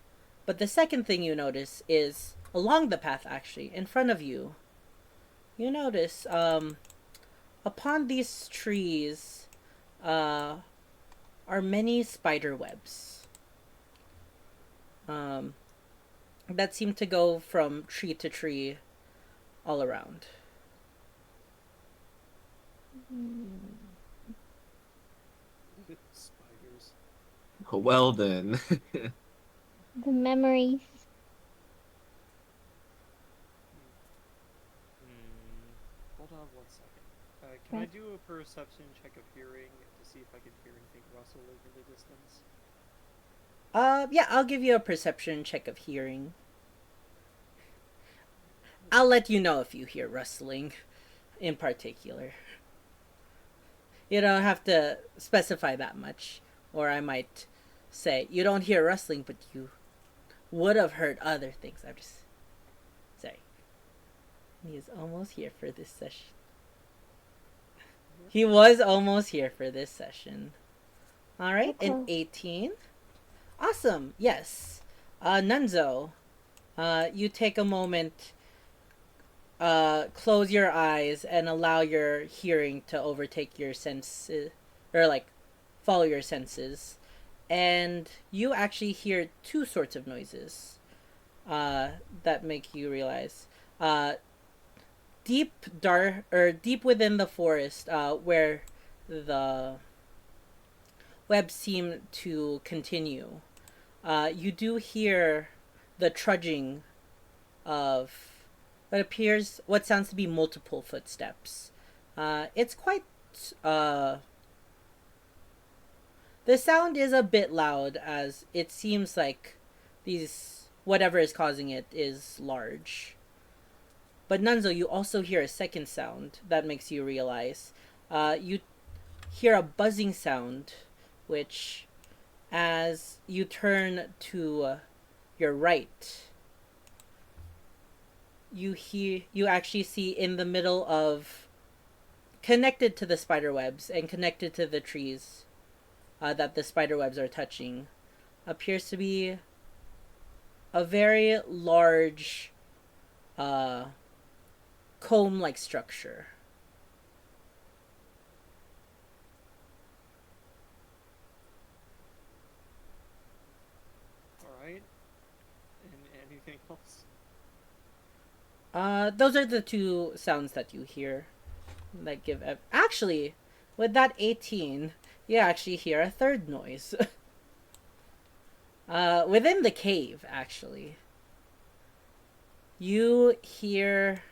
the second thing you notice is along the path, actually, in front of you, you notice upon these trees are many spider webs that seem to go from tree to tree all around. Spiders. Well then. The memories. Hold on 1 second. Can I do a perception check of hearing to see if I can hear anything rustle over the distance? Yeah, I'll give you a perception check of hearing. I'll let you know if you hear rustling in particular. You don't have to specify that much, or I might say you don't hear rustling, but you would have heard other things. I'm just sorry. He is almost here for this session. He was almost here for this session. All right, an 18. Awesome. Yes. Nunzo, you take a moment, close your eyes and allow your hearing to overtake your senses, or like follow your senses. And you actually hear two sorts of noises that make you realize. Deep dark or deep within the forest, where the webs seem to continue, you do hear the trudging of what sounds to be multiple footsteps. It's quite. The sound is a bit loud, as it seems like whatever is causing it is large. But Nunzo, you also hear a second sound that makes you realize. You hear a buzzing sound, which, as you turn to your right, you actually see in the middle of, connected to the spider webs and connected to the trees that the spider webs are touching, appears to be a very large comb-like structure. Alright. And anything else? Those are the two sounds that you hear that give. Actually, with that 18, you actually hear a third noise. Within the cave, actually. You hear.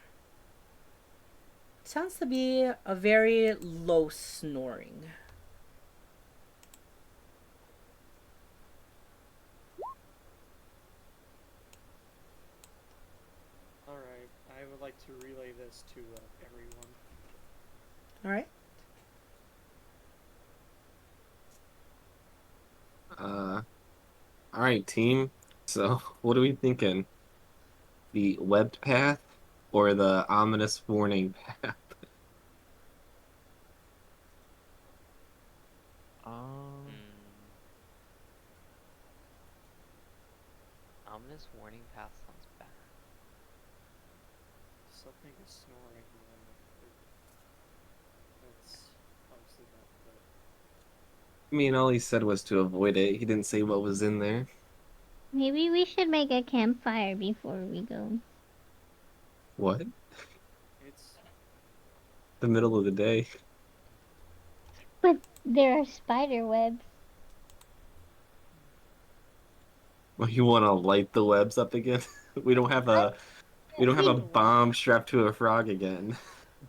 It sounds to be a very low snoring. Alright, I would like to relay this to everyone. Alright. Alright, team. So, what are we thinking? The webbed path or the ominous warning path? Ominous warning path sounds bad. Something is snoring. That's obviously not good. I mean, all he said was to avoid it. He didn't say what was in there. Maybe we should make a campfire before we go. What? It's The middle of the day. But there are spider webs. Well, you want to light the webs up again? We don't have a bomb strapped to a frog again.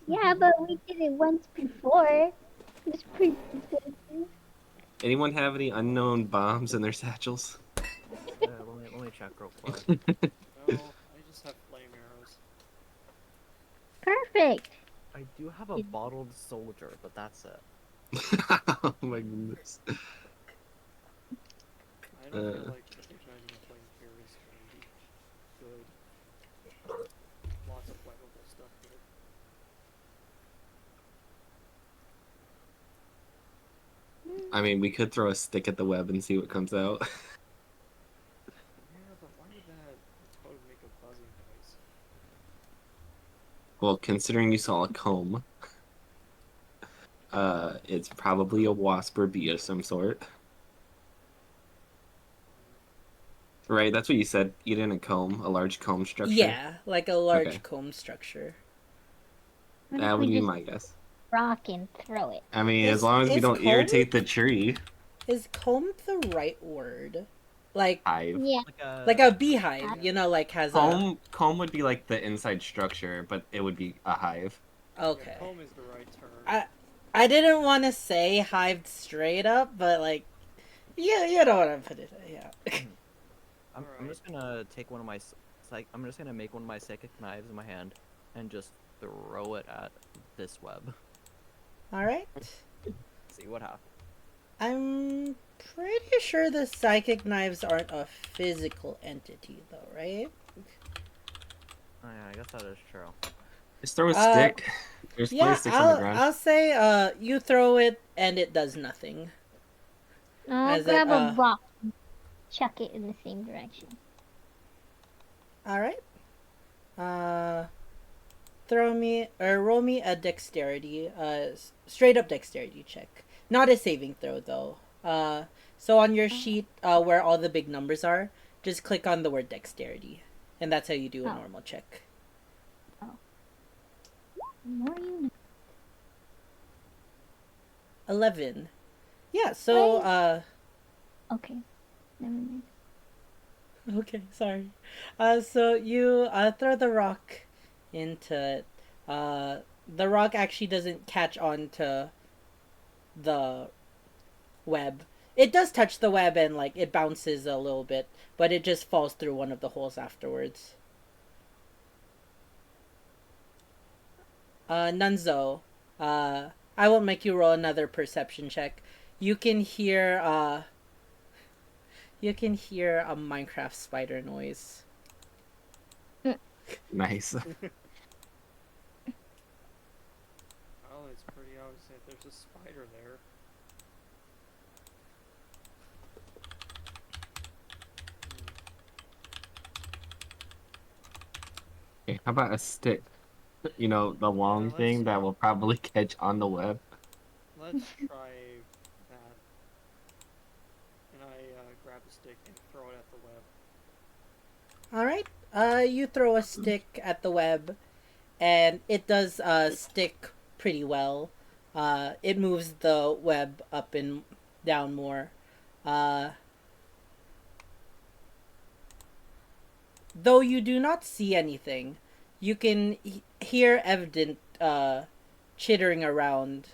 Yeah, but we did it once before. It was pretty good. Anyone have any unknown bombs in their satchels? Let me check real quick. no, I just have flame arrows. Perfect. I do have a bottled soldier, but that's it. Oh my goodness. I don't feel like igniting a flame here is going to be good. Lots of flammable stuff here. I mean, we could throw a stick at the web and see what comes out. Yeah, but why would that toad make a buzzing noise? Well, considering you saw a comb, it's probably a wasp or bee of some sort. Right, that's what you said. You didn't comb, a large comb structure. Yeah, like a large Okay. comb structure. What That if would we be just my guess. rock and throw it? I mean, Is- as long as we is don't comb- irritate the tree. Is comb the right word? Like Hive. Yeah. like a beehive, you know, like has Comb would be like the inside structure, but it would be a hive. a. Okay. Yeah, comb is the right term. I didn't want to say hived straight up, but like, yeah, you know what I'm putting. Yeah. I'm Alright. just gonna take one of my I'm just gonna make one of my psychic knives in my hand and just throw it at this web. All right. See what happens. I'm pretty sure the psychic knives aren't a physical entity, though, right? Oh yeah, I guess that is true. Just throw a Uh, stick. There's plenty of Yeah, sticks on the ground. I'll say you throw it and it does nothing. I'll As it grab a rock and chuck it in the same direction. all right. Uh, throw me or roll me a dexterity, straight up dexterity check. Not a saving throw though. So on your sheet, where all the big numbers are, just click on the word dexterity, and that's how you do a Oh. normal check. More you know. 11. Yeah. So Wait. Okay. Never mind. Okay, sorry. So you throw the rock into it. The rock actually doesn't catch on to the web. It does touch the web and like it bounces a little bit, but it just falls through one of the holes afterwards. Nunzo, I won't make you roll another perception check. You can hear you can hear a Minecraft spider noise. Nice. Oh, it's pretty obvious that there's a spider there. Okay, how about a stick? You know, the long let's, thing that will probably catch on the web. Let's try that. And I grab a stick and throw it at the web. All right. You throw a stick at the web, and it does stick pretty well. It moves the web up and down more. Uh, though you do not see anything, you can hear evident chittering around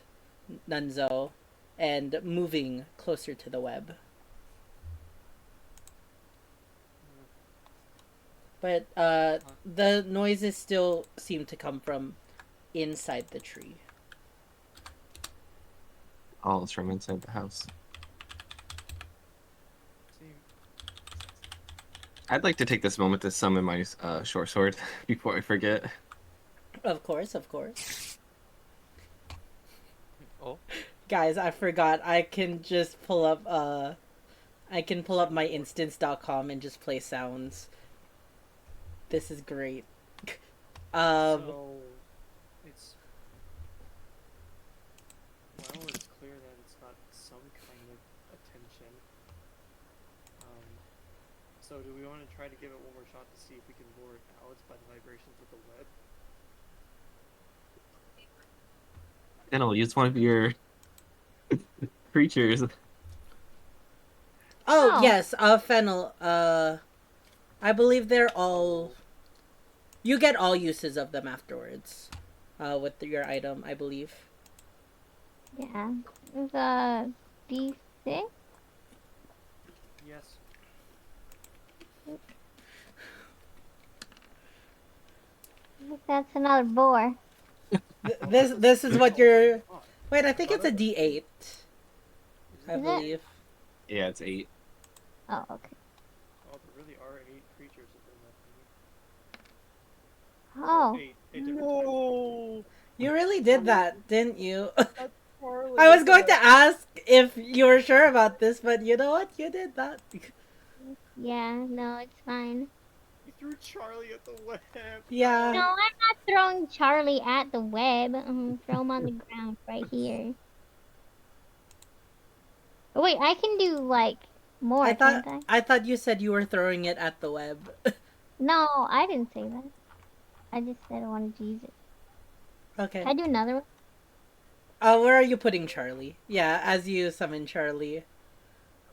Nunzo and moving closer to the web. But the noises still seem to come from inside the tree. Oh, it's from inside the house. See, I'd like to take this moment to summon my short sword before I forget. Of course, of course. Oh, Guys, I forgot. I can just pull up I can pull up my instance.com and just play sounds. This is great. so it's clear that it's got some kind of attention. So do we want to try to give it one more shot to see if we can lure it out by the vibrations of the web? Then I'll use one of your creatures. Oh. Yes, Fennel, I believe they're all you get all uses of them afterwards. With your item, I believe. Yeah. There's a D6. Yes. That's another boar. This is what you're. Wait, I think it's a D8. I Is it? believe. Yeah, it's 8. Oh, okay. Oh, there really are 8 creatures within that thing. Oh. 8 different No. You really did that, didn't you? Charlie, I was going to ask if you were sure about this, but you know what? You did that. Yeah, no, it's fine. You threw Charlie at the web. Yeah. No, I'm not throwing Charlie at the web. Throw him on the ground right here. Oh, wait, I can do, like, more, I thought can't I? I thought you said you were throwing it at the web. No, I didn't say that. I just said I wanted to use it. Okay. Can I do another one? Where are you putting Charlie? Yeah, as you summon Charlie.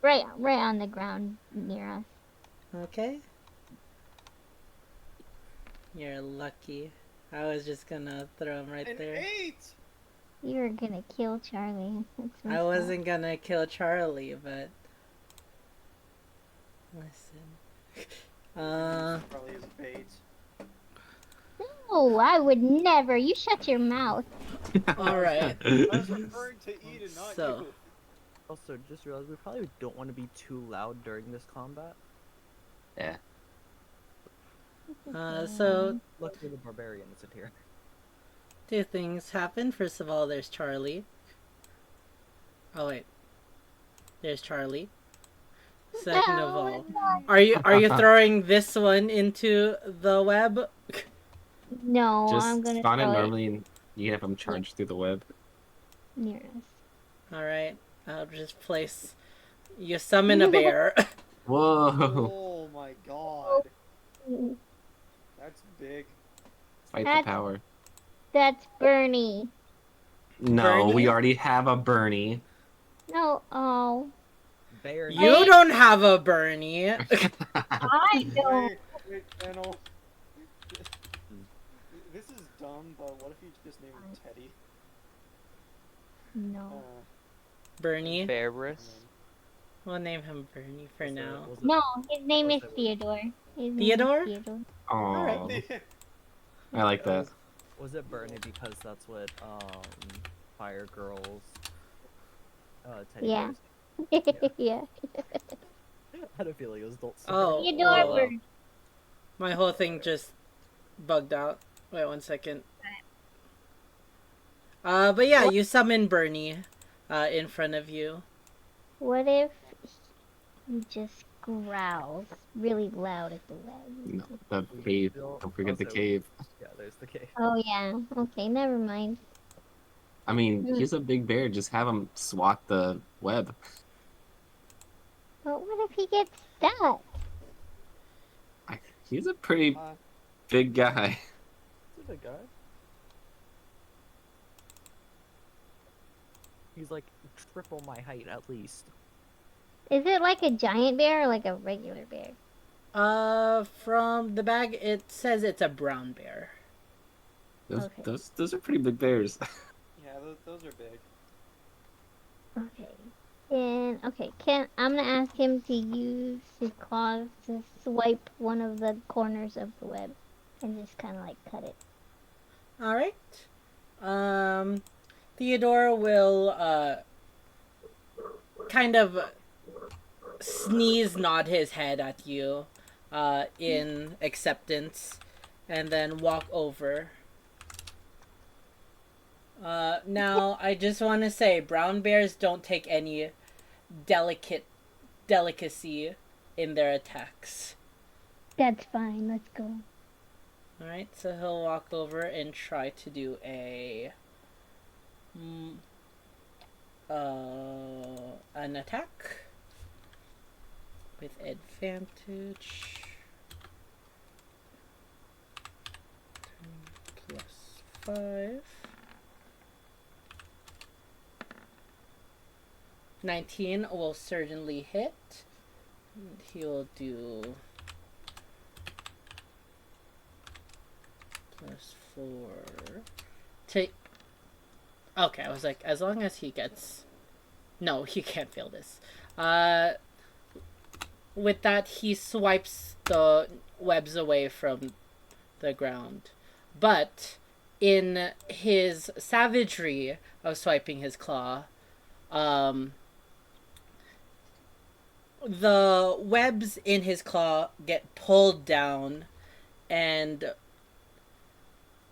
Right on the ground near us. Okay. You're lucky. I was just gonna throw him right An there. 8! You were gonna kill Charlie. That's I messed up. wasn't gonna kill Charlie, but listen. Probably is bait. No, I would never. You shut your mouth. All right. I was referring to Eden, not So. you. Also, just realized we probably don't want to be too loud during this combat. Yeah. So Luckily, the barbarian isn't here. two things happen. First of all, there's Charlie. Oh wait, there's Charlie. Second of all, are you throwing this one into the web? No, I'm Just gonna spawn it throw it normally and you have them charge through the web. near us. All right, I'll just place. You summon a bear. Whoa! Oh my god. That's big. Fight the That's- power. That's Bernie. No, we Bernie? already have a Bernie. No, oh. Bear. You don't have a Bernie. I don't. Wait, Fennel. This is dumb, but what if you just name him Teddy? No. Bernie. Barbarous. We'll name him Bernie for now. No, his name is was it- Theodore. His name is Theodore? Theodore. Oh, right. I like that. Was it Bernie because that's what Fire Girls teddy Yeah. bears? Yeah. I had a feeling it was adult. Oh, Theodore oh, Bernie. my whole thing just bugged out. Wait 1 second. But yeah, you summon Bernie in front of you. What if he just growls really loud at the web? No, the cave. Don't forget the Also- cave. Yeah, there's the cave. Oh yeah. Okay, never mind. I mean, he's a big bear. Just have him swat the web. But what if he gets stuck? He's a pretty Uh, big guy. He's a big guy. He's like triple my height at least. Is it like a giant bear or like a regular bear? From the bag, it says it's a brown bear. Those, Okay. those are pretty big bears. yeah, those are big. Okay. And I'm gonna ask him to use his claws to swipe one of the corners of the web and just kind of like cut it. All right. Theodore will kind of sneeze, nod his head at you in acceptance, and then walk over. Now, I just want to say, brown bears don't take any delicacy in their attacks. That's fine. Let's go. All right, so he'll walk over and try to do an attack with advantage. 10 + 5. 19 will certainly hit. He will do +4 to. Okay, I was like, as long as he gets. No, he can't fail this. With that, he swipes the webs away from the ground. But in his savagery of swiping his claw, the webs in his claw get pulled down, and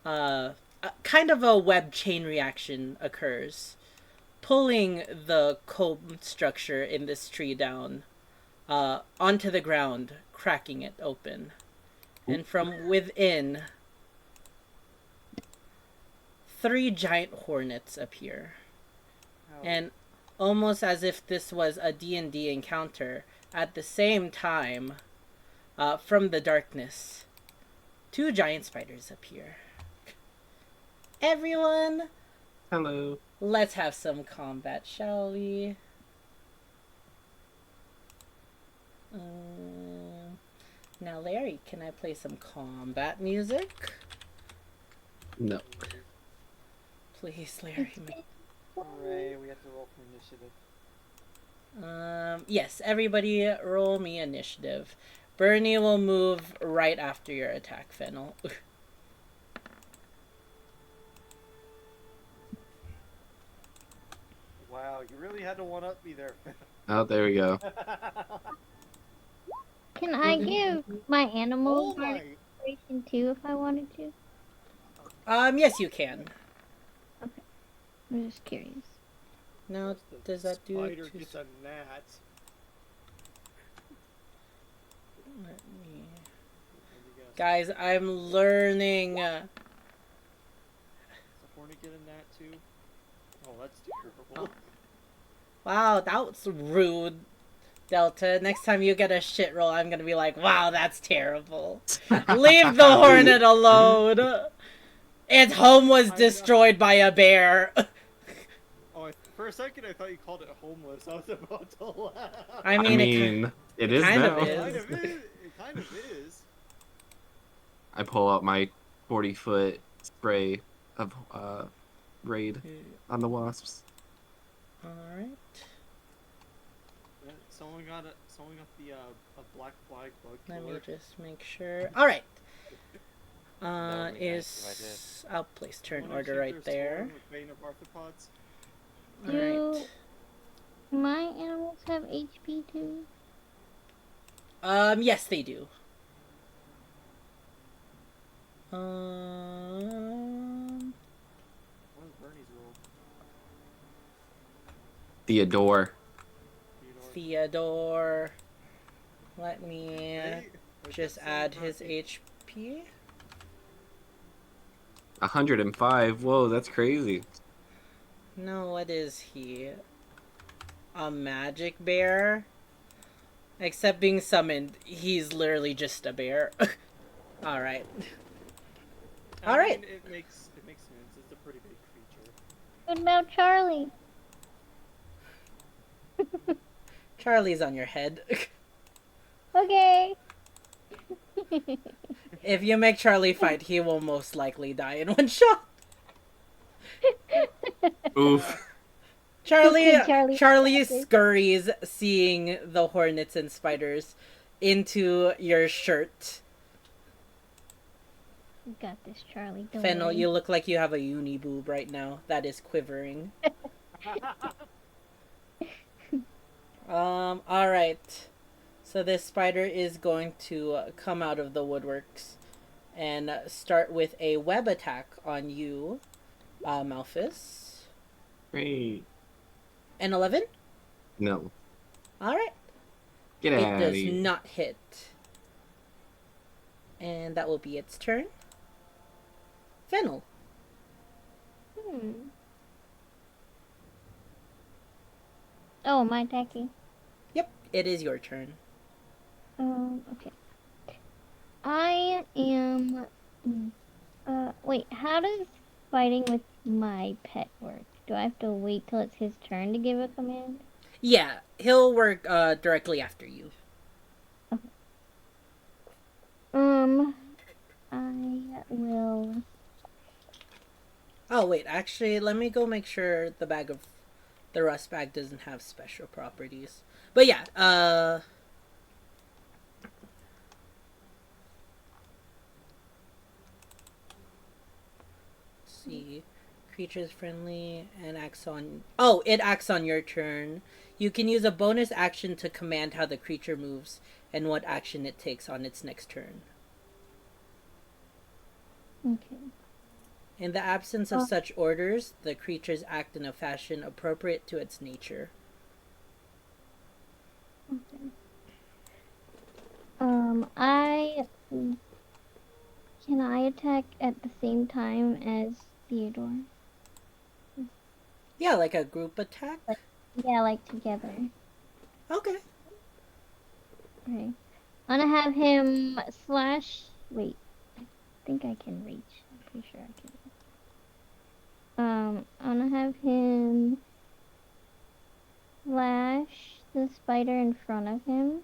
kind of a web chain reaction occurs, pulling the comb structure in this tree down onto the ground, cracking it open. And from within, 3 giant hornets appear. And almost as if this was a D&D encounter, at the same time, from the darkness, 2 giant spiders appear. Everyone, Hello. let's have some combat, shall we? Now, Larry, can I play some combat music? No. Please, Larry. Hooray, we have to roll for initiative. Yes, everybody roll me initiative. Bernie will move right after your attack, Fennel. Wow, you really had to one-up me there. Oh, there we go. Can I give my animals Oh my! inspiration too if I wanted to? Yes, you can. I'm just curious. Now, The does that do it spider to... gets a gnat. Let me... Let me guess. Guys, I'm learning. Does the hornet get a gnat too? Oh, that's terrible. Wow, that was rude, Delta. Next time you get a shit roll, I'm gonna be like, wow, that's terrible. Leave the hornet alone. Its home was destroyed by a bear. Oh, for a second I thought you called it homeless. I was about to laugh. I I mean, mean, it is kind of now. is. It kind of is. It kind of is. I pull out my 40-foot spray of raid on the wasps. Alright. Someone got the a black flag bug Let me killer. just make sure. Alright. That would be nice if I I'll place turn Someone order achieved right their there. scoring with Bane of Arthropods. Alright. Do my animals have HP too? Yes, they do. What was Bernie's rule? Theodore. Theodore. Let me Hey, just add his HP. 105. Whoa, that's crazy. No, what is he? A magic bear? Except being summoned, he's literally just a bear. Alright. I Alright. mean, it makes sense. It's a pretty big creature. What about Charlie? Charlie's on your head. Okay. If you make Charlie fight, he will most likely die in one shot. Oof. Charlie Charlie. scurries, seeing the hornets and spiders, into your shirt. You got this, Charlie. Don't Fennel, worry. you look like you have a uni boob right now that is quivering. Alright. So this spider is going to come out of the woodworks and start with a web attack on you, Malphus. Great. An 11? No. Alright. Get It out of does here. not hit. And that will be its turn. Fennel. Oh, am I attacking? Yep, it is your turn. Okay. I am. Wait. How does fighting with my pet work? Do I have to wait till it's his turn to give a command? Yeah, he'll work directly after you. I will. Oh, wait, actually, let me go make sure the rust bag doesn't have special properties. But yeah, let's see. Creatures friendly and acts on... Oh, it acts on your turn. You can use a bonus action to command how the creature moves and what action it takes on its next turn. Okay. In the absence of such orders, the creatures act in a fashion appropriate to its nature. Okay. I can I attack at the same time as Theodore? Yeah, like a group attack? Yeah, like together. Okay. Okay. I'm gonna have him slash. Wait, I think I can reach. I'm pretty sure I can. I'm gonna have him slash the spider in front of him,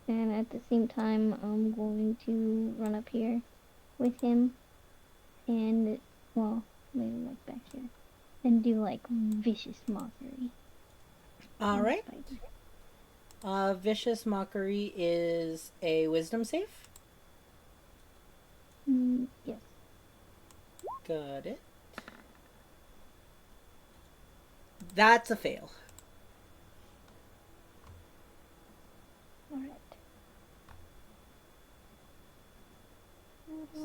and at the same time, I'm going to run up here with him, and well, maybe like back here, and do like vicious mockery. on the Alright. spider. Vicious Mockery is a wisdom save. Yes. Got it. That's a fail. Alright. How do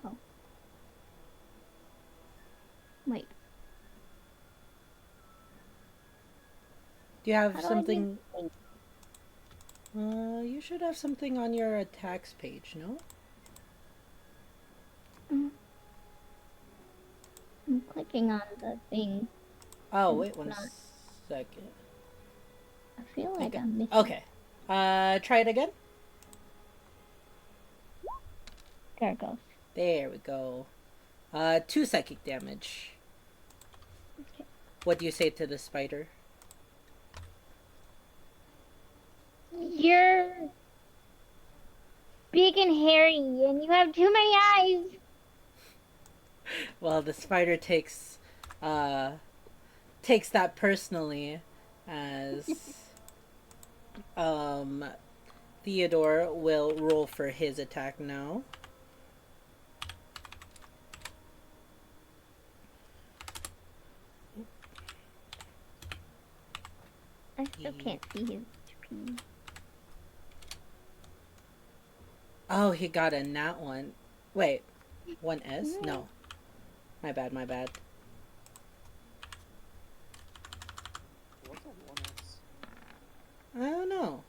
I... Oh. Wait. Do you have How do something? I do... You should have something on your attacks page, no? I'm clicking on the thing. Oh, and wait it's one not. second. I feel like Okay. I'm missing. Okay. Try it again. There it goes. There we go. 2 psychic damage. Okay. What do you say to the spider? You're big and hairy, and you have too many eyes. Well, the spider takes that personally, as Theodore will roll for his attack now. I still can't see his HP. Oh, he got a nat one. Wait, 1S? No. My bad, my bad. What's a 1S? I don't know.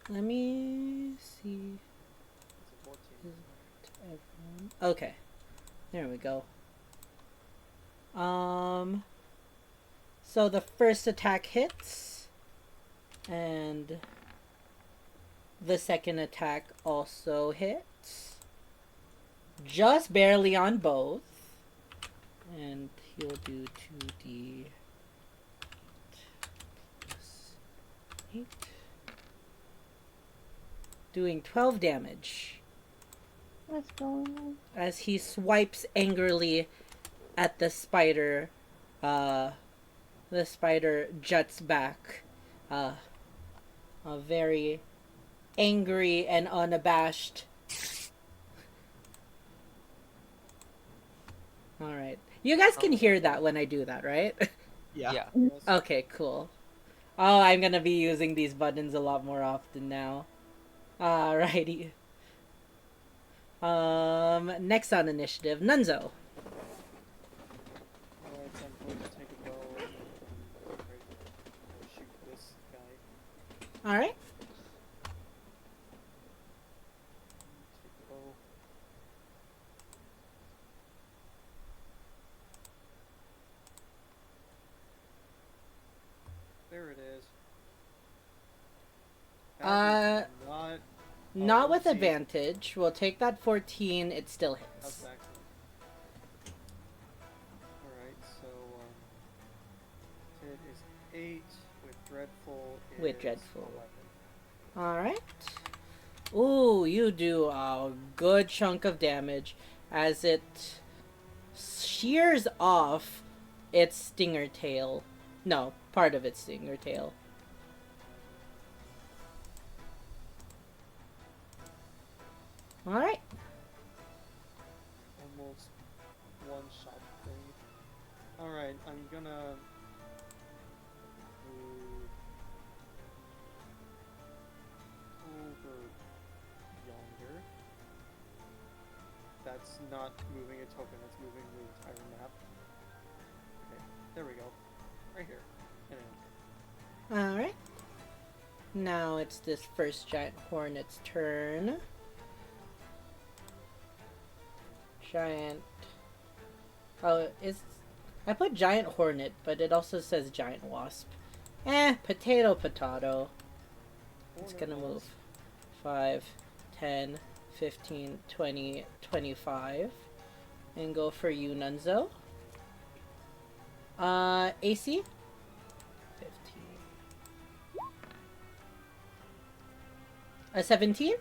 Let me see. It's a 14. Okay. There we go. So the first attack hits, and the second attack also hits. Just barely on both. And he'll do 2d8 plus 8. Doing 12 damage What's going on? as he swipes angrily at the spider. The spider juts back, a very angry and unabashed. Alright. You guys can hear that when I do that, right? Yeah. Yeah. Yes. Okay, cool. Oh, I'm gonna be using these buttons a lot more often now. Alrighty. Next on initiative, Nunzo. Alright, so I'm going to take a bow and I'll shoot this guy. Alright. Take the bow. There it is. That is not Not with see. advantage. We'll take that 14. It still hits. That's excellent. Alright, so Tid is 8 with Dreadful is With Dreadful. 11. Alright. Ooh, you do a good chunk of damage as it shears off its stinger tail. No, part of its stinger tail. Alright. Almost one shot thing. Alright, I'm gonna move over yonder. That's not moving a token, that's moving the entire map. Okay, there we go. Right here. Anyway. Alright. Now it's this first giant hornet's turn. Giant. Oh, I put giant hornet, but it also says giant wasp. Potato. It's gonna move 5, 10, 15, 20, 25. And go for you, Nunzo. AC? 15. A 17? Okay.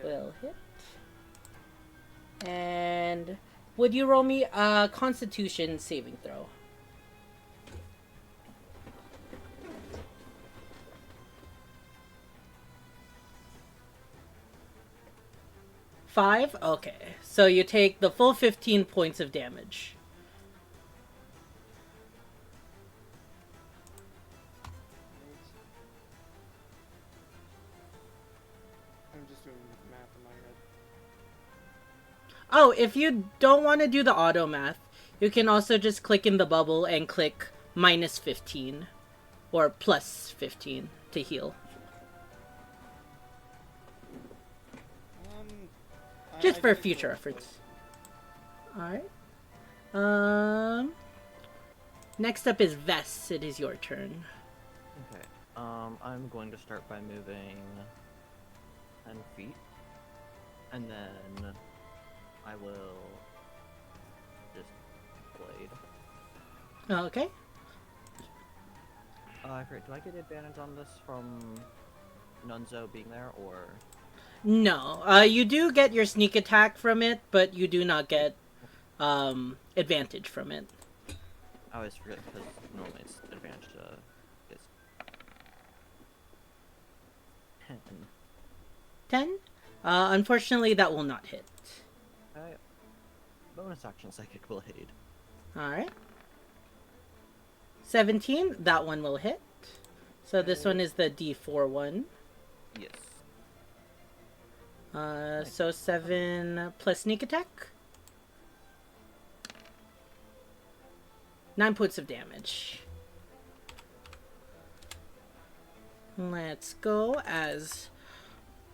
Will hit. And would you roll me a Constitution saving throw? Five? Okay. So you take the full 15 points of damage. Oh, if you don't want to do the auto math, you can also just click in the bubble and click -15 or +15 to heal. Just I for think future we're reference. Alright. Next up is Vess. It is your turn. Okay. I'm going to start by moving 10 feet, and then I will just blade. Okay. I forget, do I get advantage on this from Nunzo being there, or? No. You do get your sneak attack from it, but you do not get advantage from it. I always forget because normally it's advantage is 10. 10? Unfortunately, that will not hit. Bonus action psychic blade. Alright. 17, that one will hit. So this one is the D4 one. Yes. So 7 plus sneak attack. 9 points of damage. Let's go as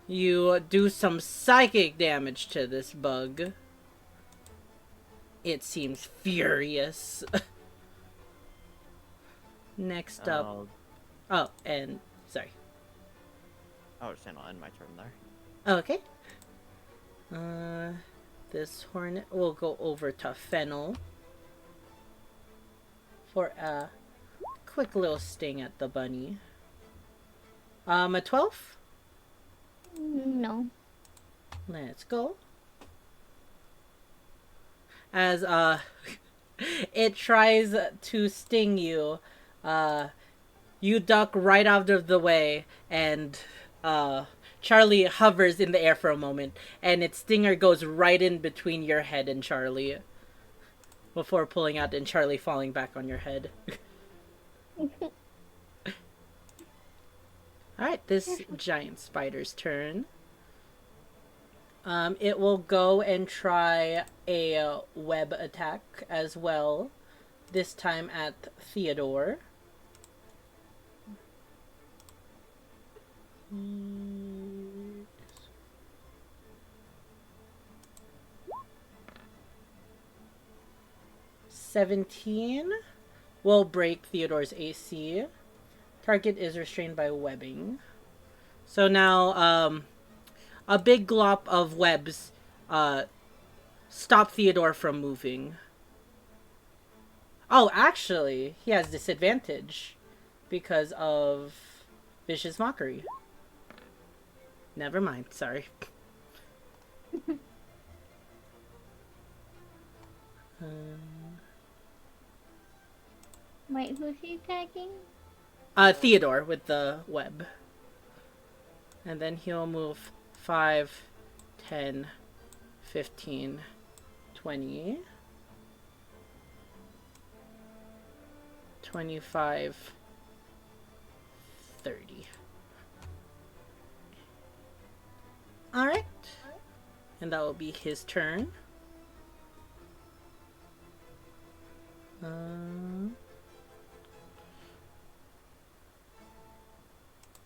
you do some psychic damage to this bug. It seems furious. Next up. Oh, and sorry. I was saying I'll end my turn there. Okay. This hornet will go over to Fennel for a quick little sting at the bunny. A 12? No. Let's go. As it tries to sting you, you duck right out of the way, and Charlie hovers in the air for a moment, and its stinger goes right in between your head and Charlie before pulling out and Charlie falling back on your head. Alright, this giant spider's turn. It will go and try a web attack as well, this time at Theodore. $17 will break Theodore's AC. Target is restrained by webbing. So now, a big glop of webs stop Theodore from moving. Oh, actually, he has disadvantage because of Vicious Mockery. Never mind, sorry. Wait, who's he attacking? Theodore with the web. And then he'll move 5, 10, 15, 20, 25, 30. Alright. And that will be his turn.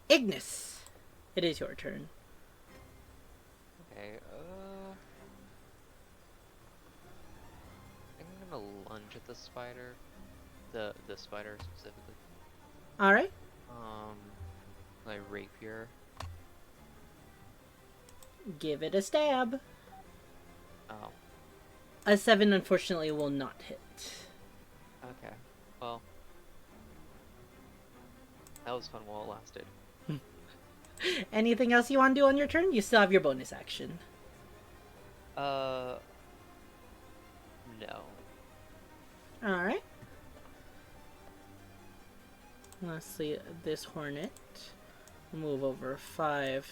Ignis, it is your turn. Okay, I'm gonna lunge at the spider. The spider specifically. Alright. My rapier. Give it a stab. Oh, A 7 unfortunately will not hit. okay. Well, that was fun while it lasted. Anything else you want to do on your turn? You still have your bonus action. No. Alright. Lastly, this hornet. Move over 5,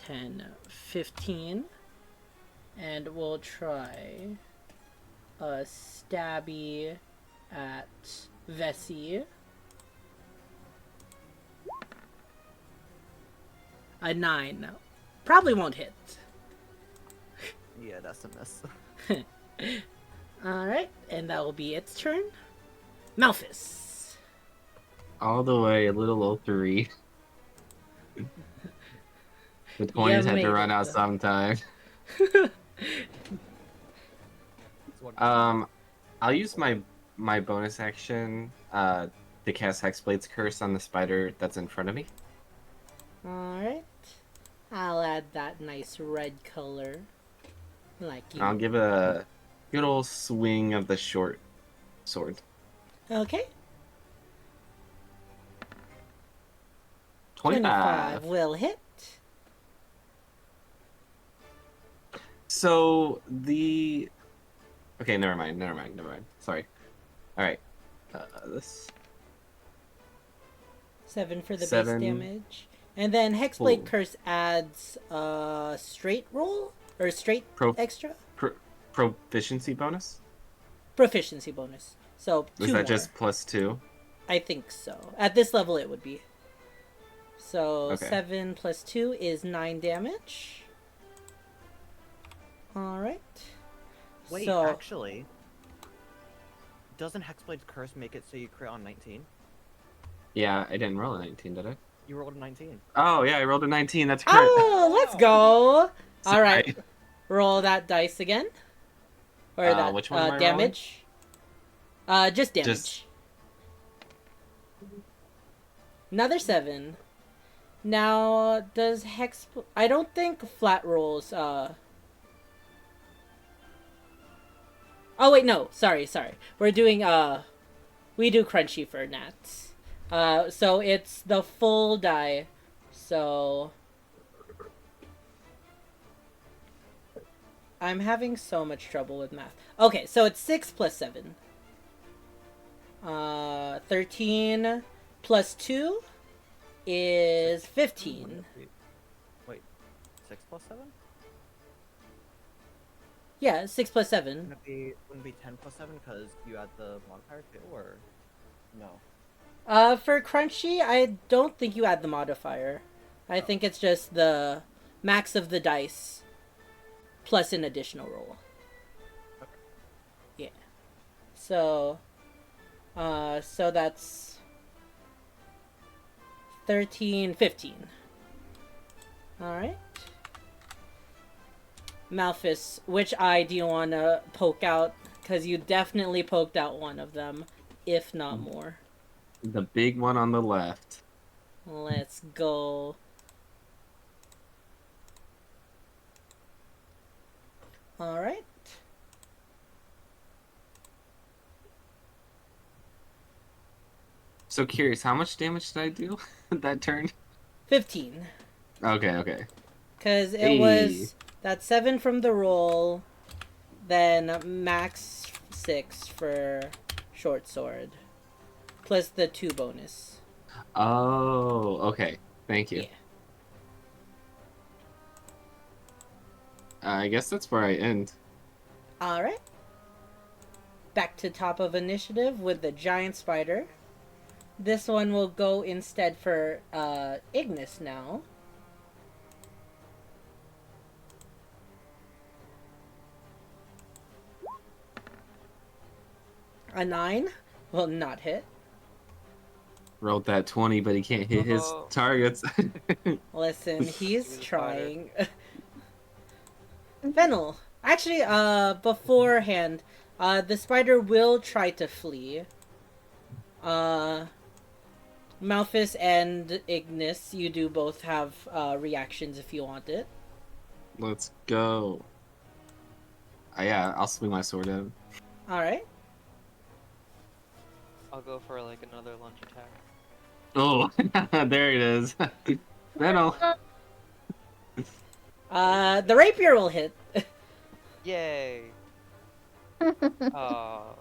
10, 15. And we'll try a stabby at Vessi. A 9. Probably won't hit. Yeah, that's a miss. Alright, and that will be its turn. Malphus. All the way, a little old 3. The You 20s had to made run it, out though. sometime. So what- I'll use my bonus action to cast Hexblade's Curse on the spider that's in front of me. Alright. I'll add that nice red color. Like you. I'll give it a good old swing of the short sword. Okay. 25. will hit. So the. Okay, never mind. Sorry. Alright. This. 7 for the 7. base damage. And then Hexblade Cool. Curse adds straight roll? Or straight Pro- extra? Proficiency bonus? Proficiency bonus. So 2 Is that more. just +2? I think so. At this level it would be. So Okay. 7 plus 2 is 9 damage. Alright. Wait, So, actually, doesn't Hexblade's Curse make it so you crit on 19? Yeah, I didn't roll a 19, did I? You rolled a 19. Oh, yeah, I rolled a 19. That's crit. oh, let's go. Alright. Sorry. Roll that dice again. Or that which one am I damage. Just damage. Just- Another 7. Now, does Hex... I don't think flat rolls, Oh, wait, no. Sorry. We're doing, we do crunchy for gnats. So it's the full die. So... I'm having so much trouble with math. Okay, so it's 6 plus 7. 13 plus 2 is 15. Wait, 6 plus 7? Yeah, 6 plus 7. Wouldn't it be 10 plus 7 because you add the modifier too, or no? For crunchy, I don't think you add the modifier. I think it's just the max of the dice plus an additional roll. Okay. Yeah. So that's 13, 15. Alright. Malphus, which eye do you want to poke out? Because you definitely poked out one of them, if not more. The big one on the left. Let's go. Alright. So curious, how much damage did I do that turn? 15. Okay. Because it Hey. was that 7 from the roll, then max 6 for short sword, plus the 2 bonus. Oh, okay. Thank you. Yeah. I guess that's where I end. Alright. Back to top of initiative with the giant spider. This one will go instead for Ignis now. A 9 will not hit. Rolled that 20, but he can't hit his Oh. targets. Listen, he's He was a trying. Fennel. Actually, beforehand, the spider will try to flee. Malphus and Ignis, you do both have reactions if you want it. Let's go. Yeah, I'll swing my sword at him. Alright. I'll go for like another lunge attack. Oh, there it is. Metal. The rapier will hit. Yay! Aw.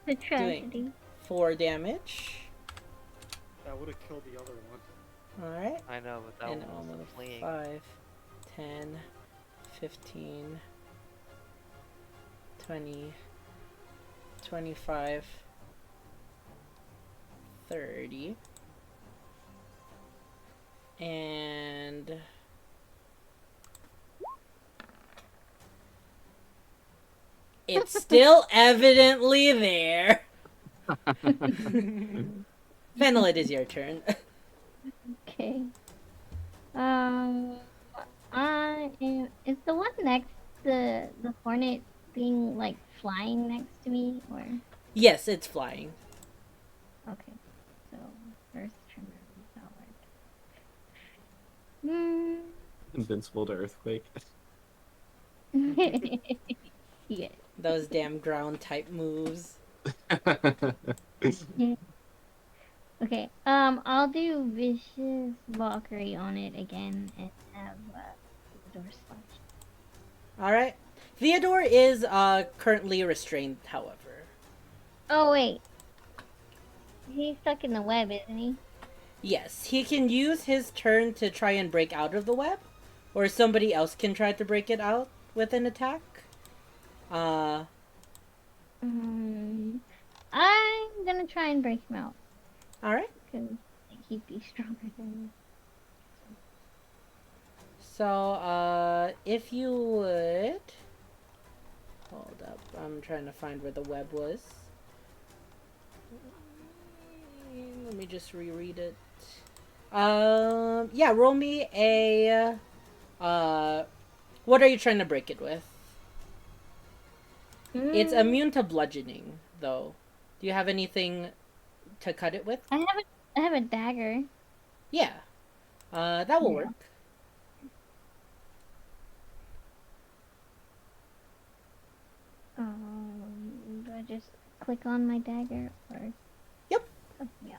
The tragedy. 4 damage. That would have killed the other one. Alright. I know, but that And one almost was fleeing. 5, 10, 15, 20, 25, 30, and It's still evidently there. Fennel, it is your turn. Okay. Um, I am. Is the one next to the hornet thing like flying next to me, or Yes, it's flying. okay? So first tremor powered. Invincible to earthquake. Yeah. Those damn ground type moves. Okay. I'll do vicious mockery on it again and have Theodore slash. Alright. Theodore is currently restrained, however. Oh wait, he's stuck in the web, isn't he? Yes, he can use his turn to try and break out of the web, or somebody else can try to break it out with an attack. I'm gonna try and break him out Alright. because he'd be stronger than me. So, if you would... Hold up, I'm trying to find where the web was. Let me just reread it. Yeah, roll me a... what are you trying to break it with? It's immune to bludgeoning, though. Do you have anything to cut it with? I have a dagger. Yeah. That will Yeah. work. Do I just click on my dagger or? Yep. Oh, yeah.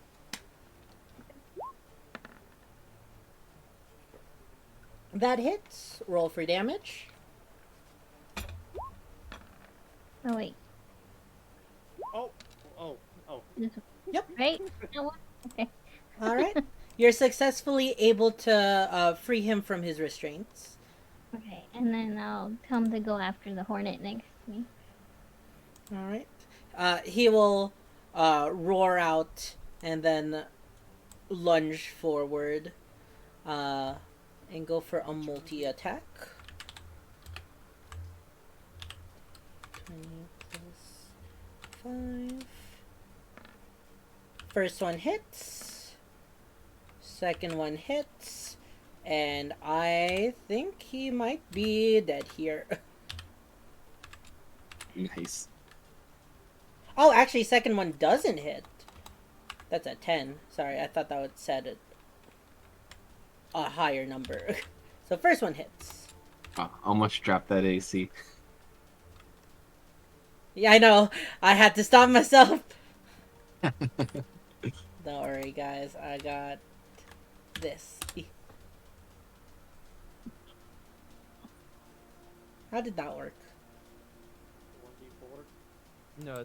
That hits. Roll for damage. Oh wait. Oh. This one. Yep. Right? That one? Okay. Alright. You're successfully able to free him from his restraints. Okay, and then I'll tell him to go after the hornet next to me. Alright. He will roar out and then lunge forward and go for a multi-attack. 20 plus 5. First one hits. Second one hits. And I think he might be dead here. Nice. Oh, actually, second one doesn't hit. That's a 10. Sorry, I thought that would set a higher number. So first one hits. Oh, almost dropped that AC. Yeah, I know. I had to stop myself. Don't worry, guys. I got this. How did that work? 1d4. No,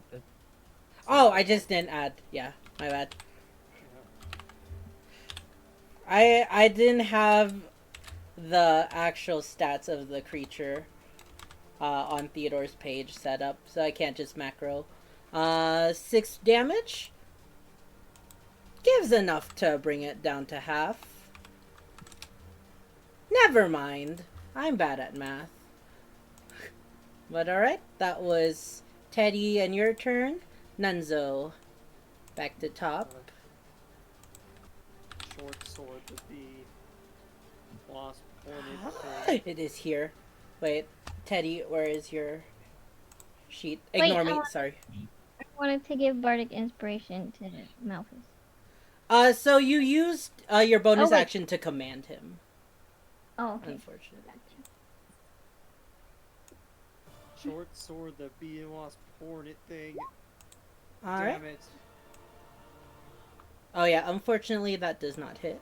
Oh, I just didn't add. Yeah, my bad. Yeah. I didn't have the actual stats of the creature on Theodore's page set up, so I can't just macro. 6 damage gives enough to bring it down to half. Never mind. I'm bad at math. But alright, that was Teddy and your turn. Nunzo, back to top. Short sword with the wasp hornet. It is here. Wait, Teddy, where is your sheet? Wait, Ignore me, sorry. I wanted to give bardic inspiration to Malphus. So you used your bonus wait. action to command him, Oh, okay. unfortunately. Gotcha. Short sword, the bee and wasp hornet thing. Alright. Damn it. Oh yeah, unfortunately that does not hit.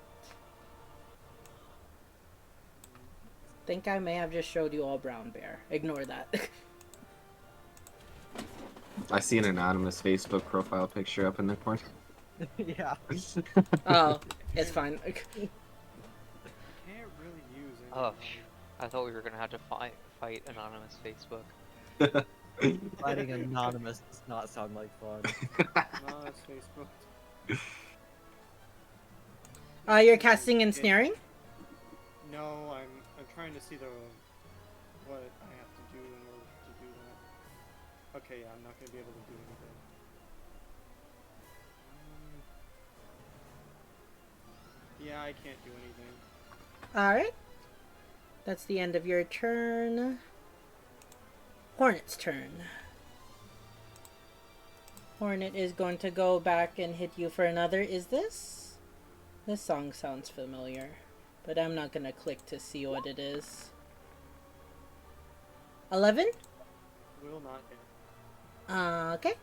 Think I may have just showed you all brown bear. Ignore that. I see an anonymous Facebook profile picture up in the corner. yeah. Oh, it's fine. Can't really use any. Oh, phew. I thought we were gonna have to fight anonymous Facebook. Fighting anonymous does not sound like fun. No, it's Facebook. You're casting ensnaring? No, I'm trying to see what I have to do in order to do Okay, yeah, I'm not gonna be able to do anything. Yeah, I can't do anything. Alright. That's the end of your turn. Hornet's turn. Hornet is going to go back and hit you for another. Is this? This song sounds familiar, but I'm not gonna click to see what it is. 11? Will not hit. Okay.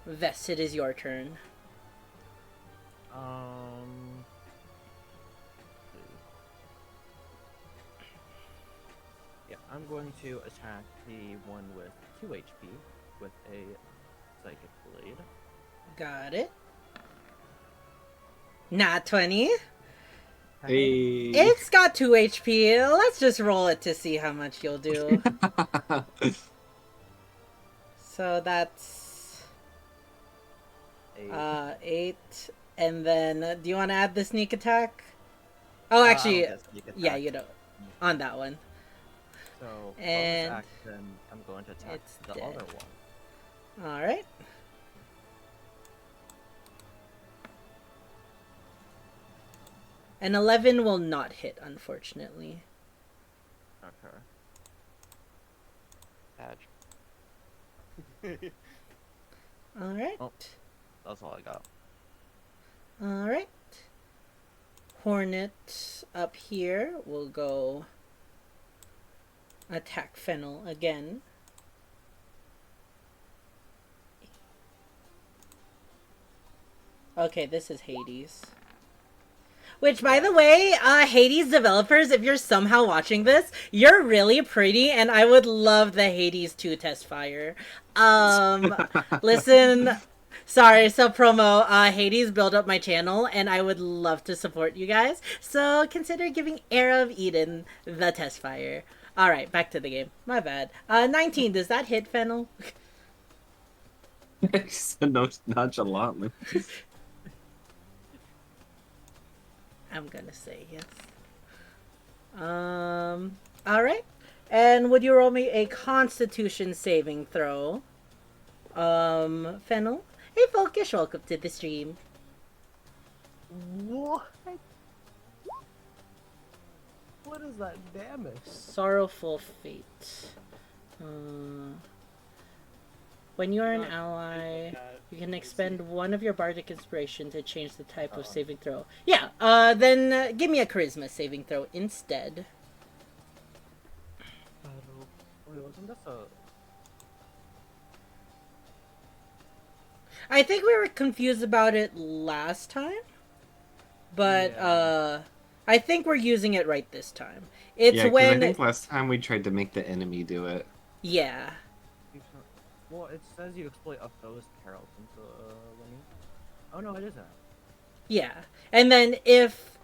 Vest, it is your turn. Yeah, I'm going to attack the one with 2 HP with a Psychic Blade. Got it. Not 20. Hey. It's got 2 HP. Let's just roll it to see how much you'll do. So that's 8. And then, do you want to add the sneak attack? Oh, actually, yeah, you don't. On that one. So, And bonus action, I'm going to attack it's the dead. other one. Alright. An 11 will not hit, unfortunately. Okay. Badge. Alright. Oh. That's all I got. Alright. Hornet up here will go attack Fennel again. Okay, this is Hades. Which, by the way, Hades developers, if you're somehow watching this, you're really pretty, and I would love the Hades 2 test fire. Listen, sorry, so promo, Hades built up my channel, and I would love to support you guys, so consider giving Heir of Eden the test fire. Alright, back to the game. My bad. 19, does that hit, Fennel? So nonchalantly. I'm gonna say yes. Alright. And would you roll me a Constitution saving throw? Fennel? Hey, Folkish, welcome to the stream. What? What is that damage? Sorrowful Fate. When you are an Not ally, that you can easy. expend one of your bardic inspiration to change the type of saving throw. Yeah, then give me a charisma saving throw instead. Wait, wasn't this a... I think we were confused about it last time, but Yeah. I think we're using it right this time. It's Yeah, 'cause when I think last time we tried to make the enemy do it. yeah. Well, it says you exploit a foe's peril until when you... Oh no, it isn't. Yeah. And then if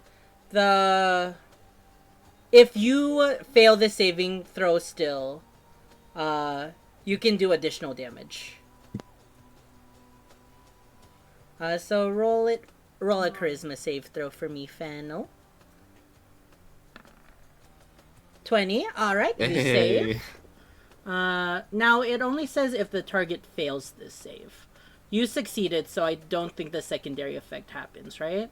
you fail the saving throw still, you can do additional damage. So roll a charisma save throw for me, Fennel. 20. Alright, you save. Now it only says if the target fails this save. You succeeded, so I don't think the secondary effect happens, right?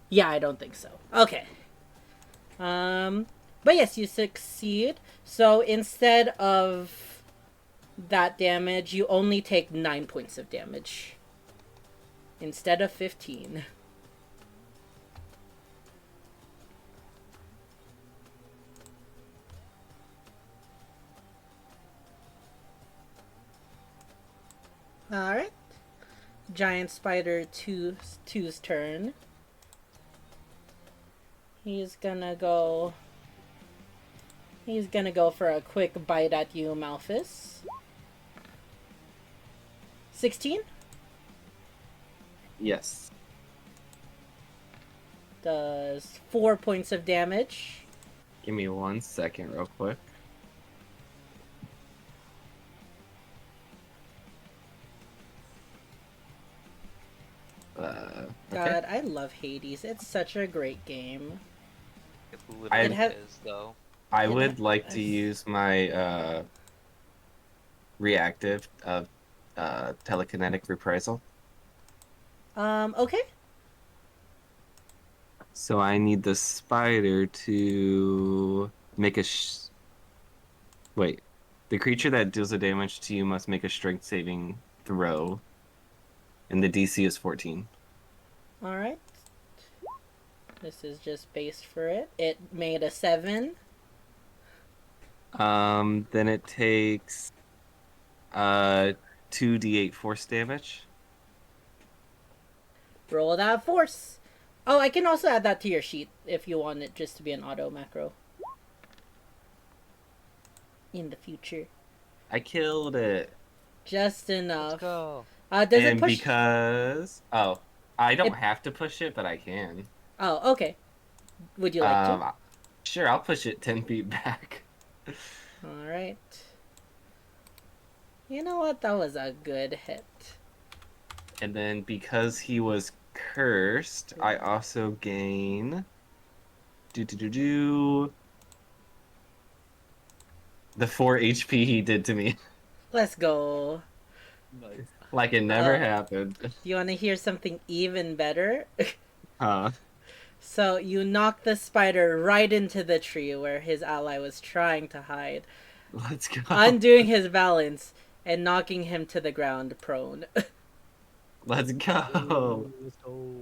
Yeah, I don't think so. Okay. But yes, you succeed. So instead of that damage, you only take 9 points of damage. Instead of 15. Alright. Giant Spider 2's turn. He's gonna go for a quick bite at you, Malphus. 16? Yes. Does 4 points of damage. Give me 1 second real quick. God, I love Hades. It's such a great game. It literally It had- is, though. I It would like to has- use my reactive of telekinetic reprisal. Okay. So I need the spider to make a wait. The creature that deals the damage to you must make a strength saving throw, and the DC is 14. All right. This is just based for it. It made a 7. Then it takes 2d8 force damage. Roll that force. Oh, I can also add that to your sheet if you want it just to be an auto macro. In the future. I killed it. Just Let's enough. go. Does And it push? I don't It- have to push it, but I can. Oh, okay. Would you like to? Sure, I'll push it 10 feet back. All right. You know what? That was a good hit. And then because he was cursed, I also gain the 4 HP he did to me. Let's go. Nice. Like it never Uh, happened. Do you want to hear something even better? Huh. So you knock the spider right into the tree where his ally was trying to hide, Let's go. undoing his balance and knocking him to the ground prone. Let's go. Let's go.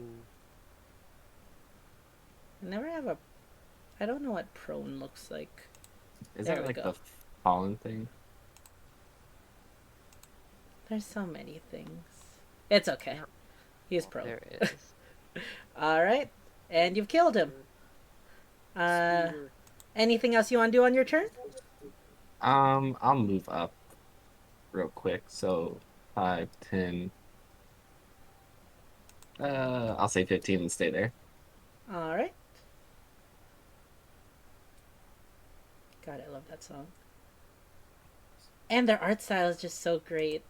I never have a. I don't know what prone looks like. Is There that we like go. the fallen thing? There's so many things. It's okay. He's prone. There it is. All right, and you've killed him. Scooter. Anything else you want to do on your turn? I'll move up real quick. So 5, 10. I'll say 15 and stay there. All right. God, I love that song. And their art style is just so great.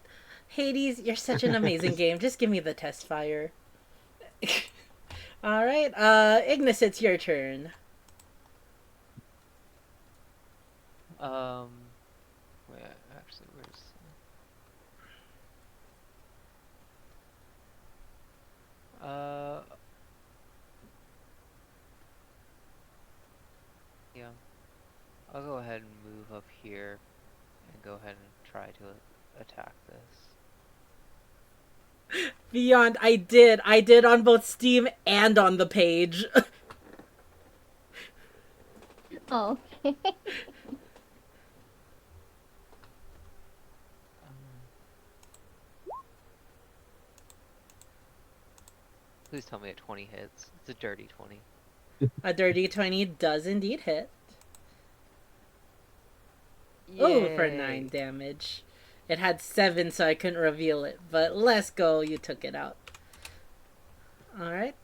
Hades, you're such an amazing game. Just give me the test fire. All right, Ignis, it's your turn. Wait, actually, where's... Yeah. I'll go ahead and move up here and go ahead and try to attack this. Beyond, I did on both Steam and on the page. Oh, okay. Please tell me at 20 hits. It's a dirty 20. A dirty 20 does indeed hit. Oh, for 9 damage. It had 7, so I couldn't reveal it. But let's go, you took it out. Alright.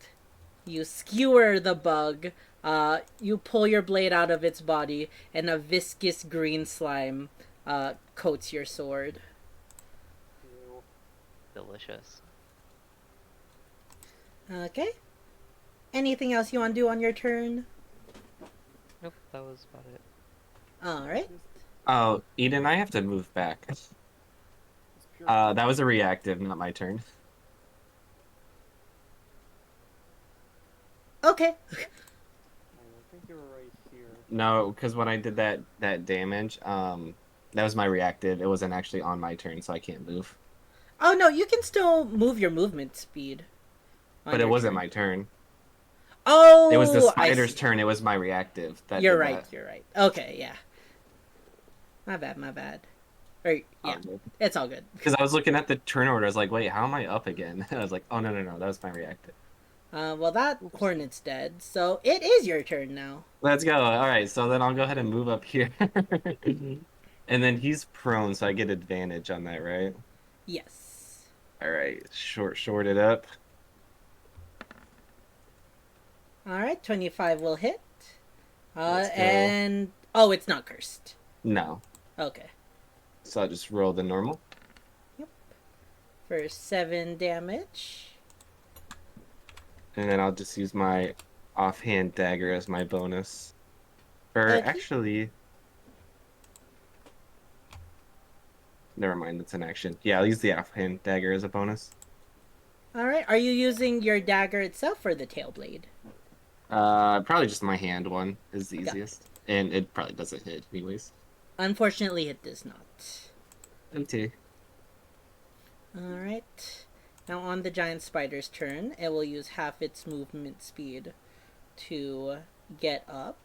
You skewer the bug. You pull your blade out of its body, and a viscous green slime coats your sword. Ew. Delicious. Okay. Anything else you want to do on your turn? Nope, that was about it. Alright. Oh, Eden, I have to move back. It's pure. That was a reactive, not my turn. Okay. I think you were right here. No, because when I did that damage, that was my reactive. It wasn't actually on my turn, so I can't move. Oh no, you can still move your movement speed. on But it your wasn't turn. my turn. Oh, It was the I spider's see. turn. It was my reactive. That You're did right. that. You're right. Okay, yeah. My bad. My bad. Or yeah, it's all good. Because I was looking at the turn order. I was like, wait, how am I up again? I was like, oh, no, that was my reactive. Well, that hornet's dead, so it is your turn now. Let's go. All right, so then I'll go ahead and move up here. And then he's prone, so I get advantage on that, right? Yes. All right, short it up. All right, 25 will hit. Let's go. And oh, it's not cursed. No. Okay. So I'll just roll the normal. For 7 damage. and then I'll just use my offhand dagger as my bonus. Or Okay. actually, never mind, that's an action. Yeah, I'll use the offhand dagger as a bonus. All right. Are you using your dagger itself or the tail blade? Probably just my hand one is the Got it. easiest, and it probably doesn't hit anyways. Unfortunately, it does not. Okay. All right. Now on the giant spider's turn, it will use half its movement speed to get up.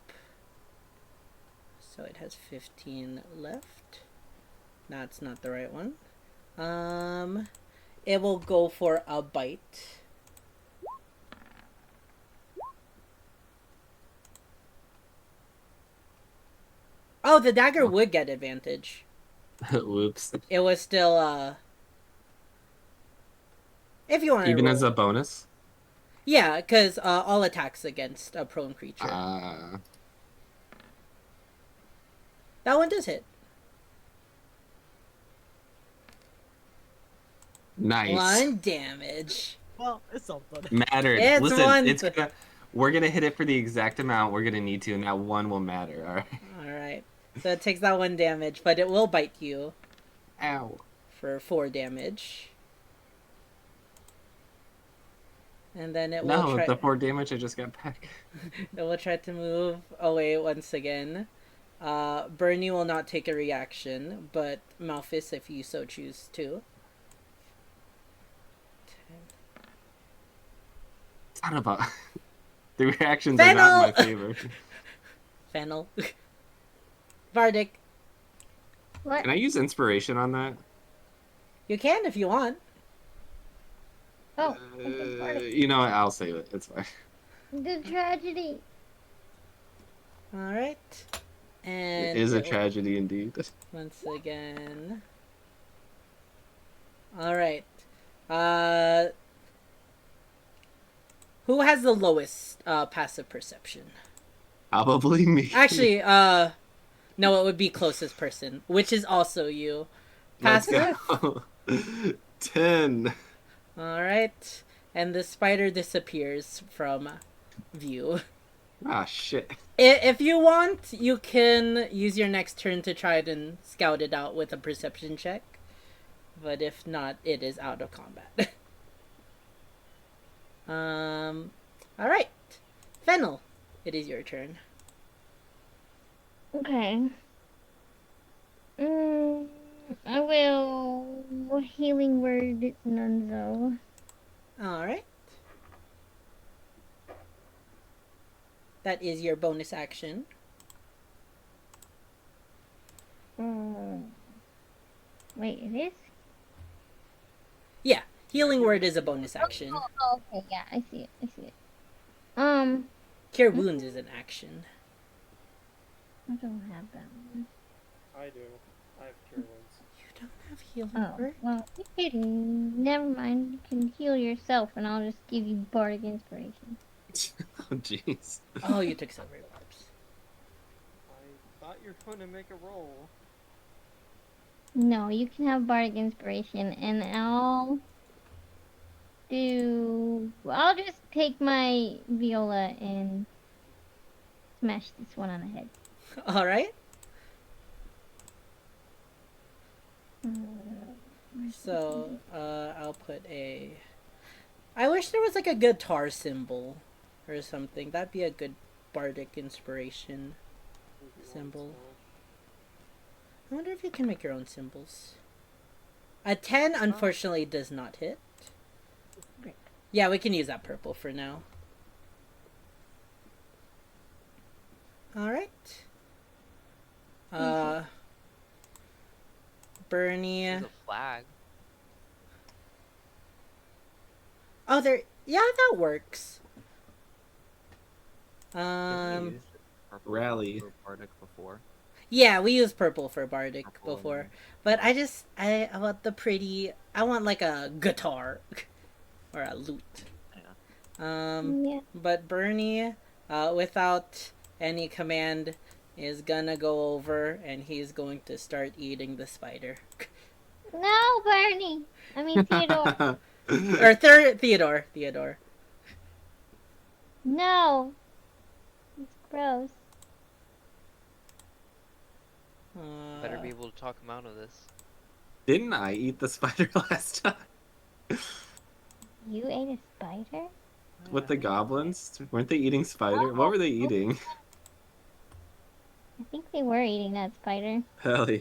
So it has 15 left. That's not the right one. It will go for a bite. Oh, the dagger would get advantage. Whoops. It was still, if you want to Even roll. as a bonus? Yeah, because all attacks against a prone creature. That one does hit. Nice. 1 damage. Well, it's something. Mattered. It's Listen, one it's th- gonna. We're gonna hit it for the exact amount we're gonna need to, and that one will matter. All right. Alright. So it takes that 1 damage, but it will bite you Ow. for 4 damage. And then it will No, try the 4 damage I just got back. it will try to move away once again. Bernie will not take a reaction, but Malphus if you so choose to. It's not about. The reactions are not in my favor. Fennel. Vardic. What? Can I use inspiration on that? You can if you want. Oh, it's part of You know what? I'll save it. It's fine. the tragedy. Alright. And It is a it will- tragedy indeed. Once again. Alright. Who has the lowest passive perception? Probably me. Actually, no, it would be closest person, which is also you. Let's Passive? go. 10. Alright. And the spider disappears from view. Ah, shit. If you want, you can use your next turn to try and scout it out with a perception check. But if not, it is out of combat. Alright. Fennel, it is your turn. Okay. I will healing word Nunzo. Alright. That is your bonus action. Wait, it is? Yeah, healing word is a bonus action. Oh, okay, yeah, I see it. I see it. Cure wounds is an action. I don't have that one. I do. I have cure wounds. You don't have healing Oh, word? well, you're kidding. Never mind. You can heal yourself, and I'll just give you bardic inspiration. Oh, jeez. Oh, you took silver orbs. I thought you were going to make a roll. No, you can have bardic inspiration, and I'll just take my viola and smash this one on the head. Alright. So, I'll put a... I wish there was like a guitar symbol or something. That'd be a good bardic inspiration symbol. I wonder if you can make your own symbols. A 10 unfortunately does not hit. Great. Yeah, we can use that purple for now. Alright. Bernie. There's a flag. Oh, there. Yeah, that works. Didn't we use purple Rally. for Bardic before? Yeah, we used purple for bardic Purple before, and- but I want the pretty. I want like a guitar or a lute. Yeah. But Bernie, without any command, is gonna go over and he's going to start eating the spider. No, Bernie. I mean Theodore. Or Theodore. No! It's gross. Better Uh, be able to talk him out of this. Didn't I eat the spider last time? You ate a spider? With the goblins? Weren't they eating spider? What Oh, were they eating? I think they were eating that spider. Hell yeah.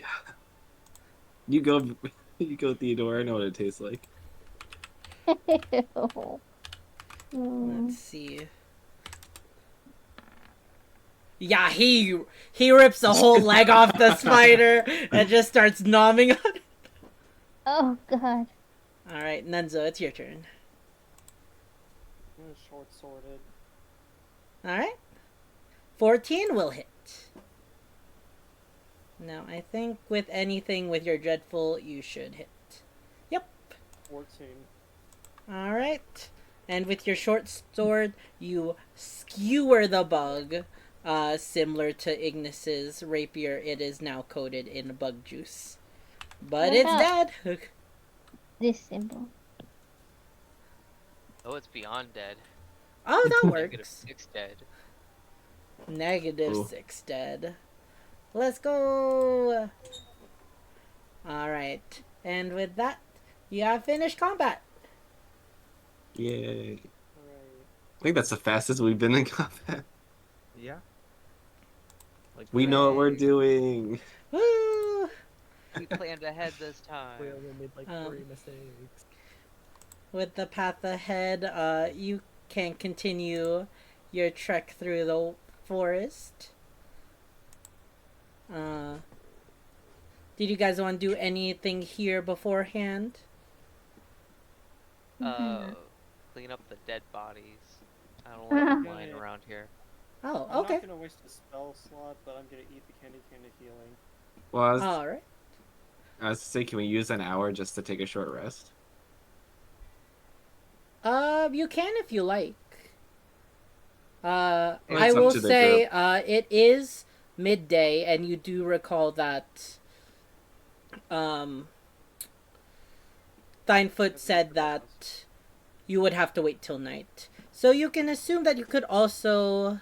You go, you go, Theodore. I know what it tastes like. Ew. let's Mm. see. Yeah, he rips a whole leg off the spider and just starts nomming on it. Oh god. All right, Nunzo, it's your turn. I'm gonna short sword it. All right, 14 will hit. Now I think with anything with your dreadful, you should hit. Yep. 14. All right, and with your short sword, you skewer the bug. Similar to Ignis's rapier, it is now coated in bug juice. But What it's about dead. this symbol? Oh, it's beyond dead. Oh, that Negative works. 6 dead. Negative Ooh. 6 dead. Let's go. All right, and with that, you have finished combat. Yay. Hooray. I think that's the fastest we've been in combat. Yeah. Like We know what we're Hooray. doing. Woo! We planned ahead this time. We only made like Um, 3 mistakes. With the path ahead, you can continue your trek through the forest. Uh, did you guys want to do anything here beforehand? Mhm. Clean up the dead bodies. I don't want them Yeah, lying yeah. around here. Oh, I'm okay. not gonna waste a spell slot, but I'm gonna eat the candy cane of healing. Well, All right. I was saying, can we use an hour just to take a short rest? You can if you like. It's I up will to the say, group. it is midday, and you do recall that, um, Thinefoot said that you would have to wait till night. So you can assume that you could also,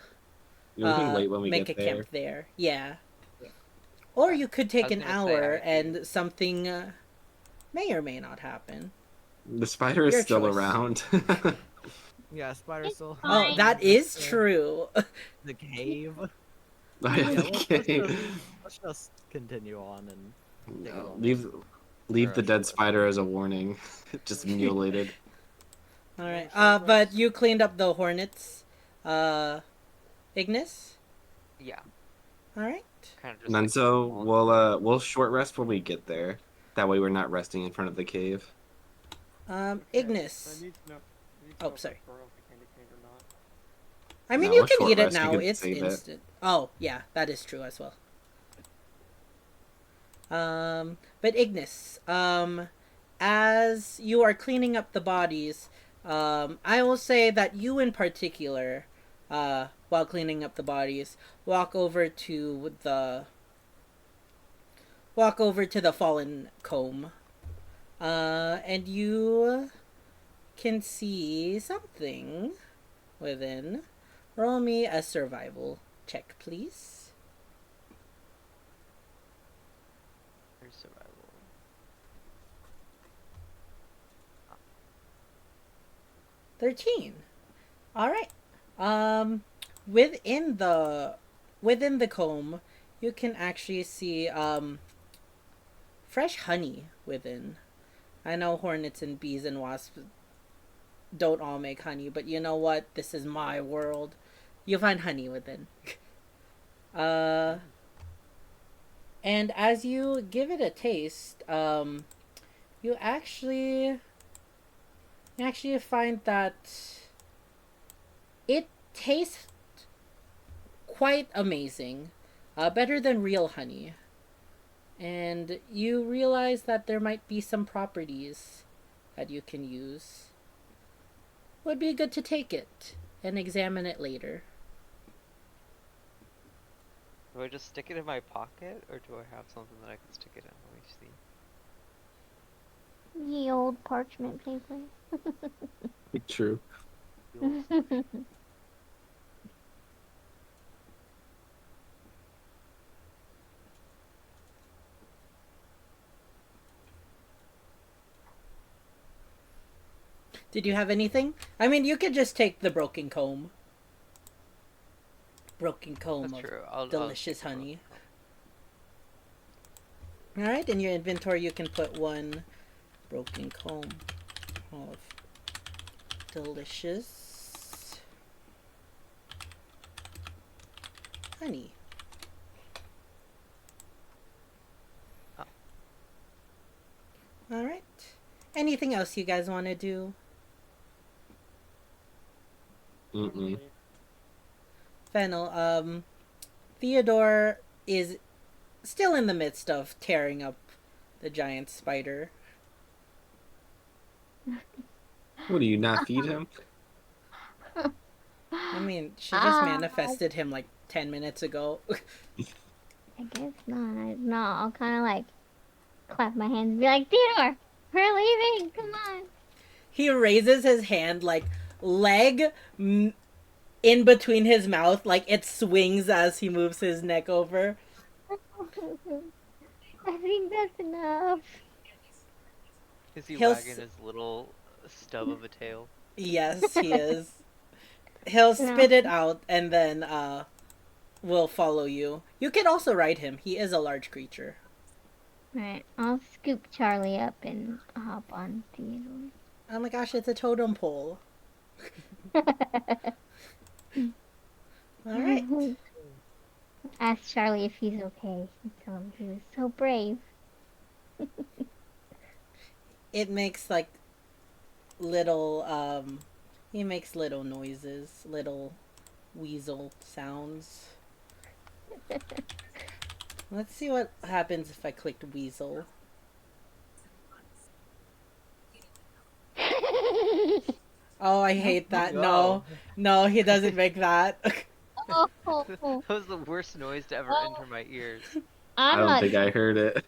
We can wait when we make get a there. camp there. Yeah. Or you could take was an gonna say, hour I do. and something, may or may not happen. The spider is Your still choice. around. Yeah, spider It's still. Oh, fine. that is true. The cave. I Yeah, have let's, the let's, game. just, let's just continue on and take a No, moment. leave Or the a dead short spider as a warning. Just mutilated. All right. Short But rest. you cleaned up the hornets, Ignis. Yeah, All right. kind of just And then like so volunteering. we'll short rest when we get there. That way we're not resting in front of the cave. Okay, Ignis. I need to know. I need to Oh, know if sorry. I broke the candy cane or not. I mean, No, you a can short eat it rest. You now. can It's save it. instant. Oh, yeah, that is true as well. But Ignis, as you are cleaning up the bodies, I will say that you in particular, while cleaning up the bodies, walk over to the fallen comb, and you can see something within. Roll me a survival check, please. There's survival. 13. All right. Um, within the comb, you can actually see fresh honey within. I know hornets and bees and wasps don't all make honey, but you know what? This is my world. You find honey within. Uh, and as you give it a taste, you actually find that it tastes quite amazing, better than real honey. And you realize that there might be some properties that you can use. Would be good to take it and examine it later. Do I just stick it in my pocket, or do I have something that I can stick it in? Let me see. Ye old parchment paper. True. Did you have anything? I mean, you could just take the broken comb. Broken comb That's of true. delicious take the honey. broken Alright, in your inventory you can put one broken comb of delicious honey. Oh. Alright. Anything else you guys want to do? Mm-mm. Fennel, Theodore is still in the midst of tearing up the giant spider. What do you not feed him? I mean, she just manifested him like 10 minutes ago. I guess not. No, I'll kind of like clap my hands and be like, Theodore, we're leaving. Come on. He raises his hand like leg in between his mouth, like it swings as he moves his neck over. I think that's enough. Is he He'll wagging his little stub of a tail? Yes, he is. He'll spit it out and then will follow you. You can also ride him. He is a large creature. Alright, I'll scoop Charlie up and hop on Theodore. Oh my gosh, it's a totem pole. Alright. Ask Charlie if he's okay. Tell him he was so brave. It makes like little he makes little noises, little weasel sounds. Let's see what happens if I clicked weasel. Oh, I hate that. No, no, he doesn't make that. Oh, That was the worst noise to ever enter my ears. I I'm don't not. think I heard it.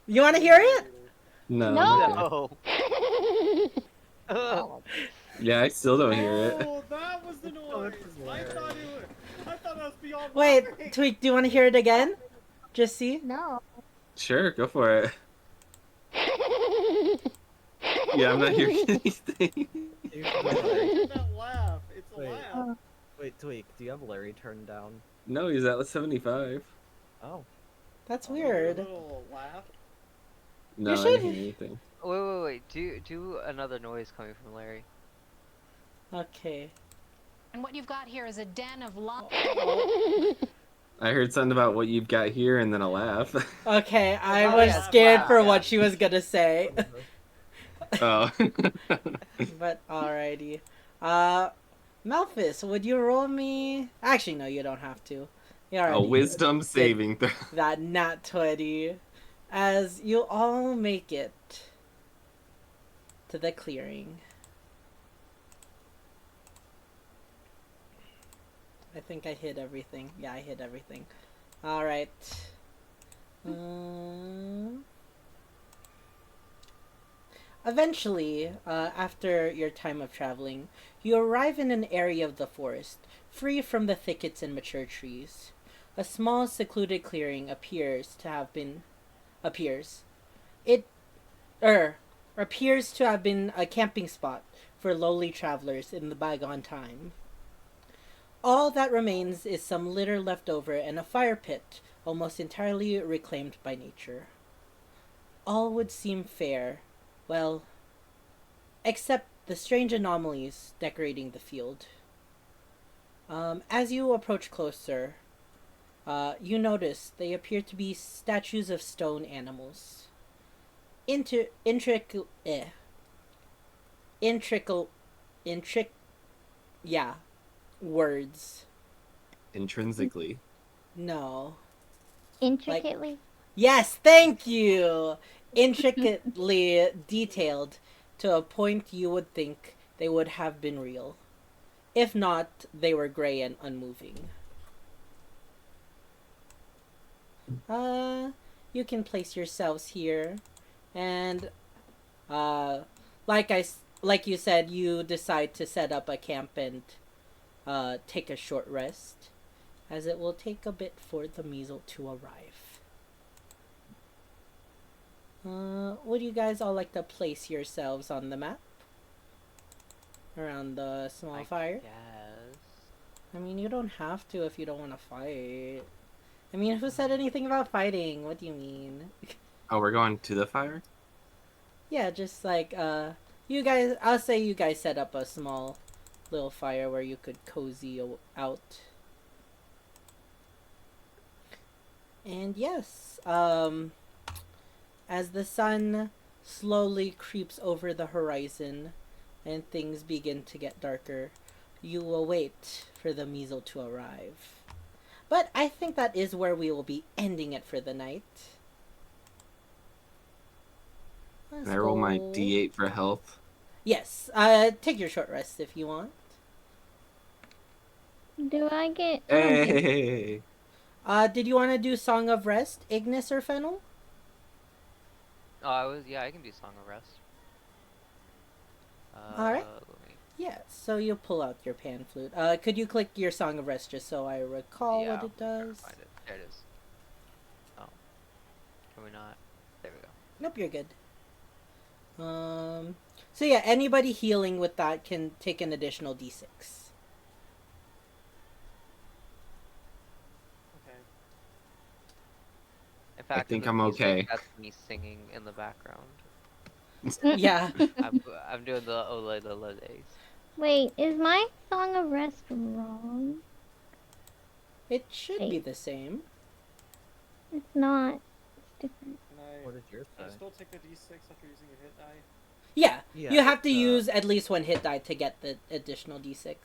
You want to hear it? No. No. Okay. No. Yeah, I still don't hear it. Oh, that was the noise. I thought it was beyond. Wait, laughing. Tweak, do you want to hear it again? Just see? No. Sure, go for it. Yeah, I'm not hearing anything. That laugh. It's a Wait. laugh. Wait, Tweak, do you have Larry turned down? No, he's at 75. Oh. That's A weird. little laugh. No, You I didn't should- hear anything. Wait. Do another noise coming from Larry. Okay. And what you've got here is a den of locked. I heard something about what you've got here and then a laugh. Okay, I Oh, was yeah, scared wow, for yeah. what she was gonna say. Oh. But alrighty. Malphus, would you roll me? Actually, no, you don't have to. You A already wisdom did saving throw. that nat 20. As you all make it to the clearing. I think I hit everything. Yeah, I hit everything. Alright. Eventually, after your time of traveling, you arrive in an area of the forest, free from the thickets and mature trees. A small secluded clearing appears to have been a camping spot for lowly travelers in the bygone time. All that remains is some litter left over and a fire pit, almost entirely reclaimed by nature. All would seem fair, well, except the strange anomalies decorating the field. As you approach closer, you notice they appear to be statues of stone animals. Words. Intrinsically. No. Intricately. Yes, thank you! Intricately detailed to a point you would think they would have been real. If not, they were gray and unmoving. You can place yourselves here, and, like you said, you decide to set up a camp and, take a short rest, as it will take a bit for the measle to arrive. Would you guys all like to place yourselves on the map? around the small I fire. guess. I mean, you don't have to if you don't want to fight. I mean, who said anything about fighting? What do you mean? Oh, we're going to the fire? Yeah, just like, you guys, I'll say you guys set up a small little fire where you could cozy out. And yes, as the sun slowly creeps over the horizon and things begin to get darker, you will wait for the measle to arrive. But I think that is where we will be ending it for the night. Let's Can I roll my go. D8 for health? Yes, take your short rest if you want. Do I get? I don't get. Hey! Did you want to do Song of Rest, Ignis or Fennel? Oh, yeah, I can do Song of Rest. Alright. Let me. Yeah, so you pull out your pan flute. Could you click your Song of Rest just so I recall Yeah, what it I'm trying to does? find it. There it is. Oh, can we not? There we go. Nope, you're good. So yeah, anybody healing with that can take an additional d6. Okay. In fact, think in the I'm music, okay. That's me singing in the background. Yeah. I'm doing the ole the days. Wait, is my Song of Rest wrong? It should be Wait. the same. It's not. It's different. What did yours Can I say? still take the D6 after using a hit die? Yeah, Yeah, you have to it's, use at least one hit die to get the additional d6.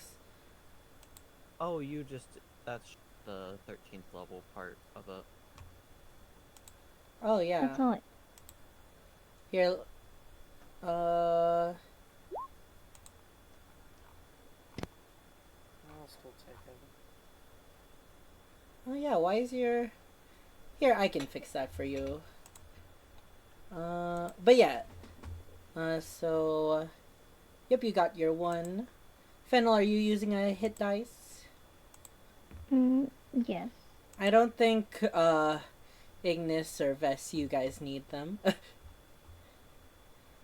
Oh, you just. That's the 13th level part of it. Oh yeah. That's all. Here, I'll still take it. oh yeah, why is your... Here, I can fix that for you. But yeah. Yep, you got your one. Fennel, are you using a hit dice? Yes. I don't think, Ignis or Vess, you guys need them.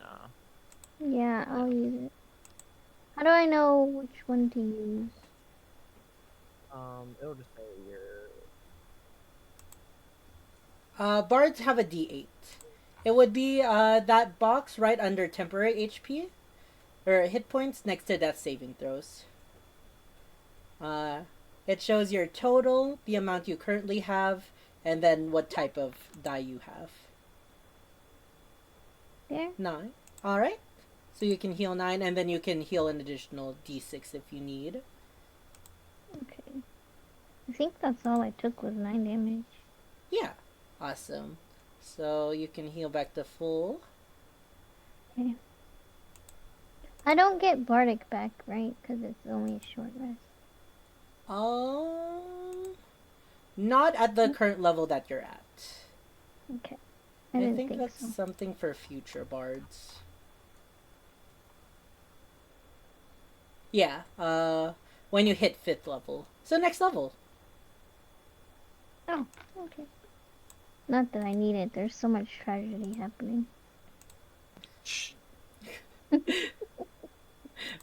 Nah. Yeah, I'll use it. How do I know which one to use? It'll just say your. Bards have a d8. It would be, that box right under temporary HP, or hit points next to death saving throws. It shows your total, the amount you currently have, and then what type of die you have. There? 9. Alright. So you can heal 9, and then you can heal an additional d6 if you need. Okay. I think that's all I took was 9 damage. Yeah. Awesome. So you can heal back to full. Okay. I don't get Bardic back, right? Because it's only a short rest. Not at the current level that you're at. Okay. I didn't think that's so. something for future bards. Yeah, when you hit 5th level. So next level. Oh, okay. Not that I need it. There's so much tragedy happening. Shh.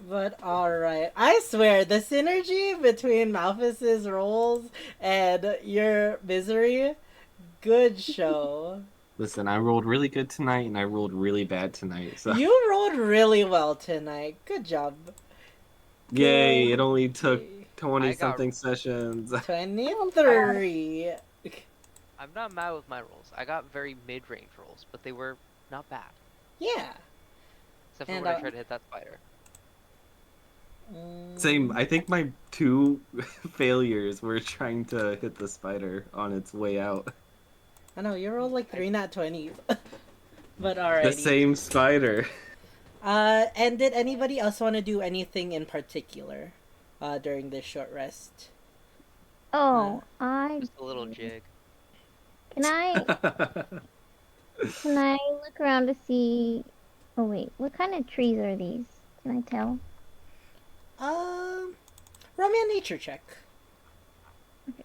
But alright. I swear, the synergy between Malphus's rolls and your misery, good show. Listen, I rolled really good tonight, and I rolled really bad tonight. So You rolled really well tonight. Good job. yay! It only took Yay. 20 I got- something sessions. 23. I'm not mad with my rolls. I got very mid-range rolls, but they were not bad. Yeah. Except for And, when I tried to hit that spider. Same. I think my 2 failures were trying to hit the spider on its way out. I know, you rolled like 3 nat 20s. But alrighty. The same spider. And did anybody else want to do anything in particular during this short rest? Oh, Just a little jig. Can I look around to see? Oh wait, what kind of trees are these? Can I tell? Roll me a nature check. Okay.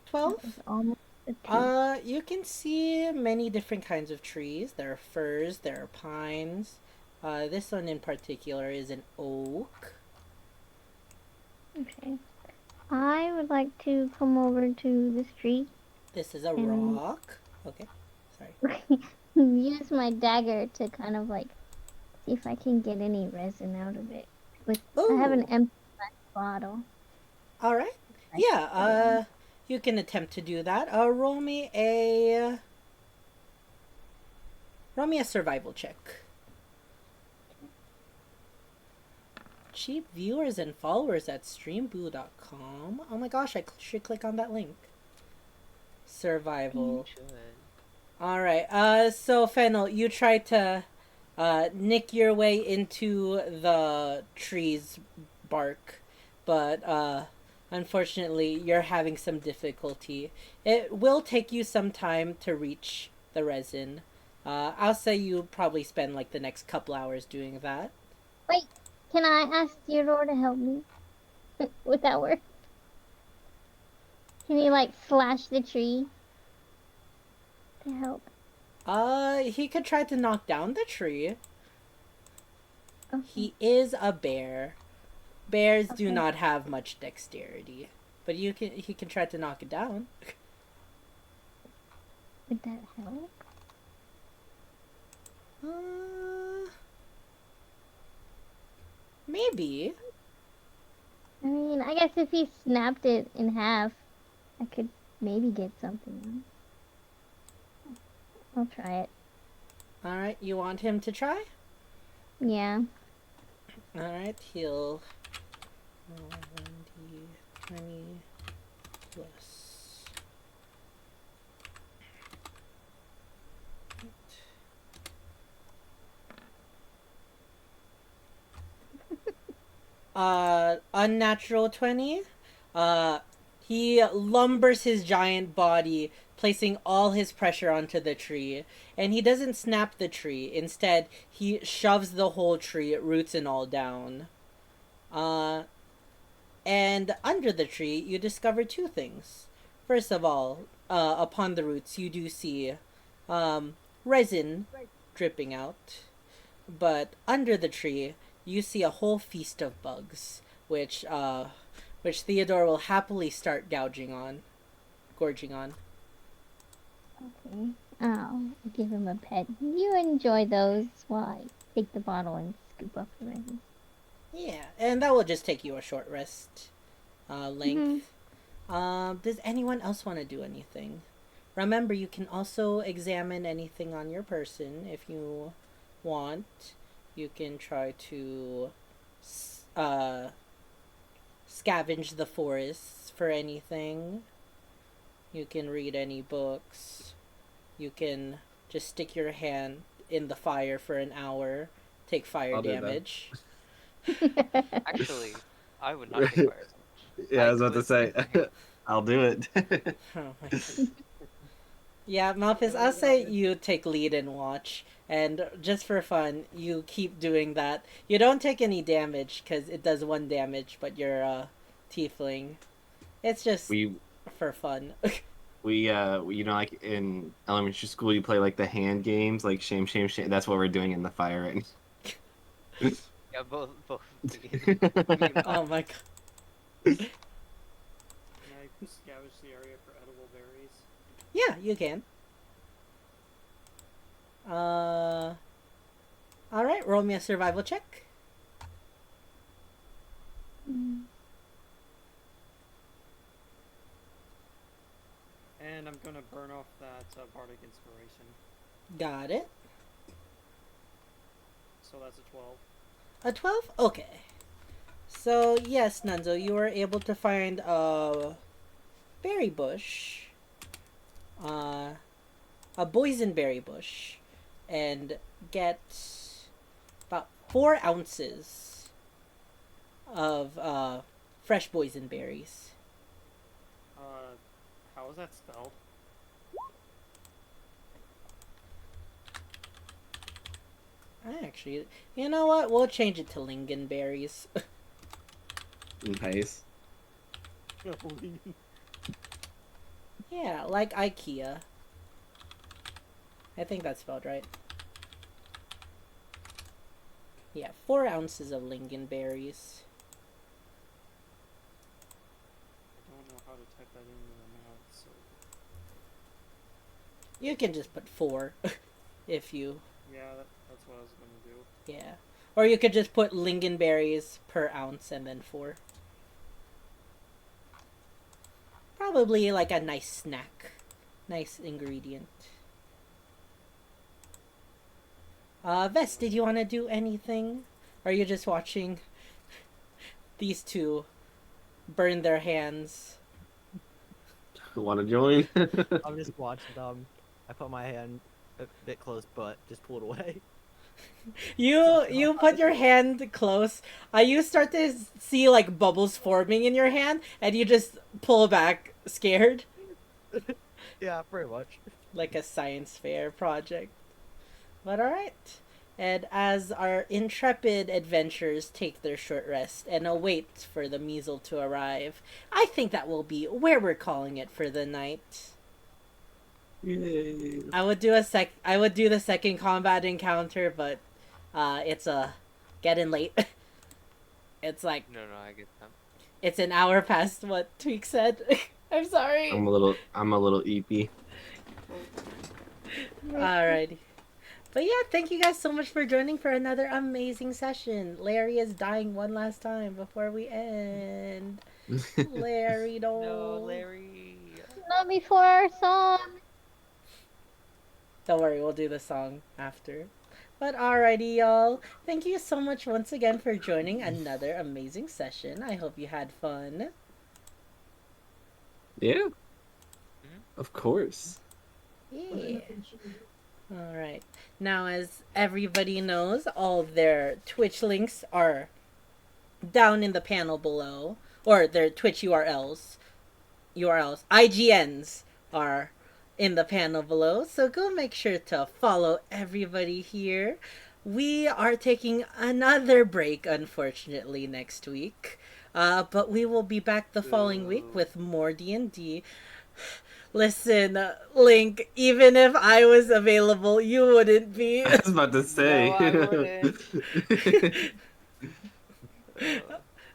12? That was almost The two. You can see many different kinds of trees. There are firs, there are pines. This one in particular is an oak. Okay. I would like to come over to this tree This is a and rock. Okay, sorry. use my dagger to kind of like see if I can get any resin out of it. I have an Ooh, empty bottle. all right. I can Yeah, put it in. you can attempt to do that. Roll me a survival check. Cheap viewers and followers at streamboo.com. Oh my gosh, should click on that link. Survival. Should. Alright, so Fennel, you try to nick your way into the tree's bark, but unfortunately you're having some difficulty. It will take you some time to reach the resin. I'll say you probably spend like the next couple hours doing that. Wait, can I ask Theodore to help me? Would that work? Can he like slash the tree to help? He could try to knock down the tree. Okay. He is a bear. Bears do Okay. not have much dexterity, but he can try to knock it down. Would that help? Maybe. I mean, I guess if he snapped it in half, I could maybe get something out. I'll try it. All right, you want him to try? Yeah. All right, he'll roll 1d20 plus. Unnatural 20. He lumbers his giant body, placing all his pressure onto the tree, and he doesn't snap the tree. Instead, he shoves the whole tree, roots and all, down. And under the tree, you discover two things. First of all, upon the roots, you do see resin dripping out. But under the tree, you see a whole feast of bugs, which Theodore will happily start gorging on. Okay. I'll give him a pet. You enjoy those while I take the bottle and scoop up the resin. Yeah, and that will just take you a short rest length. Does anyone else want to do anything? Remember, you can also examine anything on your person if you want. You can try to scavenge the forests for anything. You can read any books. You can just stick your hand in the fire for an hour, take fire I'll do that. damage. Actually, I would not take fire. Yeah, I was about to could say, take fire. I'll do it. Oh my God. Yeah, Malphus, I'll say you take lead and watch, and just for fun, you keep doing that. You don't take any damage because it does 1 damage, but you're a tiefling. It's just we for fun. like in elementary school, you play like the hand games, like shame, shame, shame. That's what we're doing in the fire right now. Yeah, both. Oh my God. Can I scavenge the area for edible berries? Yeah, you can. Alright, roll me a survival check. And I'm gonna burn off that bardic inspiration. Got it. So that's a 12. A 12? Okay. So, yes, Nunzo, you were able to find a berry bush, a boysenberry bush, and get about 4 ounces of fresh boysenberries. How is that spelled? Actually, you know what? We'll change it to lingonberries. Nice. Yeah, like IKEA. I think that's spelled right. Yeah, 4 ounces of lingonberries. I don't know how to type that in the amount, so You can just put 4 if you, yeah, that's what I was gonna do. yeah. Or you could just put lingonberries per ounce and then 4. Probably like a nice snack. Nice ingredient. Vest, did you want to do anything? Or are you just watching these two burn their hands? Want to join? I'm just watching them. I put my hand a bit close, but just pull it away. You put your hand close. You start to see like bubbles forming in your hand, and you just pull back, scared, Yeah, pretty much. like a science fair project. But all right. And as our intrepid adventurers take their short rest and await for the measle to arrive, I think that will be where we're calling it for the night. Yay. I would do the second combat encounter, but it's getting late. It's like No, I get that. it's an hour past what Tweak said. I'm sorry. I'm a little eepy. Alrighty. But yeah, thank you guys so much for joining for another amazing session. Larry is dying one last time before we end. Larry, don't. No, Larry. Not before our song. Don't worry, we'll do the song after. But alrighty, y'all. Thank you so much once again for joining another amazing session. I hope you had fun. Yeah. Of course. Yeah. Alright. Now, as everybody knows, all their Twitch links are down in the panel below. Or their Twitch URLs. IGNs are in the panel below. So go make sure to follow everybody here. We are taking another break, unfortunately, next week. But we will be back the following week with more D&D. Listen, Link, even if I was available, you wouldn't be. I was about to say. No, I wouldn't.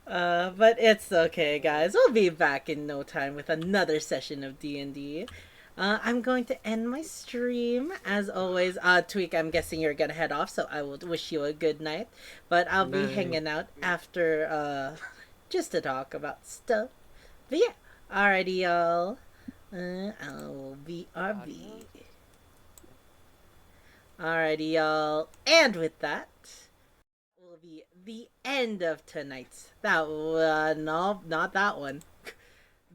But it's okay, guys. We'll be back in no time with another session of D&D. I'm going to end my stream, as always. Tweak, I'm guessing you're gonna head off, so I will wish you a good night. But I'll be Night. hanging out after, just to talk about stuff. But yeah, alrighty, y'all. I'll be RB. Alrighty, y'all. And with that, will be the end of tonight's. No, not that one.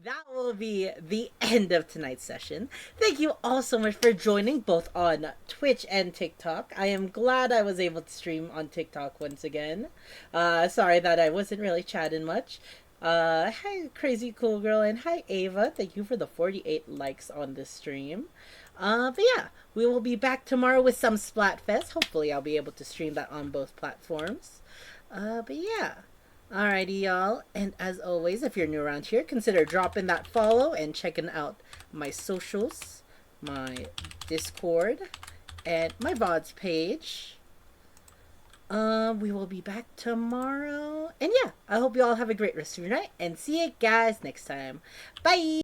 That will be the end of tonight's session. Thank you all so much for joining, both on Twitch and TikTok. I am glad I was able to stream on TikTok once again. Sorry that I wasn't really chatting much. Hi, Crazy Cool Girl, and hi, Ava. Thank you for the 48 likes on this stream. But yeah, we will be back tomorrow with some Splatfest. Hopefully I'll be able to stream that on both platforms. But yeah. Alrighty, y'all. And as always, if you're new around here, consider dropping that follow and checking out my socials, my Discord, and my VODs page. We will be back tomorrow. And yeah, I hope you all have a great rest of your night. And see you guys next time. Bye!